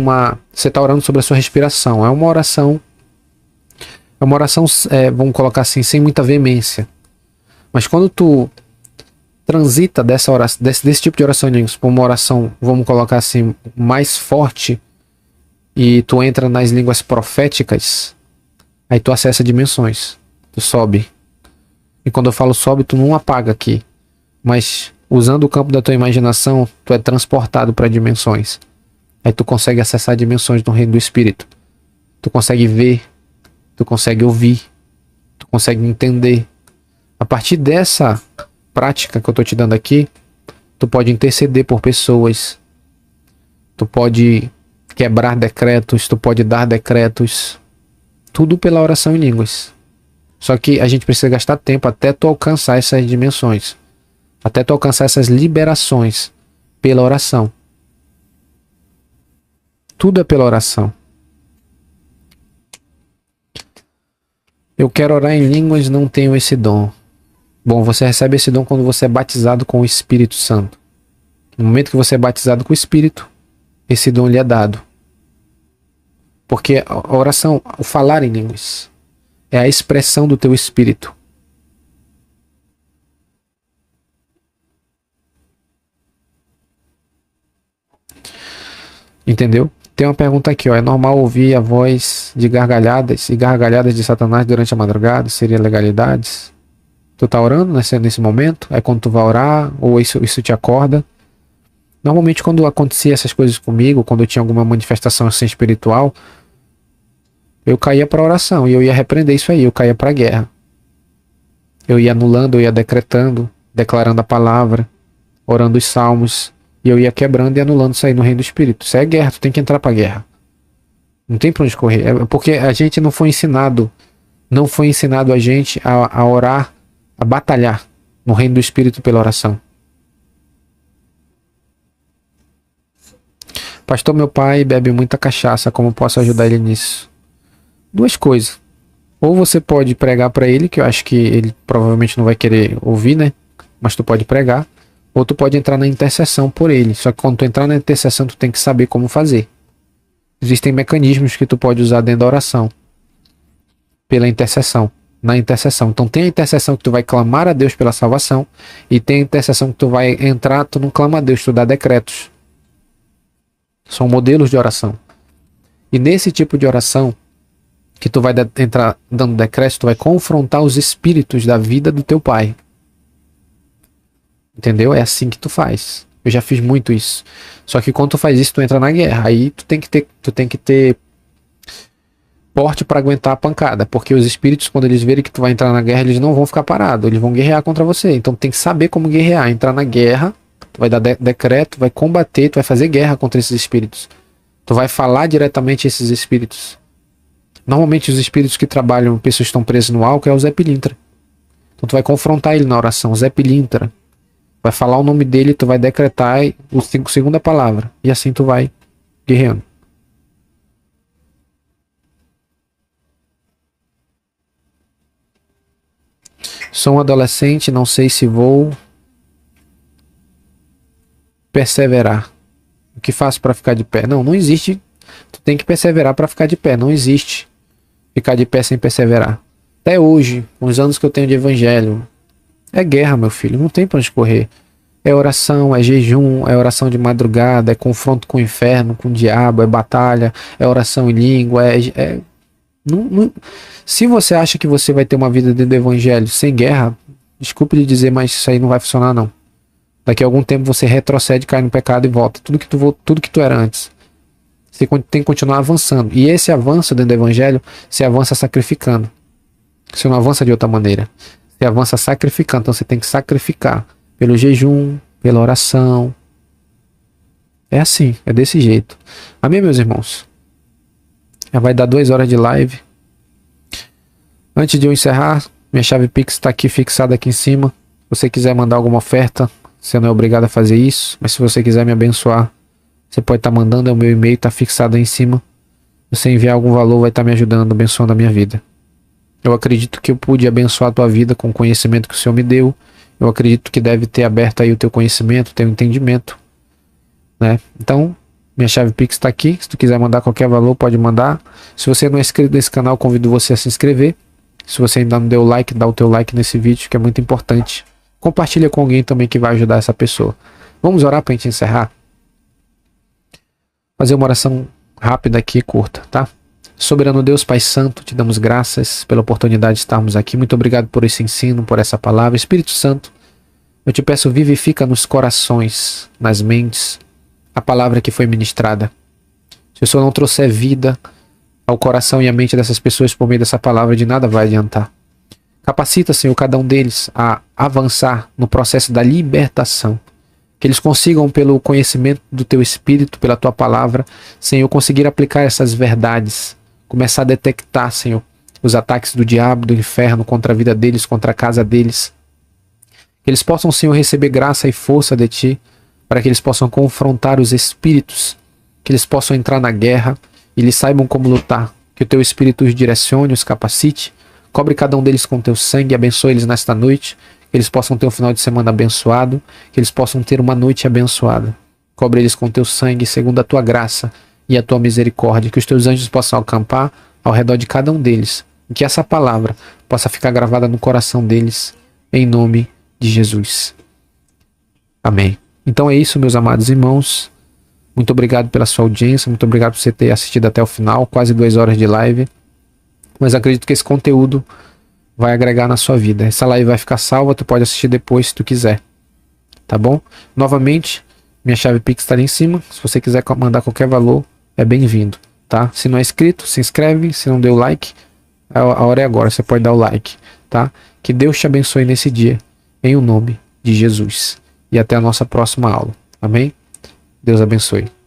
você está orando sobre a sua respiração. É uma oração, vamos colocar assim, sem muita veemência. Mas quando tu transita desse tipo de oração em línguas para uma oração, vamos colocar assim, mais forte, e tu entra nas línguas proféticas, aí tu acessa dimensões, tu sobe. E quando eu falo sobe, tu não apaga aqui, mas usando o campo da tua imaginação, tu é transportado para dimensões. Aí tu consegue acessar dimensões do reino do Espírito. Tu consegue ver, tu consegue ouvir, tu consegue entender. A partir dessa prática que eu tô te dando aqui, tu pode interceder por pessoas, tu pode quebrar decretos, tu pode dar decretos, tudo pela oração em línguas. Só que a gente precisa gastar tempo até tu alcançar essas dimensões, até tu alcançar essas liberações pela oração. Tudo é pela oração. Eu quero orar em línguas, não tenho esse dom. Bom, você recebe esse dom quando você é batizado com o Espírito Santo. No momento que você é batizado com o Espírito, esse dom lhe é dado. Porque a oração, o falar em línguas, é a expressão do teu espírito. Entendeu? Tem uma pergunta aqui, ó. É normal ouvir a voz de gargalhadas e gargalhadas de Satanás durante a madrugada? Seria legalidades? Tu tá orando nesse momento? É quando tu vai orar? Ou isso te acorda? Normalmente quando acontecia essas coisas comigo, quando eu tinha alguma manifestação assim espiritual, eu caía para oração e eu ia repreender isso aí, eu caía para guerra. Eu ia anulando, eu ia decretando, declarando a palavra, orando os salmos, e eu ia quebrando e anulando isso aí no reino do Espírito. Isso é guerra, tu tem que entrar para guerra. Não tem para onde correr, é porque a gente não foi ensinado a gente a orar, a batalhar no reino do Espírito pela oração. Pastor, meu pai bebe muita cachaça, como posso ajudar ele nisso? Duas coisas. Ou você pode pregar para ele, que eu acho que ele provavelmente não vai querer ouvir, né? Mas tu pode pregar. Ou tu pode entrar na intercessão por ele. Só que quando tu entrar na intercessão, tu tem que saber como fazer. Existem mecanismos que tu pode usar dentro da oração. Pela intercessão. Na intercessão. Então tem a intercessão que tu vai clamar a Deus pela salvação. E tem a intercessão que tu vai entrar, tu não clama a Deus, tu dá decretos. São modelos de oração. E nesse tipo de oração, que tu vai entrar dando decretos, tu vai confrontar os espíritos da vida do teu pai. Entendeu? É assim que tu faz. Eu já fiz muito isso. Só que quando tu faz isso, tu entra na guerra. Aí tu tem que ter porte para aguentar a pancada. Porque os espíritos, quando eles verem que tu vai entrar na guerra, eles não vão ficar parados. Eles vão guerrear contra você. Então tu tem que saber como guerrear. Entrar na guerra, tu vai dar decreto, vai combater, tu vai fazer guerra contra esses espíritos. Tu vai falar diretamente a esses espíritos. Normalmente os espíritos que trabalham, pessoas que estão presas no álcool, é o Zé Pilintra. Então tu vai confrontar ele na oração, Zé Pilintra. Vai falar o nome dele, tu vai decretar a segunda palavra. E assim tu vai guerreando. Sou um adolescente, não sei se vou perseverar. O que faço para ficar de pé? Não existe. Tu tem que perseverar para ficar de pé. Não existe ficar de pé sem perseverar. Até hoje, com os anos que eu tenho de evangelho, é guerra, meu filho. Não tem para onde correr. É oração, é jejum, é oração de madrugada, é confronto com o inferno, com o diabo, é batalha, é oração em língua, Se você acha que você vai ter uma vida dentro do evangelho sem guerra, desculpe lhe dizer, mas isso aí não vai funcionar não. Daqui a algum tempo você retrocede, cai no pecado e volta. Tudo que tu era antes. Você tem que continuar avançando. E esse avanço dentro do evangelho, você avança sacrificando. Você não avança de outra maneira. Você avança sacrificando. Então você tem que sacrificar. Pelo jejum, pela oração. É assim, é desse jeito. Amém, meus irmãos? Já vai dar 2 horas de live. Antes de eu encerrar, minha chave Pix está aqui fixada aqui em cima. Se você quiser mandar alguma oferta, você não é obrigado a fazer isso. Mas se você quiser me abençoar, você pode estar mandando, é o meu e-mail, está fixado aí em cima. Se você enviar algum valor, vai estar me ajudando, abençoando a minha vida. Eu acredito que eu pude abençoar a tua vida com o conhecimento que o Senhor me deu. Eu acredito que deve ter aberto aí o teu conhecimento, o teu entendimento, né? Então, minha chave Pix está aqui. Se tu quiser mandar qualquer valor, pode mandar. Se você não é inscrito nesse canal, convido você a se inscrever. Se você ainda não deu like, dá o teu like nesse vídeo, que é muito importante. Compartilha com alguém também que vai ajudar essa pessoa. Vamos orar para a gente encerrar? Fazer uma oração rápida aqui, curta, tá? Soberano Deus, Pai Santo, te damos graças pela oportunidade de estarmos aqui. Muito obrigado por esse ensino, por essa palavra. Espírito Santo, eu te peço, vivifica nos corações, nas mentes, a palavra que foi ministrada. Se o Senhor não trouxer vida ao coração e à mente dessas pessoas por meio dessa palavra, de nada vai adiantar. Capacita, Senhor, cada um deles a avançar no processo da libertação. Que eles consigam, pelo conhecimento do Teu Espírito, pela Tua palavra, Senhor, conseguir aplicar essas verdades. Começar a detectar, Senhor, os ataques do diabo, do inferno contra a vida deles, contra a casa deles. Que eles possam, Senhor, receber graça e força de Ti, para que eles possam confrontar os espíritos, que eles possam entrar na guerra e eles saibam como lutar. Que o Teu Espírito os direcione, os capacite, cobre cada um deles com Teu sangue, abençoe eles nesta noite, que eles possam ter um final de semana abençoado, que eles possam ter uma noite abençoada. Cobre eles com Teu sangue, segundo a Tua graça e a Tua misericórdia, que os Teus anjos possam acampar ao redor de cada um deles, e que essa palavra possa ficar gravada no coração deles, em nome de Jesus. Amém. Então é isso, meus amados irmãos. Muito obrigado pela sua audiência, muito obrigado por você ter assistido até o final, quase 2 horas de live. Mas acredito que esse conteúdo vai agregar na sua vida. Essa live vai ficar salva, tu pode assistir depois se tu quiser. Tá bom? Novamente, minha chave Pix está ali em cima. Se você quiser mandar qualquer valor, é bem-vindo. Tá? Se não é inscrito, se inscreve. Se não deu like, a hora é agora, você pode dar o like. Tá? Que Deus te abençoe nesse dia, em o nome de Jesus. E até a nossa próxima aula. Amém? Deus abençoe.